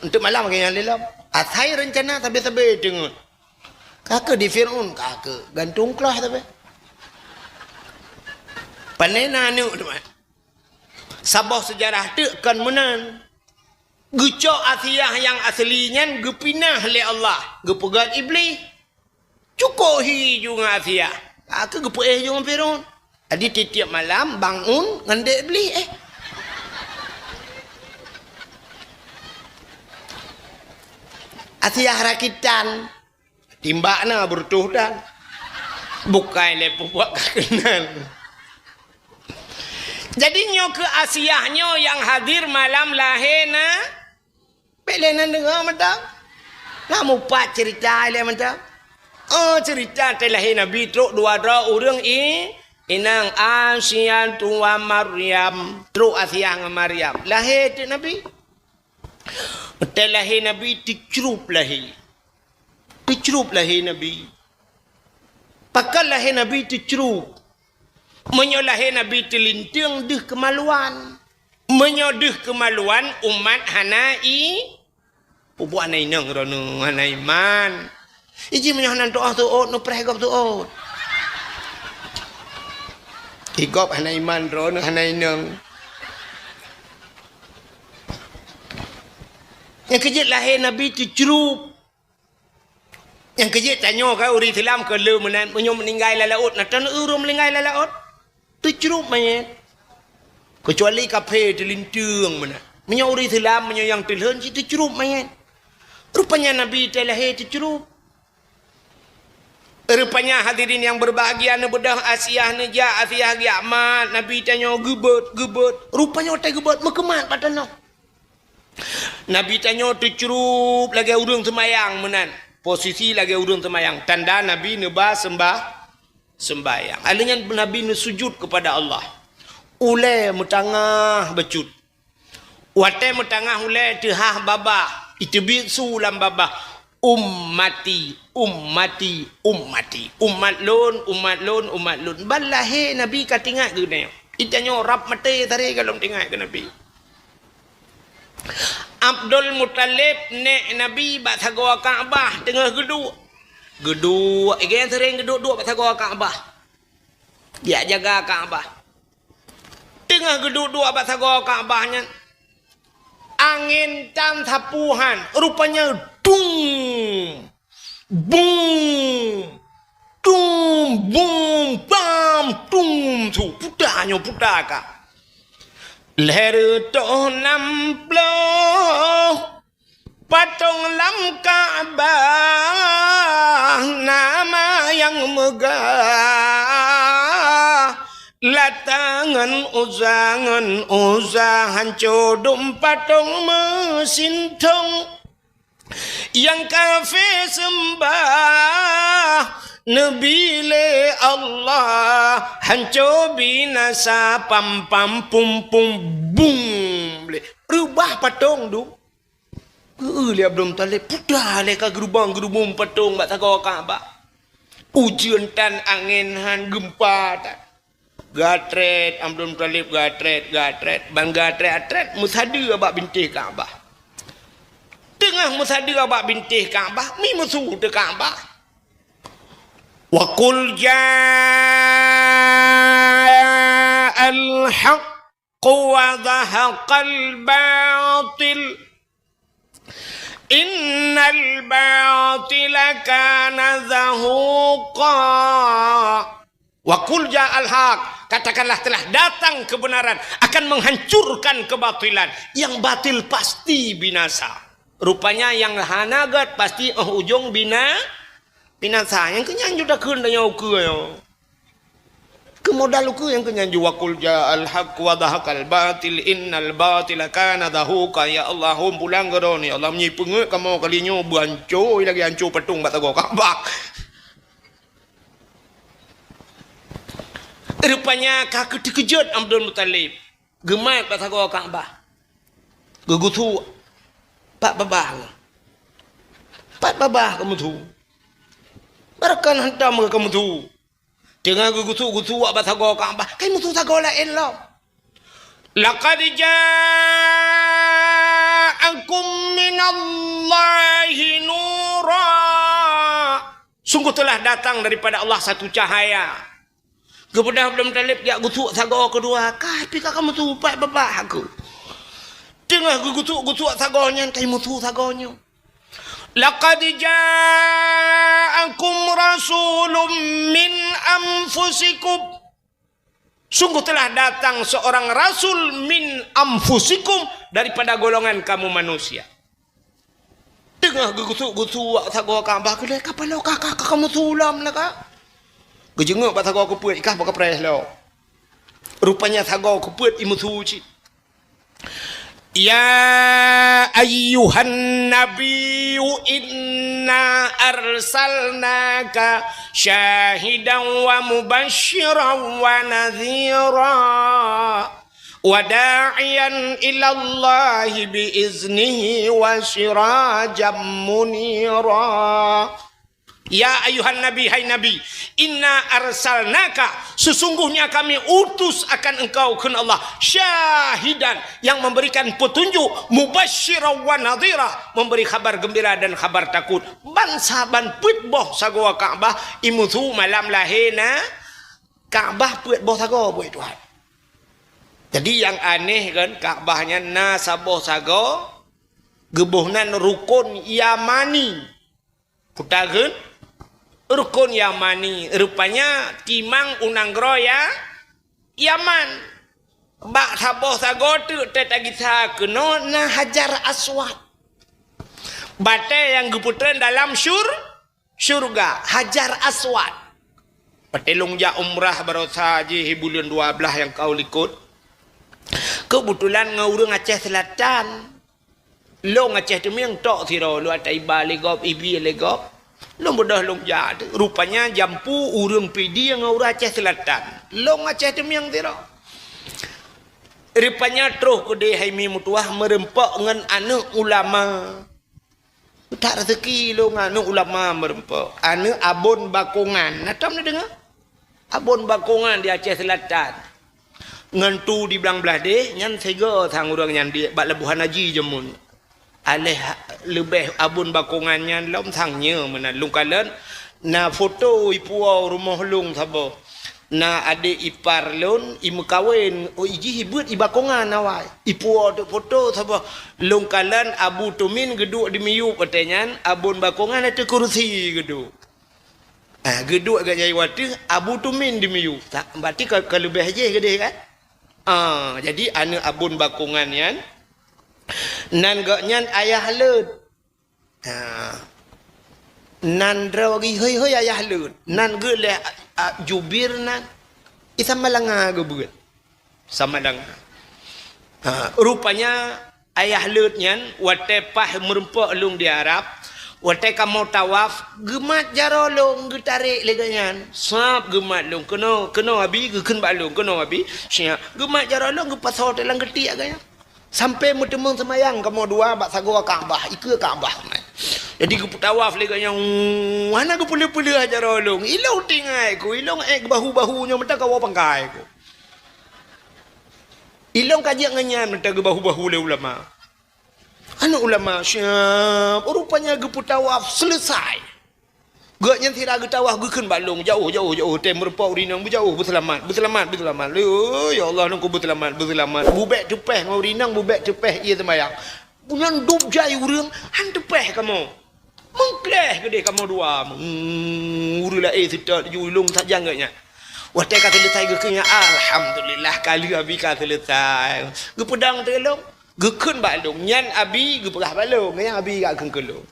Untuk malam kaya lelam. Athai rencana tabe-tabe tengut. Kakak di Fir'aun kakak gantung kelah tabe. Panena ni teman. Sabah sejarah tu kan menan. Gecok Asia yang aslinya gepinah oleh Allah. Gepegat iblis. Cukup hi juga Asia. Aku gepueh juga Fir'aun. Adi tiap malam bangun ngandek iblis Asia rakitan. Timbakna bertuh dan. Bukan lepo buat kenal. Jadi nyo ke Asianya yang hadir malam lahena. Pelenan dengar macam. Namu pat cerita le macam. Oh cerita telah Nabi truk dua orang inang Asia tua Maryam. Truk Asia dengan Maryam. Lahir tu Nabi. Telah Nabi dicrup lahir. Dicrup lahir Nabi. Pakal lahir Nabi dicrup. Menyolahi Nabi telintung deh kemaluan. Menyodeh kemaluan umat hanai. Pubuan nai nang rono hanai man. Iji menyohanan doa tuot no pregop tuot. Igop hanai man rono hanai nang. Yang kejit lahir Nabi tercerup. Yang kejit tanya kau uri Islam ke lu meninggal laut. Nak tan urum meninggal laut. Tercerup manya. Kecuali kafe terlintung mana. Menyuri Islam yang terhun si tercerup manya. Rupanya Nabi telah tercerup. Rupanya hadirin yang berbahagia bedah Asia neja Asia giamat. Nabi tanya gebet. Rupanya otak gebet mekemat patana. Nabi tanya tercerup lagi urung semayang menan. Posisi lagi urung semayang. Tanda Nabi nebah sembayang. Alanya Nabi sujud kepada Allah. Ule mutangah becut. Wate mutangah ule tehah babah. Itu bisu lam babah. Ummati. Umat lun. Balahe Nabi katingat ke ni. Itanya rap mati tadi kalau tinggal ke Nabi. Abdul Muttalib nek Nabi bak sagwa Kaabah tengah geduk. Igen sering geduk duk bak sagwa Kaabah. Dia jaga Kaabah. Tengah geduk dua batago Ka'bahnya. Angin dan tapuhan. Rupanya dung. Bung. Dung. Bung. Bam. Dung. Tu. Pudahnya pudaka. Leher toh namploh. Patung lam Ka'bah. Nama yang megah. Latangan uzahan codom patung mesin tong yang kafe sembah Nabile Allah hanco binasa pam pam pum pum bum rubah patung du lihat belum tali pudah leka gerubang patung bak tago Ka'bah ujian tan angin han gempa tak gatret Abdul Talib gatret bang gatret musadi abak bintih Ka'bah tengah musadi abak bintih Ka'bah mi musuh de Ka'bah wa qul ja'al haqq wa dhahaqal batil innal batila kana zahuqa wa qul ja'al haqq katakanlah telah datang kebenaran akan menghancurkan kebatilan. Yang batil pasti binasa. Rupanya yang hanagat pasti ujung binasa. Yang kenyanju dah kena yang ukur yo. Kemodal ukur yang kenyanju wakul ja'al haq wa dhahaqal batil innal batila kana dhahuqa ya Allah pulang ke ni Allah menyipeng kamu kalinya banco lagi hancur patung batago Ka'bah. Rupanya kakek dikejut Abdul Muttalib. Gemai batago Ka'bah. Gegutu Pak babah kamu tu. Barakan hantam kamu tu. Dengan gegutu batago Ka'bah. Kamu tu tago lain lo. Laqad ja'akum minallahi nura. Sungguh telah datang daripada Allah satu cahaya. Kepada Abdul Muttalib dia gutuk sago kedua tapi kamu tu pak bapak aku tengah gutuk sagonya kai mutu sagonya laqad ja'akum rasulun min anfusikum sungguh telah datang seorang rasul min anfusikum daripada golongan kamu manusia tengah gutuk sago Ka'bah kedai kapal lo kakak kamu tulam lah kak gejenguk bat sago ko puet ikah baka pres lo rupanya sago ko puet imutu ci ya ayyuhan nabiyyu inna arsalnaka syahidan wa mubasysyiran wa nadhira wa da'iyan ila Allah bi iznihi wa sirajan munira. Ya ayuhan nabi, hai nabi, inna arsalnaka, sesungguhnya kami utus akan engkau ke Allah syahidan, yang memberikan petunjuk, mubasysyiran wa nadhira, memberi kabar gembira dan kabar takut. Ban saban puit boh sagoa Ka'bah imutu malam lahirna Ka'bah puit boh sagoa buat Tuhan. Jadi yang aneh kan Ka'bahnya na saboh sago gebuhnan rukun Yamani. Kutagen rukun Yamani, rupanya timang unang groya Yaman. Bak saboh sago tu tetagisa keno na Hajar Aswad. Bate yang geputren dalam surga Hajar Aswad. Petelung ja umrah barosa haji bulan 12 yang kau likut. Kebetulan ngurung Aceh Selatan. Lo Aceh tu yang tok siro lu ada iba legop ibi legop. Long bodoh long jad. Rupanya jampu urung pidi yang ngurung Aceh Selatan. Long Aceh tu yang siro. Rupanya terus kode haimi mutuah merempok dengan anak ulama. Tak rezeki lo anak ulama merempok. Anak Abon Bakongan. Natam ni dengar? Abon Bakongan di Aceh Selatan. Ngantu di belang belah deh, nyan sega sang orang nyan dia bak lebuhan haji jemun. Aleh lebih Abon Bakongannya lom sangnya mana lung kalen na foto ipuau rumah lung sabo. na adik ipar lon imu kawin oh iji hibut ibakongan awai ipu ada foto sabah longkalan abu tumin geduk di miyu petenyan abun bakongan ada kursi geduk geduk agak jai wati abu tumin di miyu tak berarti kalau lebih aja gede kan jadi anu abun bakongan yan nan gak nyan ayah lut nan dragi hơi ayah lut nan ge le jubir nan sama langa ge buat sama langa rupanya ayah lut nyan wate pah merempak lung di Arab wate kamu tawaf gemat jarolong ge tarik leganyan sap gemat long kena abi ge ken balong kena abi sia gemat jarolong ge pasau telang geti aganya sampai mutemung semayang kamu dua bak sago Kaabah ikut Kaabah jadi ku tawaf leganya mana ku puli-puli aja rolong ilong tingai ku ilong bahu-bahunya mentah kawa pangkai ku ilong kajian nganyan mentah bahu-bahu le ulama anu ulama siap rupanya ku tawaf selesai gak nyen tira ge tawaf ge keun balong jauh tem merpau rinang jauh berselamat ya Allah nang ku berselamat bubek tepeh ngau rinang bubek tepeh ieu semayang punyan dup jai urang han tepeh kamu mengkleh gede kamu dua urula sitat julung saja enggaknya wate ka selesai ge kenya alhamdulillah kali abi ka selesai ge pedang telong ge keun balong nyan abi ge perah balong yang abi ka keun kelong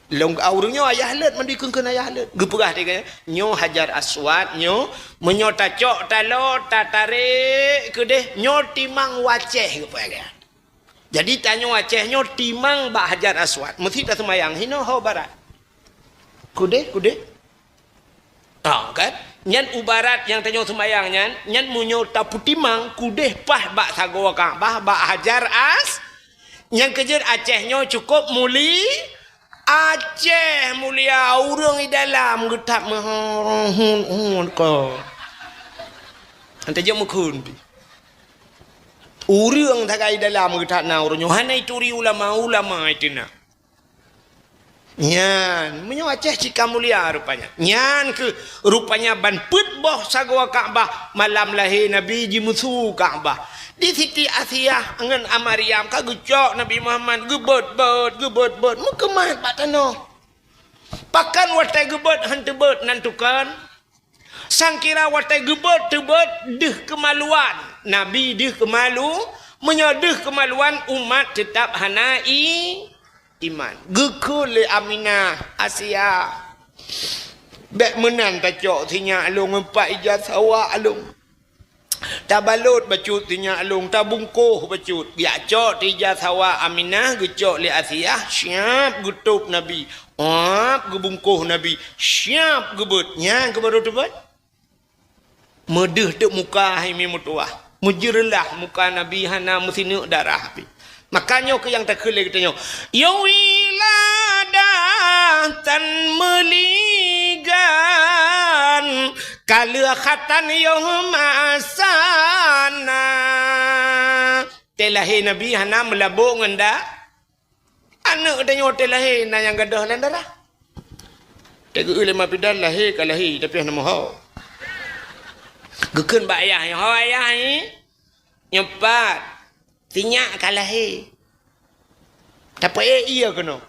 long aurungnya ayah lut mandi keun ayah lut geperah dia nyo hajar aswad nyo menyo tacok talo tatare kedeh nyo timang waceh geperah dia jadi tanyo waceh nyo timang bak hajar aswad mesti tak semayang hino ho barat kude kan nyan ubarat yang tanyo semayang nyan munyo tapu timang kudeh pah bak sago Kaabah bak hajar yang kejer Aceh nyo cukup muli Aceh mulia urang di dalam getap mahon ko. Ante je mukun. Urang tagai dalam getap na urang hanai turi ulama itina. Nyan, menyo Aceh cika mulia rupanya. Nyan ke rupanya ban put boh sagwa Kaabah malam lahir Nabi ji musuh Kaabah. Di Siti Asiyah dengan Amariam ka gecok Nabi Muhammad gebet mukemat pak tano pakan watai gebet hantu bet nantukan sangkira watai gebet tebet deh kemaluan Nabi deh kemalu menyedeh kemaluan umat tetap hanai iman gekul Aminah Asia bek menan tacok sinya alung empat ijaz awak alung tabalut bacut tinya alung tabungkuh bacut biak cok tija sawa Aminah gecok li Asiyah siap gutup Nabi gebungkuh Nabi siap gebut nya kebaru tebat medeh tek muka himi mutuah mujerlah muka Nabi hana mesinu darah api makanya ke yang tak kelih katanya ya wiladatan meligan kalahatan yom asana telahi Nabi hana melabuk ngenda anak katanya telahi na yang gadah lan darah tak ulama pidan lahir kalahi tapi hana mohon gekeun ba ayah ho ayah ni nyepat tinyak kalahi tapi iya kena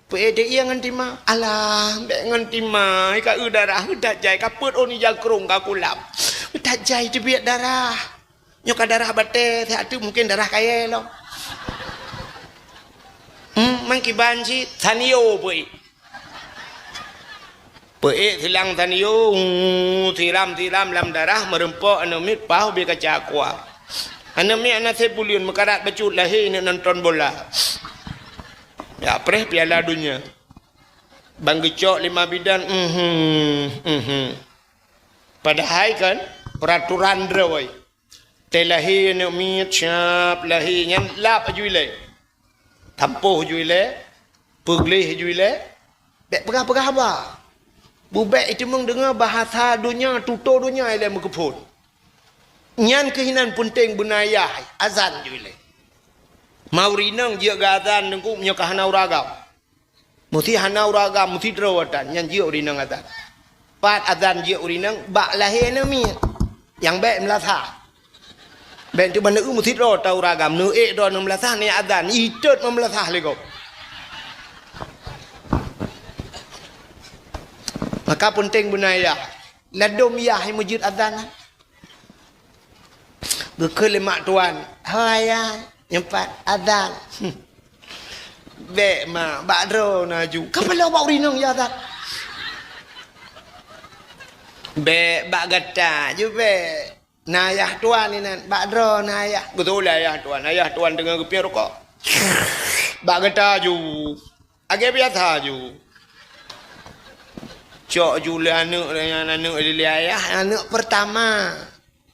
dia ia ngantima alah mbek ngantima ka darah dak jai ka peut oni jakrung ka kulap dak jai tu biak darah nyoka darah bate tu mungkin darah kaya lo mangki banji tanio pui hilang tanio tiram lam darah merempok anomit pau bi kaca kuah anomit anak sebulion mekarat becut lahir ni nonton bola ya preh piala dunia bang gecok 5 bidan padahal kan peraturan drawai telahi ne miat siap lahi nyan lap ajuile tampoh juile peglih juile bek pegah ba bubek itu mung dengar bahasa dunia tuto dunia ile mekepun nyan kehinan penting benayah azan juile Maurinang dia gazan nengku nyoka hanau ragam. Mesti hanau ragam mesti terawatan yang dia urinang azan. Pat azan je urinang bak lahir na mi yang baik melasa. Ben tu mana musit ro tau ragam nu do nam melasa ni azan itut melasa lego. Maka penting bunaya ladom ya hai masjid azan. Bekal lemak tuan. Haya nyempat azan. Be ma bakro naju. Kapala bau rinong ya tak. Be bak gata je be. Nayah tuan ni nan bakro nayah. Betul lah ayah tuan. Ayah tuan dengan kepian rokok. Bak gata ju. Agak biasa ju. Cok ju le anak dengan anak le ayah. Anak pertama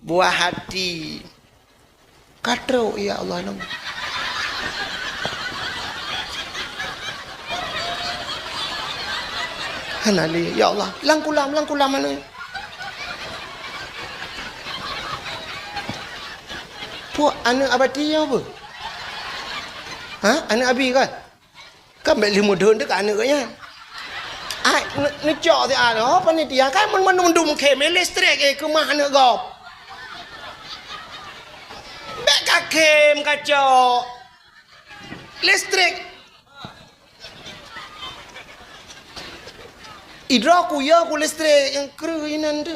buah hati. Katro ya Allah nama. Hanali ya Allah langkulam mana? Puak anak abadi apa? Ha? Anak abi kan? Kan beli modal dekat anak kan? Ai ngecok dia ada apa ni dia kan mendum kem listrik ke mah anak gop. Bek kakem kacok. Listrik. Idraku ya ku listrik yang kerinan tu.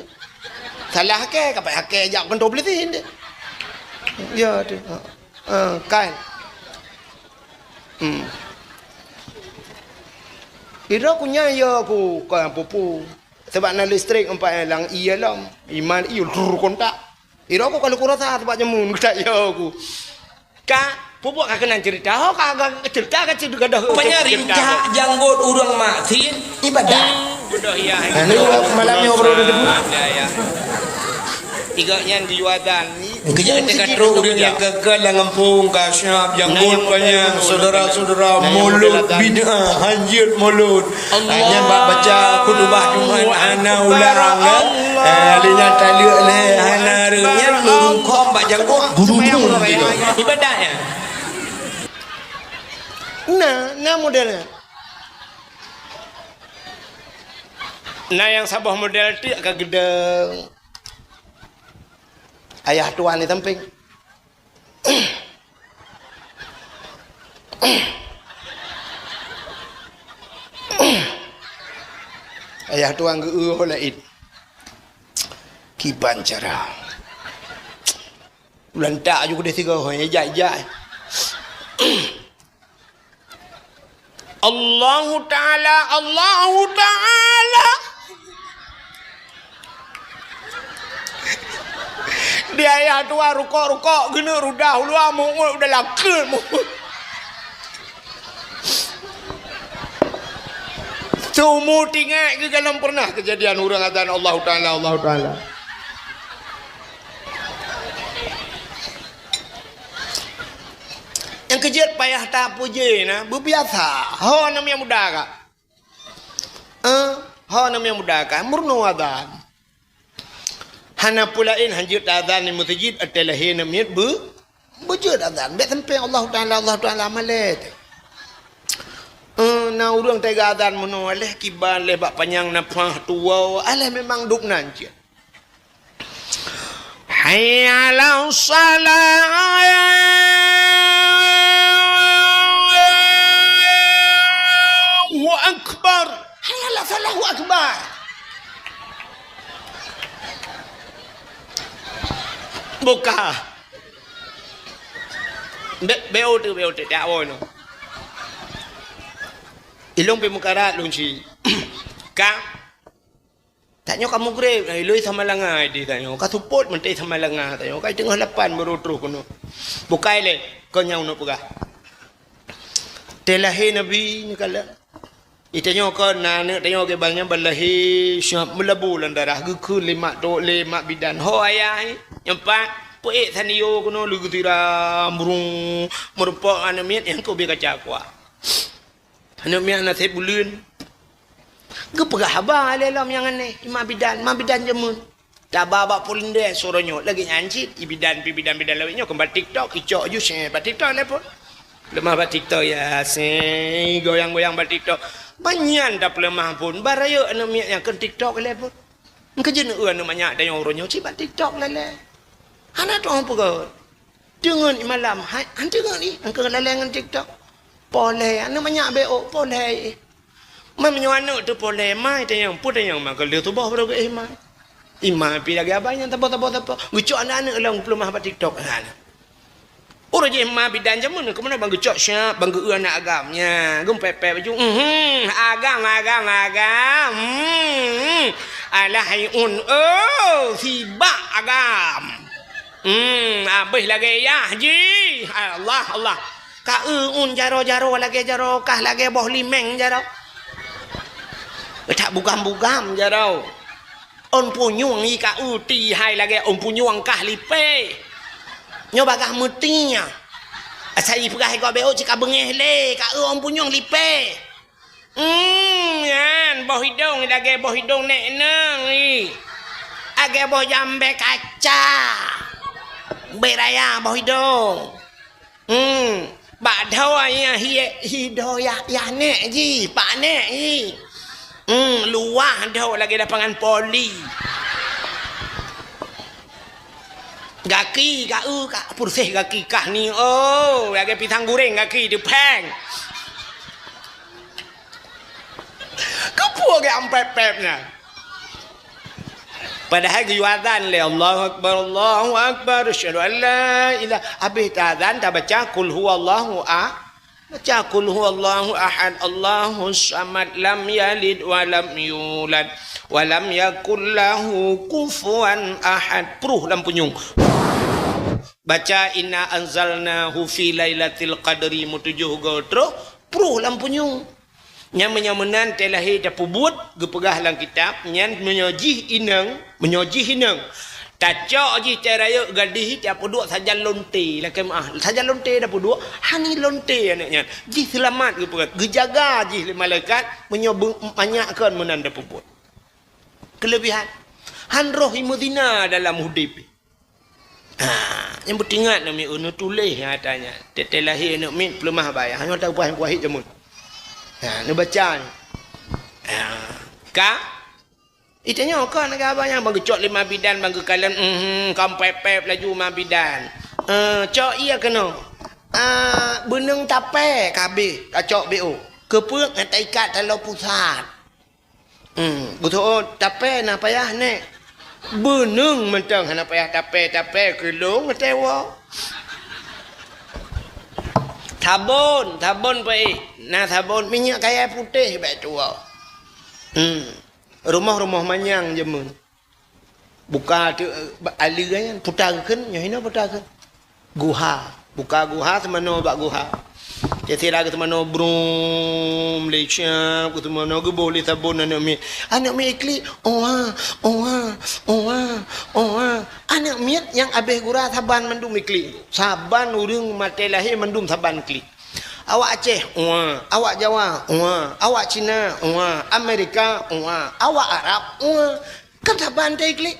Salah ke kapai hake jak kan 12 tin dia. Ya tu. Kan. Idraku nya ya ku kan pupu. Sebab nak listrik empat lang ialah iman iul kontak. Idraku kalau ku rasa sebab jamun tak ya aku. Ka pupuk ka kena cerita. Ho ka cerita ka cerita dah. Penyarincak janggut urang mati ibadah. Bodoh ya. Malamnya obrol debu. Ya. Tiga yang diwadan ni. Kerja tekatro yang gagal yang ngempung kasyaf janggut banyak saudara-saudara mulut bid'ah hanjir mulut. Hanya baca khutbah Jumat ana ulang alinya taliuk le hana renya lurung khom bak janggut guru Ibadahnya. Nah modelnya. Nah yang sabah model tu agak gedeng. Ayah tuan ni tamping. Ayah tuan ke lain. Kiban cara. Bulan tak juga dia tiga orang jai. Allahu Ta'ala. Dia ayah tua rukok gini rudah luar mu udah lakil mu. Semua tinggal ke dalam pernah kejadian orang azan Allah Ta'ala. Yang kejut payah tak puji na berbiasa. Ho namanya muda kak. Ho namanya muda kak. Murnu azan. Hana pulain hanjut azan ni masjid adalah hina miat bujud azan. Baik sampai Allah Ta'ala malet. Na urang tega azan mono aleh kiban leh bak panjang napah tua aleh memang duk nanti. Hayya 'alas salat. Allahu akbar. Hayya 'alas salat. Allahu akbar. Buka. Beo tu tak ono. Ilong pe mukarat lunci. Ka. Tanya kamu grave, iloi sama langa di tanya. Ka support mentai sama langa tanya. Ka tengah 8 baru terus kono. Bukai le kau nyau no puga. Telahi Nabi ni kala. Itanya kau nana tanya ke banyak balahi syab melabu landarah ke lemak bidan. Ho ayah empat poek sanio kono lugu tira murung merupak anamiat yang kau be kaca kuah. Anamiat na teh bulun. Ke pegah haba lelam yang aneh mak bidan jemun. Tak baba polinde soronyo lagi nyancit bidan lawinyo kembali TikTok icok ju share ba TikTok le pun. Lemah ba TikTok ya goyang-goyang ba TikTok. banyak dah pelemah pun baraya anu miak yang ke TikTok le pun kerja nu anu banyak dah yang orangnya cibat TikTok le hana tu apa ke dengan malam han dengan ni angka lalangan TikTok boleh anu banyak beo boleh mai menyuana tu boleh mai dah yang pun dah yang mak le tu bah pada ke mai imam pi lagi abang yang tapa gucok anak-anak lang pelemah pada TikTok hana orang je mah bidan jamun ke mana bang gecok syap bang geu anak agamnya gum pepe baju agam alahaiun siba agam abih lagi ya ji Allah ka un jaro lagi jaro kah lagi boh limeng jaro tak bugam jaro on punyung i ka ti hai lagi on punyung kah lipe nyo bagah mutinya asai perah ko beo cika bengeh le ka om punyong lipe yan boh hidung lagi boh hidung nek nang ni age boh jambe kaca beraya boh hidung ba dhau ya hidoya ya nek ji pak nek ji luah dhau lagi lapangan poli gaki kau kak pursih gaki kah ni lagi pisang goreng gaki tu peng kau ke ampep-pepnya padahal giwatan le Allahu akbar asyhadu an la ilaha habis azan tak baca qul huwallahu baca qul huwallahu ahad Allahus samad lam yalid wa lam yulad wa lam yakul lahu kufuwan ahad pruh lampunyung baca inna anzalnahu fi lailatul qadri mutujuh gotro pruh lampunyung nya menyamenan telahi dapubut gepegah lang kitab nyan menyojih inang tacok ji ceraya gadih tiap dua saja lonte lah saja lonte dah dua hani lonte anaknya ji selamat gepegah gejaga ji malaikat menyobung banyakkan menan dapubut kelebihan han roh imudina dalam hidup yang bertingat nak unu tulis katanya tetel lahir nak min pelemah bayar hanya tahu puas kuahit jamun nak baca ni ka itanya kau nak abang bang gecok 5 bidan bang kekalan kam pepep laju 5 bidan cok iya kena beneng tape kabe kacok bo kepuk ngai ikat dalam pusat betul tape nak payah nek beneng mentang hana payah tape kelong tewa sabun pai nah sabun minyak kayu putih baik tua rumah manyang jemun buka tu aliran putakan nyahina putakan guha buka guha semano bak guha jadi lagi semano brum lecap semano ge boleh sabun anak mi ikli anak mi yang abeh gura saban mendum ikli saban urang mate lahir mendum saban ikli awak Aceh awak Jawa awak Cina Amerika awak Arab kan saban ikli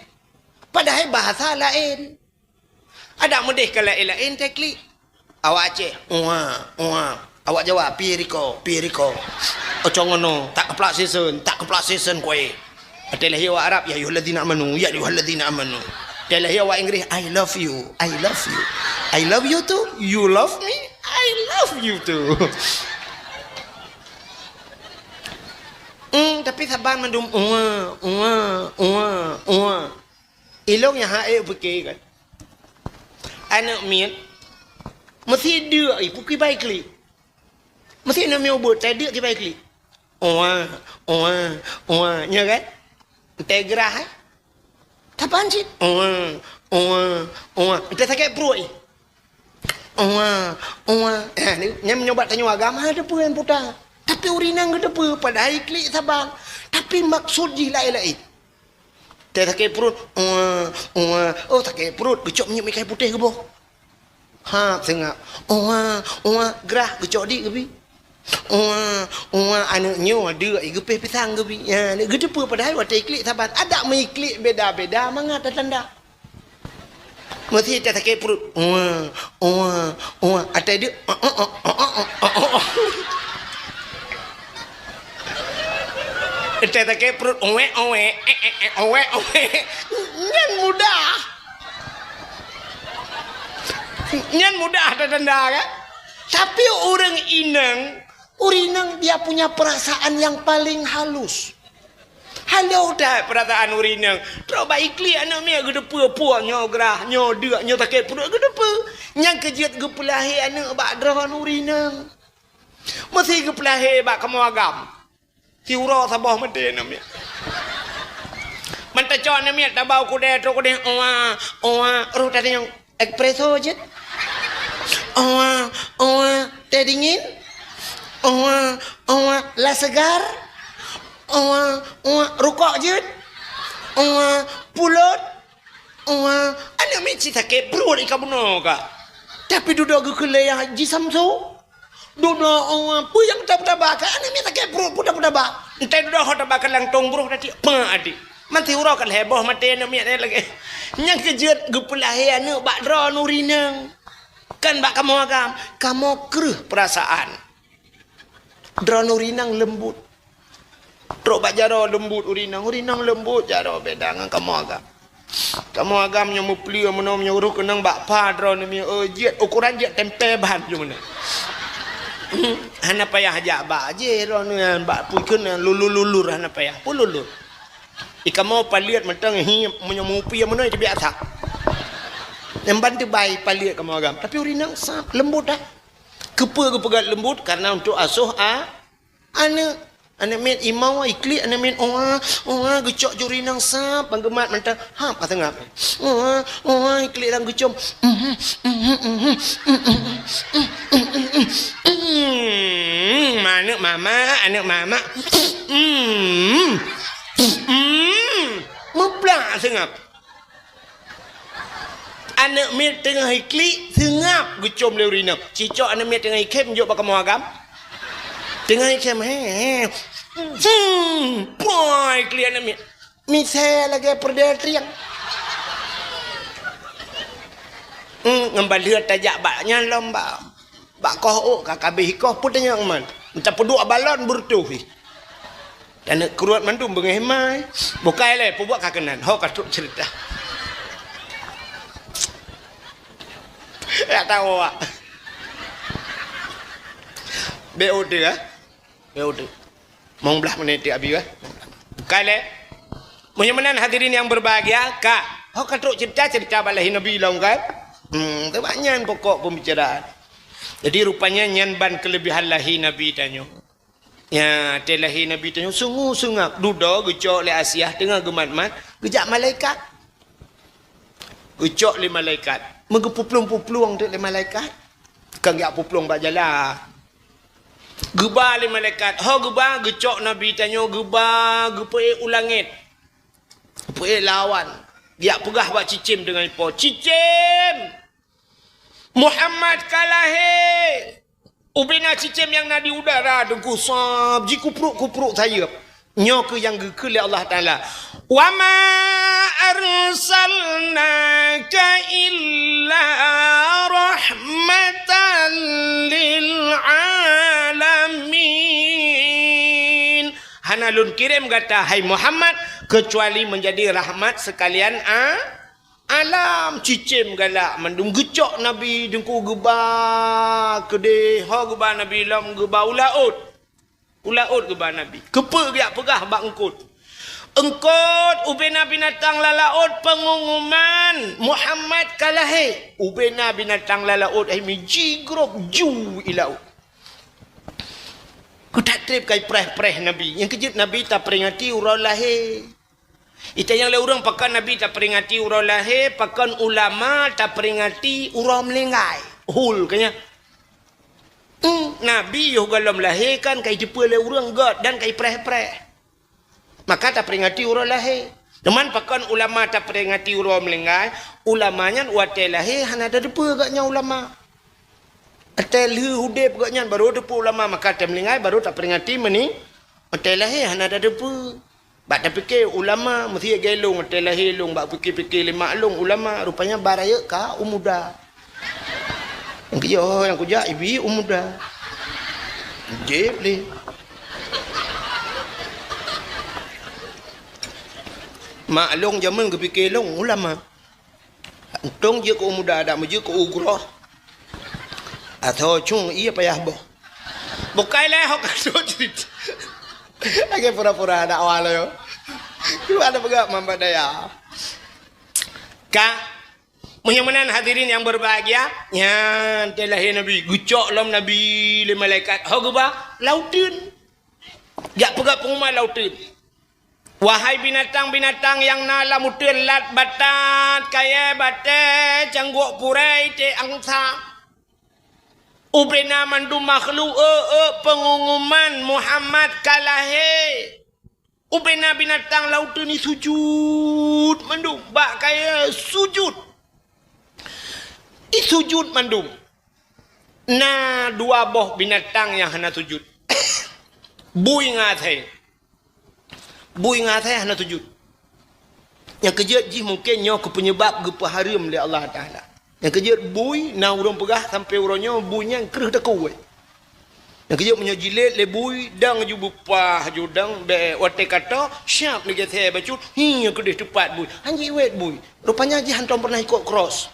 padahal bahasa lain ada mudih ke lain tekli awak Aceh awak Jawa piriko ojo ngono tak keplak season kowe adalah awak Arab ya ayyuhalladzina amanu adalah awak Inggris I love you too you love me I love you too tapi saban mendum ilong yang hae fikir kan anak miat mesti dia puki baik li mesti nak meu buat tadi ke baik li nya kan integrah tapan sih kita sakit perut ni nya menyobat tanya agama ada pun putar tapi urinang ada pun pada klik sabar tapi maksud je lain dia sakit perut sakit perut gecok minyak kayu putih ke boh sengap gerah gecok di ke bi anaknya ada gepeh pisang ke bi ya ni gede apa padahal waktu klik sabar ada mengiklik beda-beda mangat tanda mesti dia sakit perut ada dia Ente tak ke perut owe. Nyan mudah. Nyan mudah ada denda kan? Tapi orang Inang dia punya perasaan yang paling halus. Halau dah perasaan Inang. Terus baik li anak mia gedepa puak nyo gerah nyo dak nyo tak ke perut gedepa. Nyang kejut gepelahi anak bak drahan Inang. Mesti gepelahi bak kamu agam. Tiuro sabah mede anak mia. Manta con anak mia tabau kude tro kude oa ru tadi yang espresso je. Teh dingin. La segar. Rukok je. Pulut. Anak meci tak ke perut ikan benar kak. Tapi duduk ke kelai Haji Samsu. Duduk apa yang tabak-tabak. Anak meci tak ke perut pun tabak. Entah duduk tabak langtong bro tadi. Apa adik? Manti urau kan heboh mati anak meci lagi. Yang kejut gepelahi anak bak dra nurinang. Kan bak kamu agam. Kamu keruh perasaan. Dra nurinang lembut. Trok bak jaro lembut urinang lembut jaro beda dengan kamu agam. Kamu agam yang mupli menom nyuruh kenang bak padro ni jet ukuran jet tempe bahan je mana. Hana payah ajak bak je ron bak pun lulur hana payah pun lulur. Ika mau paliat mentang hi menyemupi mana itu biasa. Yang bantu baik paliat kamu agam. Tapi urinang sap lembut dah. Kepegat lembut karena untuk asuh anak met imau ikli anak met gecok jurinang sap banggemat mentang ha kata ngap ikli lang gecom anak mama meplak sengap anak met tengah ikli sengap gecom leurinang cicok anak met tengah ikem jok bakal agam tengah ikem boy klien anak met misal lagi perdetriang ngembalian tajak baknya lomba bak koh kakabih koh putanya man minta peduk balon bertuh dan keruat mandum bengehmai bukai le pubuak kakenan ho katuk cerita ya tahu ah BOD ah BOD mau belah menit abi ah bukai le menyamanan hadirin yang berbahagia kak ho katuk cerita balahi nabi long kan banyak pokok pembicaraan. Jadi rupanya nyanban kelebihan lahi nabi tanyo. Ya, telahi nabi tanyo sungguh-sungguh dudo gecok le Asia tengah gemat-mat, gejak malaikat. Gecok le malaikat. Megepuplung-puplung le malaikat. Kang yak puplung bak jala. Geba le malaikat. Ho geba gecok nabi tanyo geba gepe ulangit. Gepe lawan. Dia pegah bak cicim dengan ipo. Cicim! Muhammad kalahe. Ubina cicim yang nadi udara dengku sab ji kupruk saya. Nyo ke yang ke Allah Taala. Wa ma arsalnaka illa rahmatan lil alamin. Hanalun kirim kata hai Muhammad kecuali menjadi rahmat sekalian alam cicim galak mandung gecok nabi dengku geba kede ho geba nabi lam geba ulaut geba nabi kepe giak pegah bak engkut ubena binatang lalaut pengumuman Muhammad kalahe ubena binatang lalaut ai mi jigrok ju ilau ku tak trip kai preh nabi yang kejut nabi tak peringati urang lahir. Ita yang le orang pakan nabi tak peringati urang lahir, pakan ulama tak peringati urang melenggai. Hul kanya. Nabi yo galam lahir kan kai depa le urang god dan kai preh-preh. Maka tak peringati urang lahir. Teman pakan ulama tak peringati urang melenggai, ulamanya wate lahir hana ada depa gaknya ulama. Atel hudep gaknya baru depa ulama maka tak melenggai baru tak peringati meni. Atel lahir hana ada depa. Bak tak fikir ulama mesti gelong telah hilung bak fikir-fikir lima long ulama rupanya baraya ka umuda. Yang kuja ibi umuda. Jeb ni. mak long zaman ke fikir long ulama tong je ko muda ada je ko ugro atau chung iya payah boh bukai leh hok kado cerita lagi pura-pura ada awal yo lu ada begak mamba daya ka munyamanan hadirin yang berbahagia nya telahir nabi gucok lom nabi le malaikat hok ba lautin jak pegak pengumai lautin. Wahai binatang-binatang yang nala mutir lat batat kaya bate cangguk purai te angsa ubrena mandu makhluk pengumuman Muhammad kalahe ubrena binatang laut ni sujud mandu bak kaya sujud sujud mandu na dua boh binatang yang hana sujud bui ngatai bui ngatai hana sujud yang kejut ji mungkin nyo ke penyebab gepa haram oleh Allah Taala yang kejut bui na urang pegah sampai uronyo buinya kereh taku yang kejut menyo jilid le bui dang ju bupa judang be wate kata syap ni gete bacut hi kedih tepat bui anji wet bui rupanya ji hantom pernah ikut cross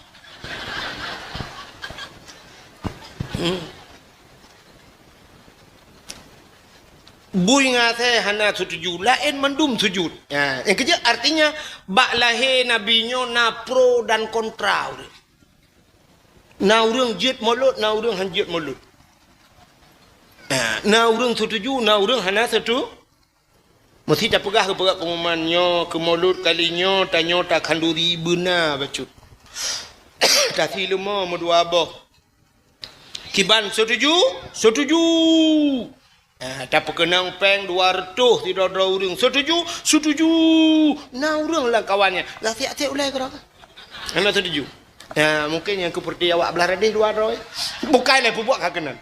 bui ngate hana sujud lain mendum sujud ya yang kerja artinya bak lahir nabinya na pro dan kontra na urang jit mulut na urang hanjit mulut na urang setuju na urang hana setuju mesti tak pegah ke perak pengumumannya ke mulut kalinya tanya tak kanduri benar bacut tak silema medua abah kiban setuju setuju tak perkenang peng 200 tidak ada orang setuju setuju nah orang lah kawannya lah siap-siap ulai ke apa anda setuju mungkin yang keperti awak belah radih 200 bukanlah buat kakenan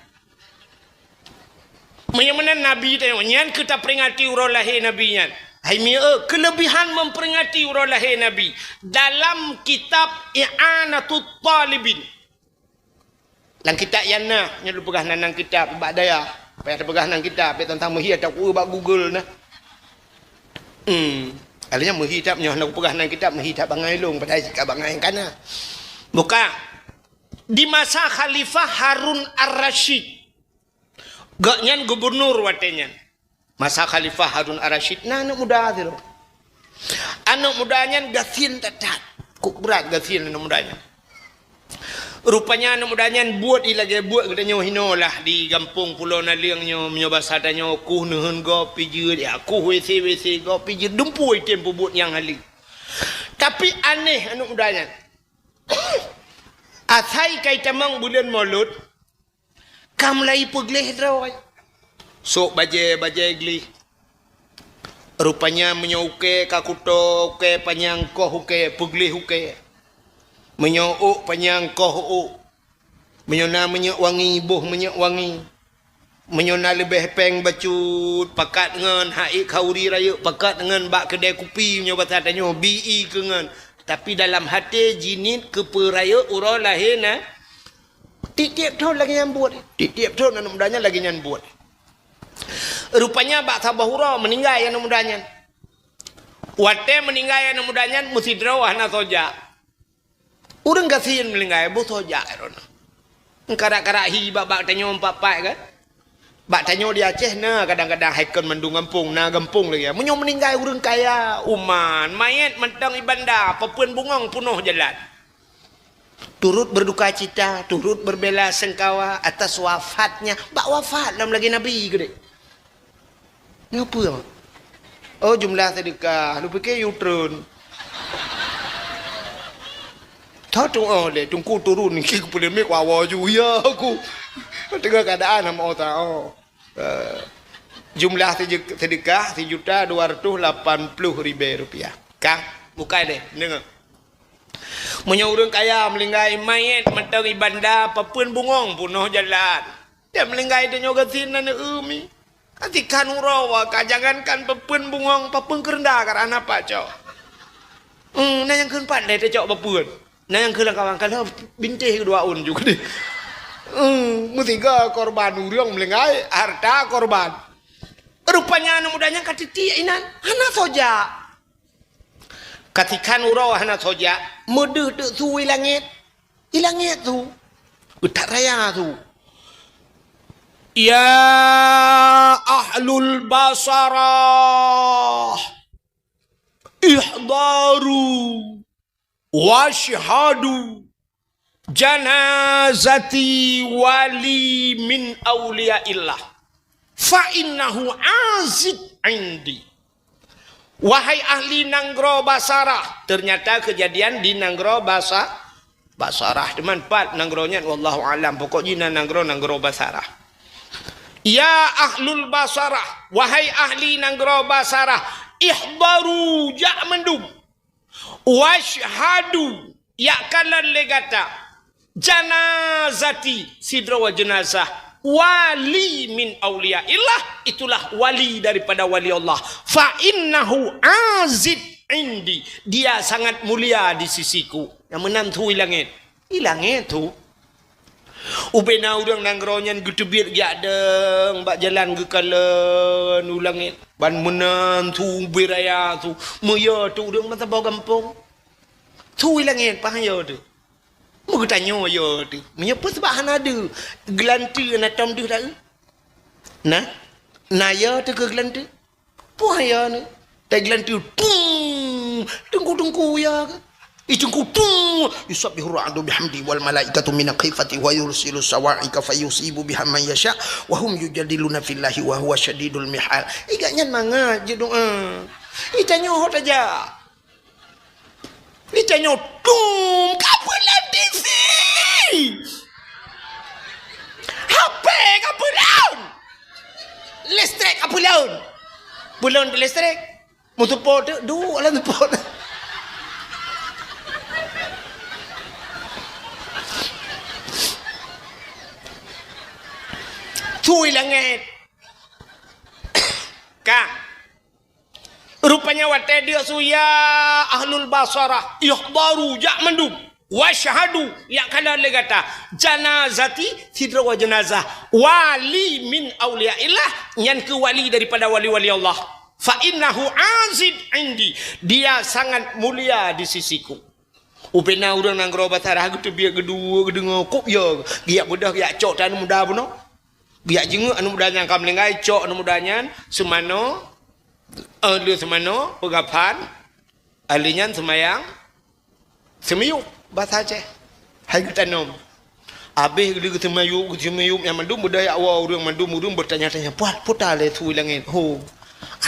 menyamanan Nabi tengok nyan kita peringati urang lahir Nabi nyan hai mia kelebihan memperingati urang lahir Nabi dalam kitab I'anatut Talibin lang kitab yana nya lu pegah nanang kitab bak daya payah ada pegah nang kitab tentang mahir tak bak Google nah alanya mahir tak nyoh nak pegah nang kitab mahir tak bangai long pada sikap bangai kana buka di masa Khalifah Harun Ar-Rasyid gaknyan gubernur watenya masa Khalifah Harun Ar-Rasyid nah anak muda tu anak mudanya gasin tatat kuk berat gasin anak mudanya rupanya anak mudanya buat lagi buat katanya hino lah di kampung Pulau Naliangnya menyoba sadanya ku nehun go pijir ya ku WC go pijir dumpu tempo buat yang hali tapi aneh anak mudanya asai kai tamang bulan Maulud kamlai pegleh drawai sok baje gli rupanya menyauke kakuto ke panyangko huke pegleh huke menyok panyang koh menyona menyok wangi boh menyok wangi menyona lebih peng bacut pakat dengan hai kauri raya pakat dengan bak kedai kopi menyo batadanya bi kengan tapi dalam hati jinit ke peraya urang lahir na tiap tahun lagi yang buat tiap tahun anak mudanya lagi yang buat rupanya bak sabahura meninggal anak mudanya wate meninggal anak mudanya mesti drawah na soja urang gasin melinggai bo soja erona karak-karak hi bak tanyo empat-empat kan bak tanyo di Aceh na kadang-kadang haikon mendung kampung na kampung lagi menyo meninggai urang kaya uman mayat mentang ibanda pepuan bungong penuh jalan turut berduka cita turut berbela sengkawa atas wafatnya bak wafat dalam lagi nabi gede ngapa oh jumlah sedekah lu fikir U-turn tak tunggu le tunggu turun ni aku boleh make wawa ju ya aku tengah keadaan sama orang jumlah sedekah Rp1.280.000 kah bukan deh dengar menyo urang kaya melinggai mayat mentang ibanda papuan bungong punuh jalan dia melinggai dia nyogatin na umi katikan urawa kajangankan papuan bungong papuan kerendah karena apa cok nah yang keempat deh cok papuan nah yang kelang kawan kalau bintih kedua juga deh mestiga korban urang melinggai harta korban rupanya anak mudanya katiti inan hana soja Katikan urau hana soja, mudah tu ilangit tu, utak raya tu. Ya ahlul basarah, ihdaru washhadu janazati wali min awliyaillah fa innahu azid indi. Wahai ahli Nanggro Basarah, ternyata kejadian di Nanggro Basarah teman pat Nanggronya wallahu alam, pokoknya Nanggro Basarah. Ya ahlul Basarah, wahai ahli Nanggro Basarah, ihdaru ja mendum washhadu ya kalan legata janazati sidra wa jenazah wali min awliyaillah, itulah wali daripada wali Allah. Fa innahu azid indi, dia sangat mulia di sisiku. Yang menantu ilangit tu ubena urang Nangronyan getebir giadeng bak jalan ke kalan ulangit ban menantu beraya tu moyo tu urang mata bau kampung tu ilangit pahaya tu. Mu tanya yo tu. Menyapa sebab hana ada gelanti na tom tu dah. Nah. Naya tu ke gelanti. Puaya ni. Tai gelanti tunggu ya ke. Itungku yusabbihu ar-ra'du bihamdi wal malaikatu min khifati wa yursilu sawa'ika fayusibu biha man yasha wa hum yujadiluna fillahi wa huwa syadidul mihal. Igaknya manga je doa. Itanya hot aja. Itanya kapulan TV. HP kapulan. Listrik kapulan. Bulan listrik. Mutu pot du ala pot. Tui langit. Kak. Rupanya wate dia suya ahlul basarah ikhbaru ja mandum wa syahadu ya kala legata janazati sidra wa janazah wali min awliyaillah, yang ke wali daripada wali-wali Allah. Fa innahu azid indi, dia sangat mulia di sisiku. Upena urang Nanggro Basarah gitu biar gedua gedengo kop ya giak budak giak cok tan muda puno. Giak jenga anu mudanya kam lengai cok anu mudanya semano dia semano pegapan alinya semayang semiyuk bahasa Aceh hai tanom habis dia semiyuk yang mandum budaya awal orang mandum bertanya-tanya puat putar le tu langit ho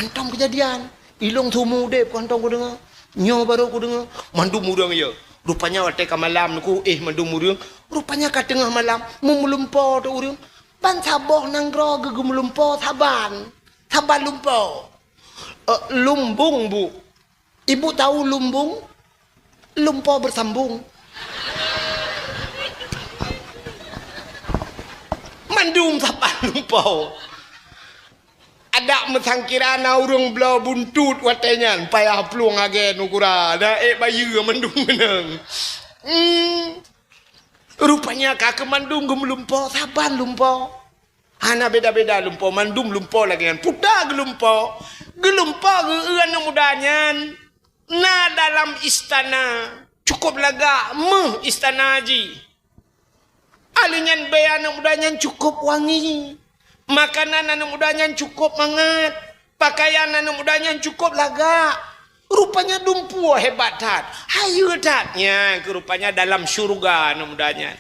antam kejadian ilong tumu dep antam ku dengar nyo baru ku dengar mandum urang ya rupanya wate ka malam ku mandum urang rupanya ka tengah malam memulumpo tu urang ban saboh Nanggro gegum lumpo taban lumpo. Lumbung bu, ibu tahu lumbung? Lumpo bersambung. Mandum tapan lumpo. Ada mesangkirana urung belau buntut watenya, payah peluang agen ukura. Ada bayu mandum menang. Rupanya kakek mandum gem lumpo, taban lumpo. Hana beda-beda lumpo, mandum lumpo lagi kan. Puda gelumpo. Gelumpo anu mudanya na dalam istana cukup laga istana haji alinyan be anu mudanya cukup wangi, makanan anu mudanya cukup mangat, pakaian anu mudanya cukup laga. Rupanya dumpu hebat tat hayu tatnya rupanya dalam surga anu mudanya.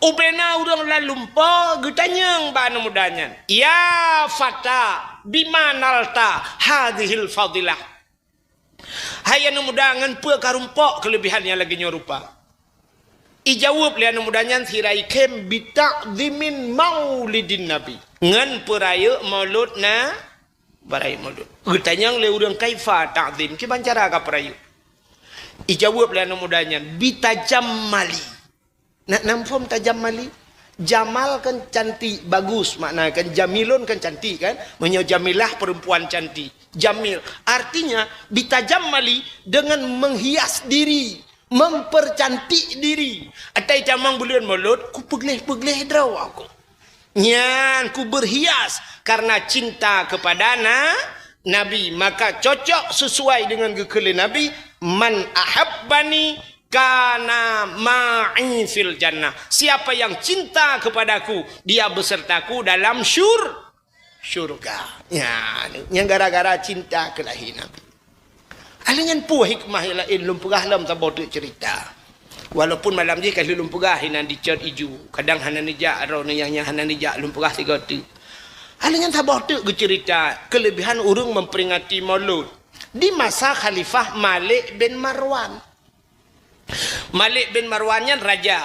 Ubena urang lalumpo getanyang ba anu mudanya ya fata bimanalta hadhil fadilah, hai anu mudangan pe karumpo kelebihannya lagi nyorupa. Ijawab li anu mudanya sirai kem bitaqdimin maulidin nabi ngan peraya mauludna barai maulud getanyang le urang kaifa ta'zim ki bancara ka peraya. Ijawab li anu mudanya bitajammali. Nak namfom tajammali. Jamal kan cantik, bagus maknanya kan. Jamilun kan cantik kan. Maksudnya jamilah perempuan cantik. Jamil artinya bitajammali dengan menghias diri, mempercantik diri. Atai camang bulan mulut ku pegleh-pegleh draw aku. Nyan ku berhias karena cinta kepada Nabi, maka cocok sesuai dengan gekele Nabi Man ahabbani kana ma'i fil jannah. Siapa yang cinta kepadaku, dia besertaku dalam syurga. Ya, yang gara-gara cinta kelahi Nabi. Alangan pu hikmah lain lum pegah lam tabot cerita. Walaupun malam dia kalau lum pegah hinan dicat iju, kadang hanan nijak ro yang hanan nijak lum pegah tiga tu. Alangan tabot tu cerita kelebihan urang memperingati Maulud di masa Khalifah Malik bin Marwan. Malik bin Marwannya raja.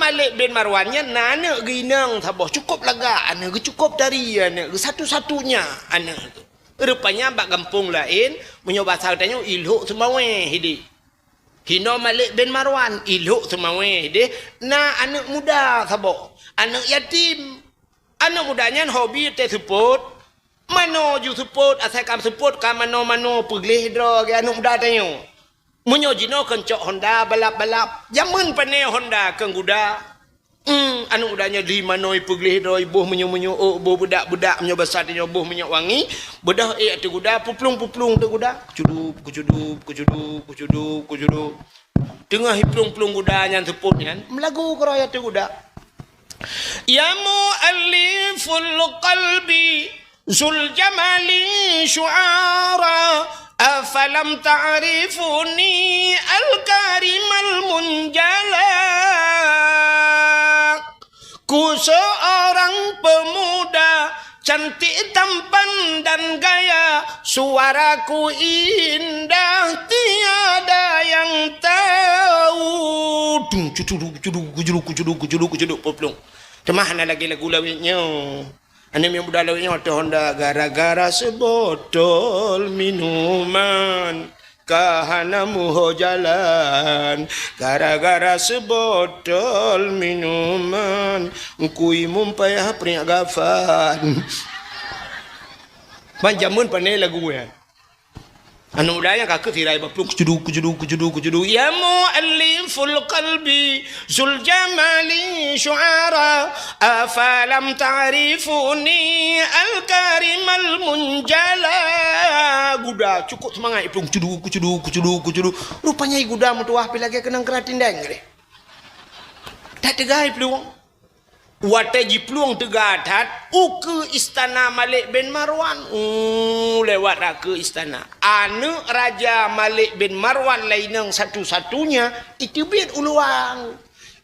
Malik bin Marwannya anak ginang taboh cukup laga anak cukup dari anak satu-satunya anak tu. Rupanya bak kampung lain menyoba tanya ilhuk semawe hidi. Hino Malik bin Marwan ilhuk semawe hidi na anak muda taboh. Anak yatim. Anak mudanya hobi te support. Mano ju support asal kam support ka mano peglih dro ke anak muda tanya. Menyojino kencok Honda balap-balap. Jaman pane Honda keng guda. Anu udahnya di manoi peglih doi boh menyo-menyo boh budak-budak menyo besar dinyo boh menyo wangi. Bedah tu guda puplung-puplung tu guda. Kucudup. Tengah hiplung-plung guda yang teputnya melagu keraya tu guda. Ya mu'alliful qalbi zul jamali syu'ara afalam ta'rifuni al-karimal munjala. Ku seorang pemuda cantik tampan dan gaya, suaraku indah tiada yang tahu. Kucuduk poplong. Cemah ana lagi lagu lawitnya. Anem yang muda lawitnya ada Honda gara-gara sebotol minuman. Kahanamu ho jalan gara-gara sebotol minuman kui mumpayah peringat gafan. Panjamun panai lagu ya. Anu udahnya kakak tirai bapluk kujudu. Ya mu'alliful qalbi zul jamali syu'ara afalam ta'rifuni al-karimal munjala. Guda cukup semangat iplung kujudu. Rupanya guda mutuah pilagi kenang keratin dengre. Tak tegai iplung. Wataji peluang tegadat ke istana Malik bin Marwan. Lewat ke istana. Anak Raja Malik bin Marwan lainang satu-satunya itu biar uluang.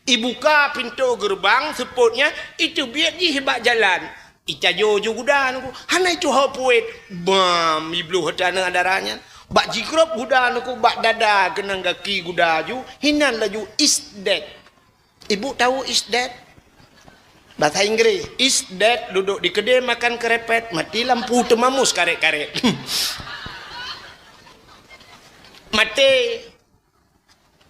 Ibuka pintu gerbang seputnya itu biar dihebat jalan. Ita jojo gudan ku. Hana itu hapuet. Bam iblu hatana darahnya. Bak jikrop gudan ku bak dada kenang kaki gudaju. Hinan laju is dead. Ibu tahu is dead? Bahasa Inggris, is dead, duduk di kedai makan kerepet, mati lampu temamus karet-karet. Mati.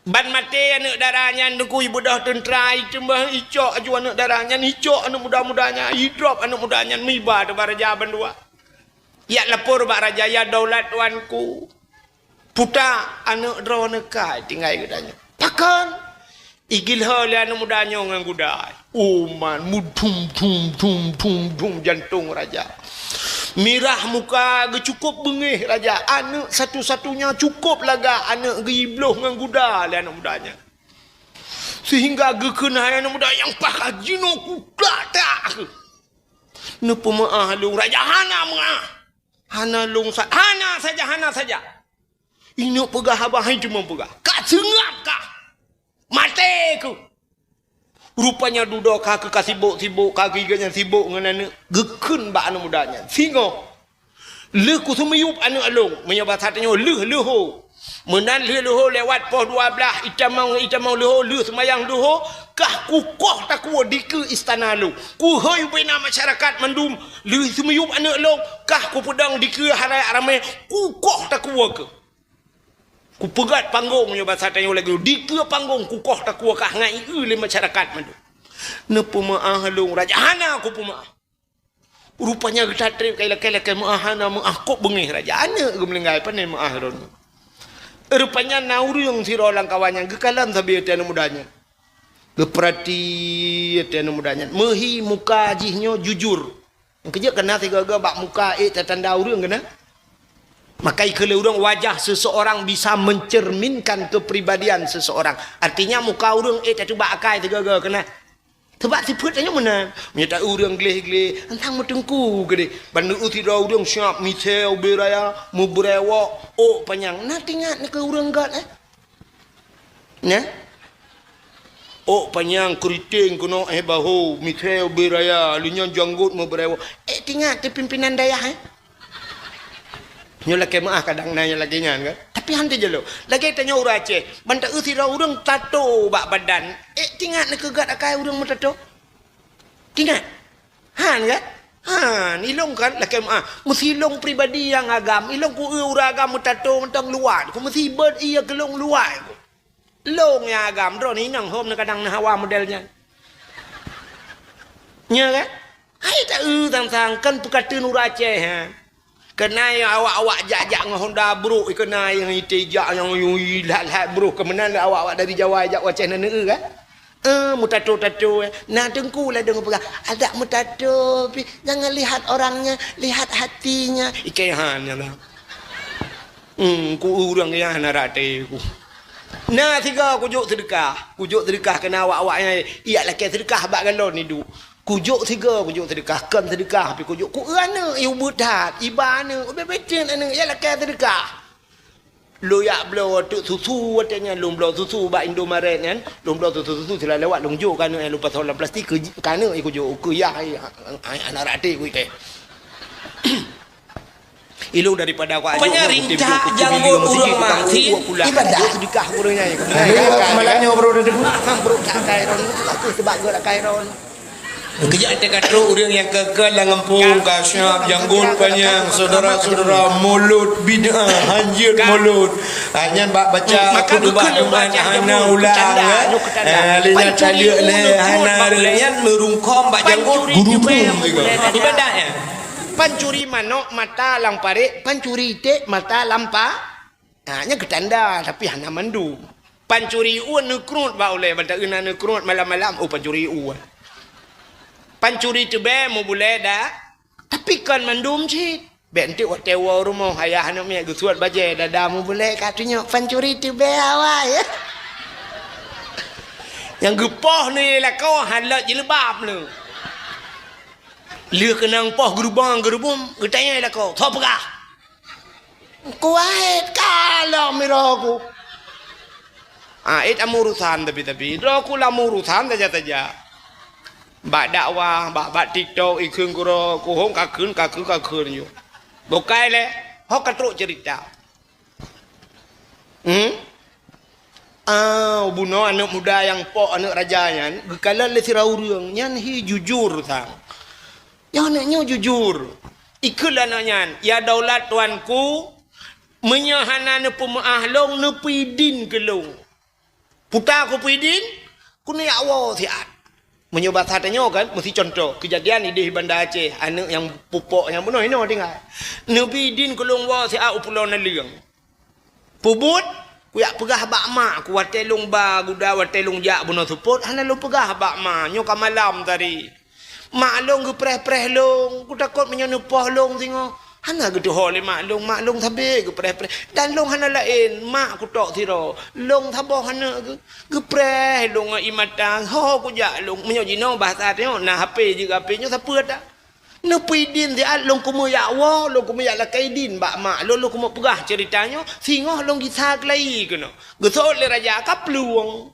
Ban mati anak darahnya, nuku ibu dah tentera, cembah icok aju anak darahnya, icok anak muda-mudanya, hidup anak mudanya, miba tu baraja bandua. Ya lapor bak raja ya daulat tuanku. Puta anak droneka tinggal gedanya. Takkan igil hale anu mudanya ngan gudai. Man mudum jantung raja. Mirah muka ge cukup bengih raja. Anak satu-satunya cukup laga anak ge ibloh ngan guda le anak mudanya. Sehingga ge kena anak muda yang pakajino kuda tak. Napa maah lu raja hana maah. Hana lung hana saja. Ini pegah abah cuma pegah. Kak sengap kah? Mati ku. Rupanya duduk kaki sibuk kaki ganya sibuk dengan gekun ba anak mudanya. Singo. Le ku sumiyup anak alung. Menyebab satanya le ho. Menan le ho lewat poh 12 itamang le ho le semayang le ho kah kukoh tak ku di ke istana lu. Ku hoi bina masyarakat mendum le sumiyup anak alung kah ku pedang di ke harai ramai kukoh tak ku ke. Ku pegat panggung punya bahasa tanya lagi di ke panggung kukoh tak ku kah ngai le masyarakat mandu. Napa maah long raja hana ku pemaah. Rupanya kita trip kai maah hana maah kok bengih raja ana ge melenggai panen maah ron. Rupanya naurung siro lang kawannya ge kalam sabi anu mudanya. Ge perati anu mudanya. Mehi muka jihnyo jujur. Kerja kena tiga bak muka tanda urang kena. Maka kalau orang wajah seseorang bisa mencerminkan kepribadian seseorang. Artinya muka orang tak cuba akai tegak kena. Sebab sifat hanya mana? Menyata orang gelih-gelih tentang metengku gede. Bandu uti dah orang siap misal beraya mubrewa panjang. Nah tinggal nak ke orang gat Nah. Panjang keriting kuno bahu misal beraya linya janggut mubrewa. Tinggal tu pimpinan dayah Nyo lagi maah kadang nanya lagi nyan kan. Tapi hantu je lo. Lagi tanya orang Aceh. Bantak usira orang tato bak badan. Tinggal nak kegat akai orang mu tato. Tinggal. Han kan? Han. Ilong kan lagi maah. Mesti ilong pribadi yang agam. Ilong ku orang agam mu tato mentang luar. Ku mesti ber iya kelong luar. Long yang agam. Ron ni nang hom nak kadang nak hawa modelnya. Nya kan? Hai tak tang-tang kan perkata orang Aceh ha. Kena yang awak-awak jak-jak dengan Honda bro, kena yang itejak yang lat-lat bro, kemenan awak-awak dari Jawa ajak waceh nana kan? Mutato-tato. Nah tengku lah dengan pegang. Ada mutato, jangan lihat orangnya, lihat hatinya. Ikehannya lah. Ku urang yang narate ku. Nah tiga kujuk sedekah kena awak-awaknya. Iya lah ke sedekah bak galon ni du. Kujuk sedekah kan sedekah tapi kujuk ku ana iu budat ibana bebecen ana yalah ka sedekah lo ya blo tu susu watanya lum blo susu ba Indomaret kan lum blo susu sila lewat long jo kan lupa tolong plastik ke kana i kujuk ku ya anak rate ku ke ilung daripada aku ajuk Penyarincak janggut urang mati ibadah sedekah urangnya Malahnya bro bro tak kairon aku sebab gak kairon. Kejap kata orang yang kekal dengan pung kasyaf janggut panjang saudara-saudara mulut bid'ah hanjir mulut hanya baca khutbah Jumat hana ulang lina talia le hana yang merungkom bak janggut guru ibadahnya pancuri manok mata lampare pancuri te mata lampa hanya ketanda tapi hana mandu pancuri uan nukrut ba oleh banta ina nukrut malam-malam pancuri uan pancuri tu be mu boleh dah tapi kan mandum cik be nanti waktu tewa rumah ayah anak mek gusuat baje dada mu boleh katanya pancuri tu be awak ya yang gepoh ni lah kau halat jilbab lu liu kenang poh gerubang getanya lah kau tho pegah kuat kalau miraku it amurusan tapi roku lah murusan saja bak dakwah, bak TikTok, ikut kuro, kuhong kakun yo. Bukai le, hok katruk cerita. Buno anak muda yang pok anak rajanya, gekala le siraurang, nyan hi jujur sang. Yang anaknya jujur. Ikut anaknya, ya daulat tuanku, menyahana ne pemahlong ne pidin kelong. Puta aku pidin, kuni awo siat. Menyobat hatanya kan mesti contoh kejadian di Bandar Aceh anak yang pupuk yang benar ini tinggal Nabi din kolong wa si au pulau naliang pubut kuyak pegah bak mak ku watelung ba guda watelung jak benar support hana lu pegah bak mak nyoka malam tadi mak long gepreh-preh long ku takut menyenupoh long tengok hana gitu hole mak long thabe gepreh-preh dan long hana lain mak ku tok sira long thabo hana gepreh long imatan ho ku jak long menyojino bahasa tengok nah HP juga HP nya siapa dak no pidin dia long ku moyak wa long ku moyak lakai din bak mak long ku mo pegah ceritanya singoh long kisah kelai kena gesol le raja ka peluang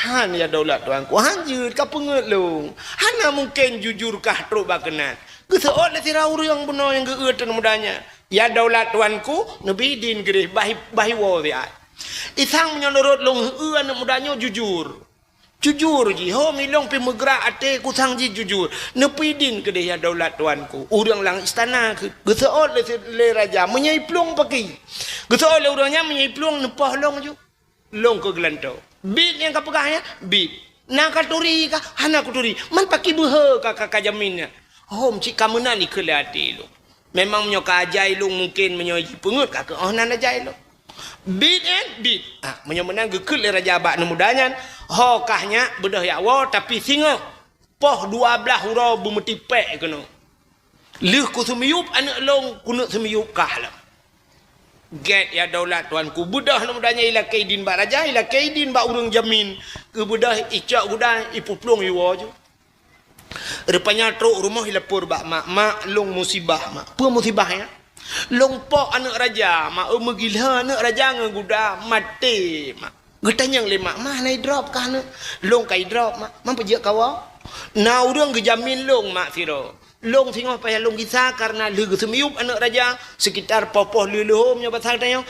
han ya daulat tuanku hanjut ka penget long hana mungkin jujurkah truk bakenat keseot le tirau yang benar yang geeutan mudanya ya daulat tuanku nabi din gerih bahi wo dia isang menyorot long anak mudanya jujur ji ho milong pi megra ate ku sang ji jujur nepi din kedeh ya daulat tuanku urang lang istana keseot le raja menyai plong pakai keseot le urangnya menyai plong nepah long ju long ke gelanto bit yang kapegahnya bit nak katuri ka hana katuri man pakai behe ka jaminnya hom cik kamena ni kelati lu memang menyoka ajai lu mungkin menyoji pengut ka nan ajai lu bit menyomenang gekut le raja bak nemudanya hokahnya bedah ya wa tapi singa poh 12 hurau bumeti pek kena leuh ku semiyup anak long kunut semiyup kah lah Get ya daulat tuanku. Budah nak mudahnya ila kaidin ba raja, ila kaidin ba urang jamin. Ke budah icak budah ipuplung iwa je. Rupanya truk rumah hilapur ba mak long musibah mak. Apa musibahnya? Long pok anak raja mak megila anak raja nguda mati mak. Getanyang lemak mah nai drop kah nak. Long kai drop mak. Man pejak kawa. Na urang gejamin long mak siro. Long tengok payah long kisah karena legu semiup anak raja sekitar popoh luluhumnya pasal tanya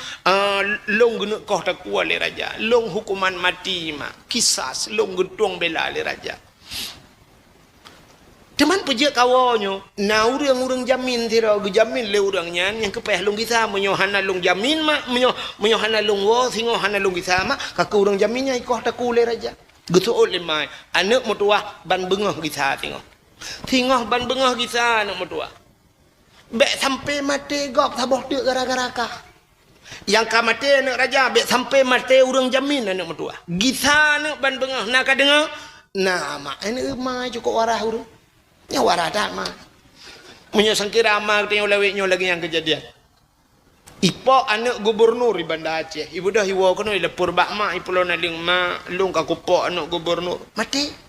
long guna koh tak kuat le raja long hukuman mati mak kisah long getuang bela le raja teman pejak kawanyo na urang jamin tira gejamin le urangnya yang kepayah long kisah menyohana long jamin mak menyohana long wo tengok hana long kisah mak kaku urang jaminnya koh tak kuat le raja getuol le mai anak mutuah ban bengah kisah tengok Tengah ban bengah kisah anak mertua. Bek sampai mati gop taboh dia gara-gara kah. Yang ka mati anak raja bek sampai mati urang jamin anak mertua. Kisah anak ban bengah nak dengar. Nah mak ini mai cukup warah urang. Nya warah dak mak. Menyo sangkira amal tengok leweknya lagi yang kejadian. Ipok anak gubernur di Bandar Aceh. Ibu dah hiwa kono lepur bak mak ipulo naling mak lung ka kupok anak gubernur.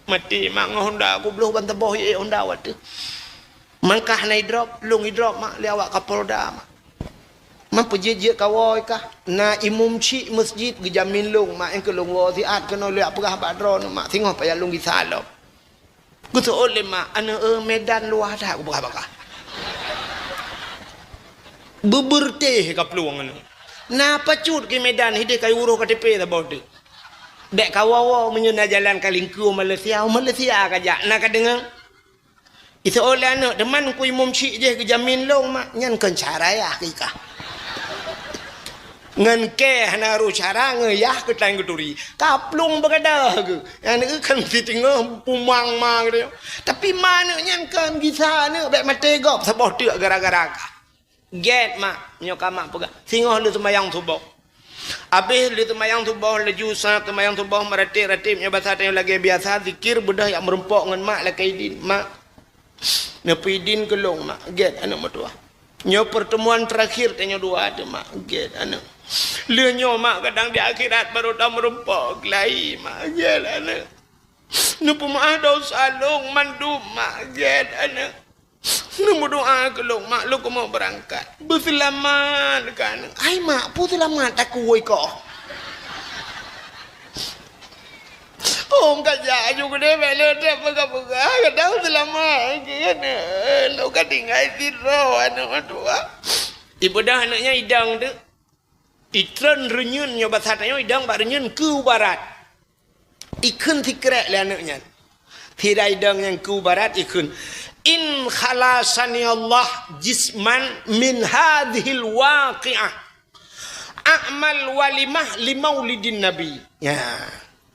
Mati mak ngahonda aku beluh ban teboh ye honda wat tu. Mangkah nai drop lung i drop mak li awak kapolda mak. Man pejejek kawoi kah na imum cik masjid gejamin lung mak engke lung wo siat kena li apah badron mak tengok payah lung di salop. Ku tu oleh mak ana medan luah dah aku bakah. Beberteh ka peluang ni. Na pacut ke medan hide kai uruh KTP ta bawah tu. Dek kawawa menyena jalan kalingku Malaysia kajak nak dengar. Itu oleh anak teman ku imum cik je ke jamin long mak nyan kan cara ya kika. Ngan ke hana ru cara ngeyah ke tang keturi. Kaplung bergadah ke. Yang kan si tengah pumang mang dia. Tapi mana nyan kan kisah ni bek mati gop sabah tu gara-gara ka. Get mak nyoka mak pegah singoh lu semayang subuh habis lu semayang subuh leju sat semayang subuh meratip-ratipnya bahasa yang lagi biasa zikir bedah yang merempok dengan mak lah kaidin mak nepidin kelong mak get anak mertua nyo pertemuan terakhir tanya dua ada mak get anak lu nyo mak kadang di akhirat baru dah merempok lai mak get anak nu pemaah dosa long mandum mak get anak nu berdoa ke long mak lu ko mau berangkat berselamat kan ai mak pu selamat aku woi ko enggak jaju gede belo dah pega-pega kadang selamat kan lu kan tinggal siro anak tua ibu dah anaknya idang tu itren renyun nyo basatnya idang ba renyun ke barat ikun tikrek le anaknya tidak idang yang ke barat ikun in khalasani Allah jisman min hadhil waqi'ah a'mal walimah li maulidin nabi ya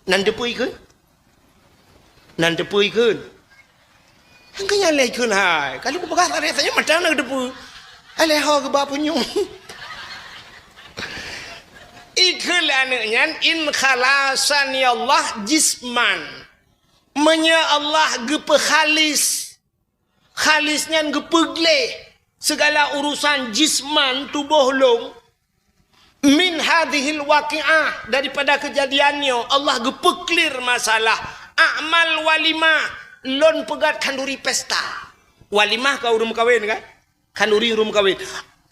nan depui ke angkanya leh kun hai kalau ku pegang ada saya macam nak depu aleh ho ke ba punyung ikul anaknya in khalasani Allah jisman menya Allah gepekhalis khalisnya gepegle segala urusan jisman tubuh long min hadhil waqi'ah daripada kejadiannya Allah gepeklir masalah a'mal walimah lon pegat kanduri pesta walimah kau rum kawin kan kanduri rum kawin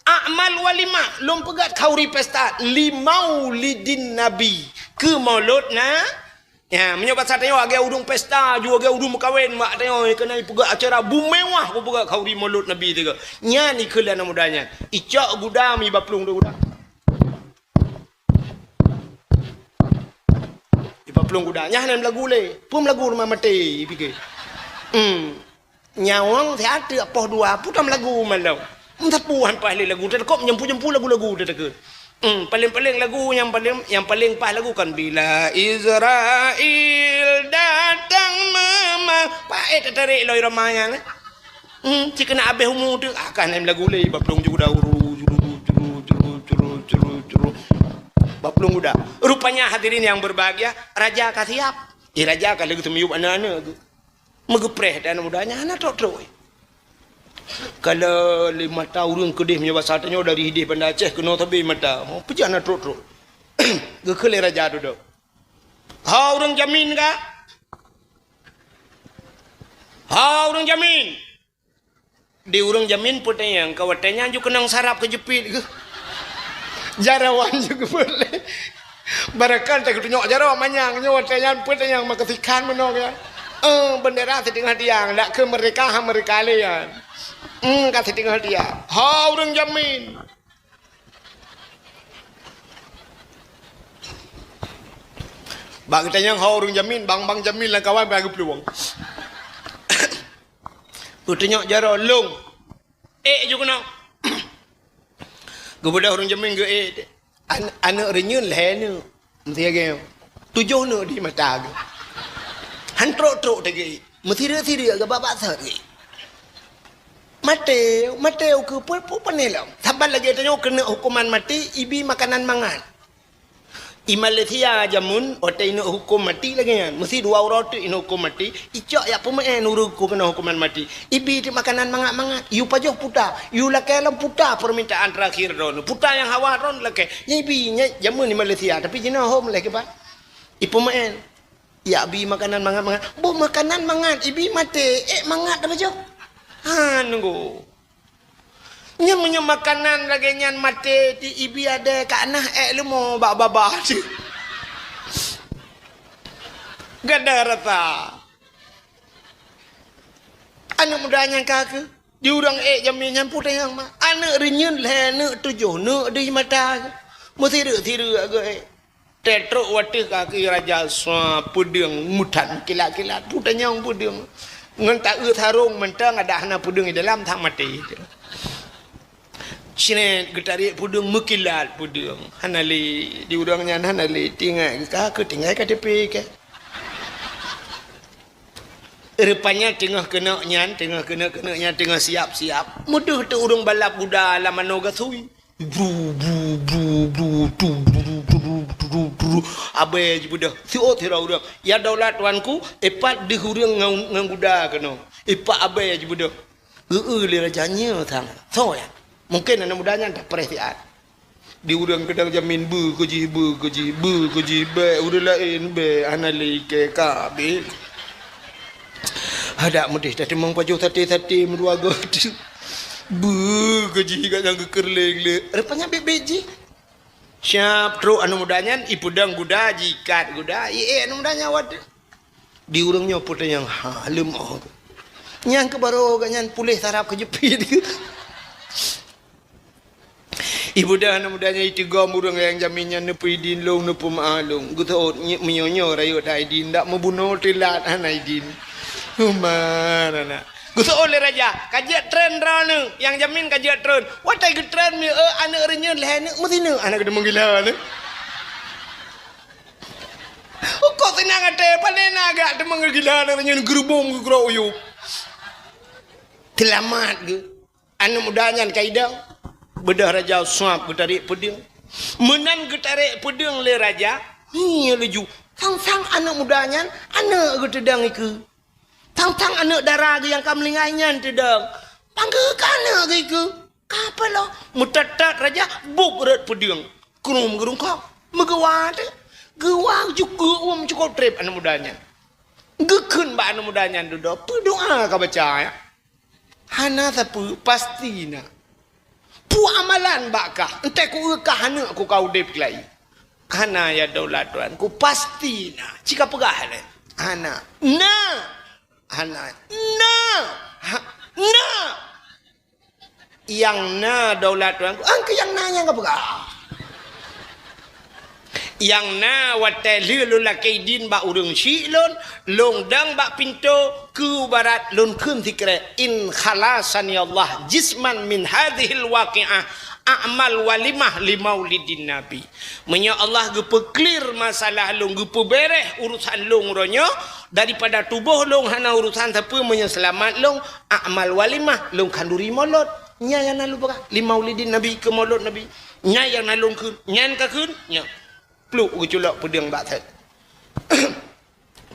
a'mal walimah lon pegat kauri pesta li maulidin nabi ke mauludna ya menyobat satanya agak udung pesta juga agak udung kawin mak tanya kena pegak acara bumewah ko pegak kauri maulud nabi tu nya ni kelana mudanya icak gudam i baplung tu gudam i baplung gudam nya nan lagu le pum lagu rumah mati pikir nyawang theater apoh dua putam lagu malau mentapuhan pahle lagu tekop nyempu lagu-lagu tu paling-paling lagu yang paling pas lagu kan bila Israel datang paet tarik loi ramanya jika nak habis umur tu akan lagu le baplung juga dah juru baplung udah rupanya hadirin yang berbahagia raja kasiap raja kalau gitu miyup anak-anak tu megepreh dan mudahnya anak tok Kalau 5 tahun urang kedih punya bahasa tanya dari hidih Banda Aceh kena tabi mata. Oh pejana trot-trot. Gekele raja duduk. Ha urang jamin ka? Ha urang jamin. Di urang jamin putanya kawatanya ju kenang sarap kejepit ke. Jarawan juga boleh. Barakan tak tunjuk jarawan manyang nyo watanya putanya makasikan menong ya. Bendera di tengah tiang nak kemerdekaan mereka lian. Kat tengah tiang. Ha urang jamin. Bang tanya hau urang jamin, bang jamin lah kawan bagi peluang. Putanya jaro long. Juga nak. Kepada orang jamin ke anak renyun lah ni. Mesti agak 7 ni di mata ke. Han trok lagi. Mesti dia ke bapak sat ke. Mati ke pun lah. Sabar lagi tanya kena hukuman mati, ibi makanan mangan. I Malaysia jamun otak ini hukum mati lagi kan. Mesti 2 orang tu ini hukum mati. Icak ya pemain uruku kena hukuman mati. Ibi di makanan mangat-mangat. You pajoh puta. You lakai lam puta permintaan terakhir don. Puta yang hawa don lakai. Ya ibi jamun di Malaysia. Tapi jina home lagi pak. I pemain. Ya ibi makanan mangat-mangat. Bo makanan mangat. Ibi mati. Mangat apa pajoh? Nunggu. Nya makanan lagi nyan mati di ibi ada kat nah lu mau baba je. Gada rata. Anak mudanya kaki di urang jamin nyan putih yang mah. Anak renyun lah anak 7 nak di mata. Mesti tiru agak tetruk watih kaki raja swa pudeng mutan kilat-kilat putihnya pudeng. Ngan tak tharung mentang ada hana pudeng di dalam tang mati. Sini getari pudung mekilat pudung. Hanali di urangnya hanali tinggal ke tinggal ke tepi ke. Rupanya tengah kena nyan, tengah siap. Mudah tu urang balap buda la manoga sui. Abai je budak. Siot hira urang. Ya daulat tuanku, epat di urang ngang buda kena. Epat abai je budak. Le rajanya thang. So ya. Mungkin anak mudanya tak perhatian. Di urang kedang jamin kuji be urang lain be anali ke kabe. Ada mudih dah temang pajuh tati meruaga. Kuji kat yang kekerling le. Rupanya bebeji. Siap tro anak mudanya ipudang guda jikat guda. Anak mudanya wad. Di urangnya putih yang lemah. Yang ke baru ganyan pulih sarap kejepit. Ibu dah anak mudanya itu gom urang yang jaminnya nepu idin long nepu maalung. Gutot menyonyo rayu dah idin tak membunuh tilat anak idin. Mana nak? Gutot oleh raja kajian tren rana yang jamin kajian tren. Watai ke tren ni anak renyun lah anak mesti nak anak kena menggila ni. Kau senang ada panen agak demang gila anak renyun gerubung ke keroyuk. Selamat ke anak mudanya kaidang. Bedah raja suap getarik pedang. Menan getarik pedang le raja. Ni leju. Sang anak mudanya, anak getedang iku. Sang anak darah yang kamlingainya tedang. Panggil ke anak iku. Kapalo mutatat raja buk berat pedang. Kurung kau. Megawat. Gewang juga cukup trip anak mudanya. Gekun ba anak mudanya duduk. Pedang ka baca ya. Hana tapi pastinya. Pu amalan bakah entek ku hana ku kau dep lai hana ya daulat tuan ku pasti na jika pegah le hana yang na daulat tuan ku angke yang nanya ka pegah yang na watel lu laki din ba urang si long dang ba pinto ke barat lon kun tikre in khalasani Allah jisman min hadhil waqi'ah a'mal walimah li maulidin nabi menya Allah gepe clear masalah long gepe bereh urusan long ronyo daripada tubuh long hana urusan tapi menya selamat long a'mal walimah long kanduri molot nya yang nalu baka li maulidin nabi ke molot nabi nya yang nalung kun nyan ka kun nya pluk uculak pedang batat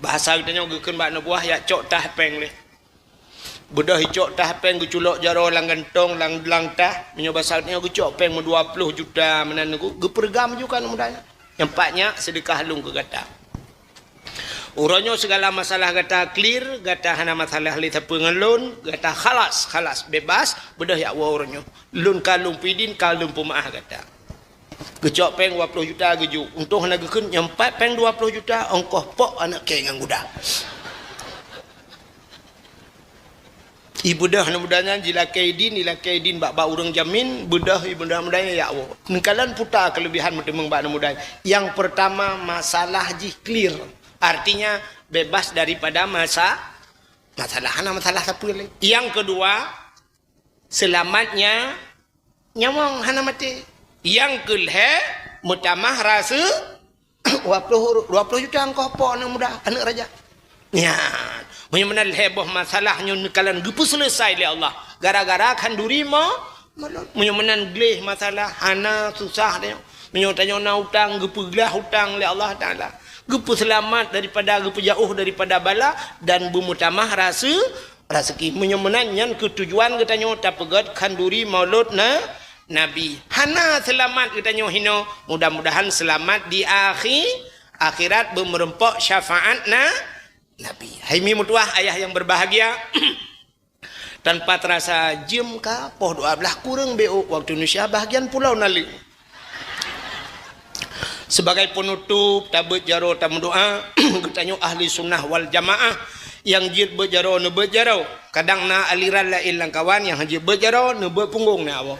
bahasa kita nyo gekeun bak buah ya cok tah peng le Bedah hicok tah peng guculok jaro lang gantong lang tah menyoba saltnya gucok peng 20 juta menan ku gepergam juga mudanya. Nyempatnya sedekah lung ke gata. Uronyo segala masalah gata clear, gata hana masalah li tapengan loan, gata khalas bebas bedah ya wa uronyo. Lun kalung pidin kalung pemaah gata. Gecok peng 20 juta geju. Untung hana gekeun nyempat peng 20 juta ongkoh pok anak ke ngang guda. Ibu dah mudanya jila kaidin bak urang jamin bedah ibu dah mudanya ya Allah. Nengkalan putar kelebihan mentemeng bak mudanya. Yang pertama masalah ji clear. Artinya bebas daripada masalah apa lagi. Yang kedua selamatnya nyawang hana mati. Yang kelhe mutamah rasa 20 juta engkau apa anak muda anak raja. Ya, menal heboh masalahnya nekalan gepu selesai oleh Allah. Gara-gara kan duri mau menyemenan gleh masalah hana susah dia. Menyotanya na hutang gepu gelah hutang oleh Allah Taala. Gepu selamat daripada gepu jauh daripada bala dan bermutamah rezeki. Menyemenan yang ketujuan katanya tapegat kan duri maulud Nabi. Hana selamat katanya hino. Mudah-mudahan selamat di akhirat bermerempok syafaat Nabi. Hai mi mutuah ayah yang berbahagia. Tanpa terasa jem ka poh 12 kurang BO waktu Indonesia bahagian pulau nali. Sebagai penutup tabut jaro tamu doa katanya ahli sunnah wal jamaah yang jid berjaro ne berjaro kadang na aliran lain lang kawan yang haji berjaro ne berpunggung na Allah.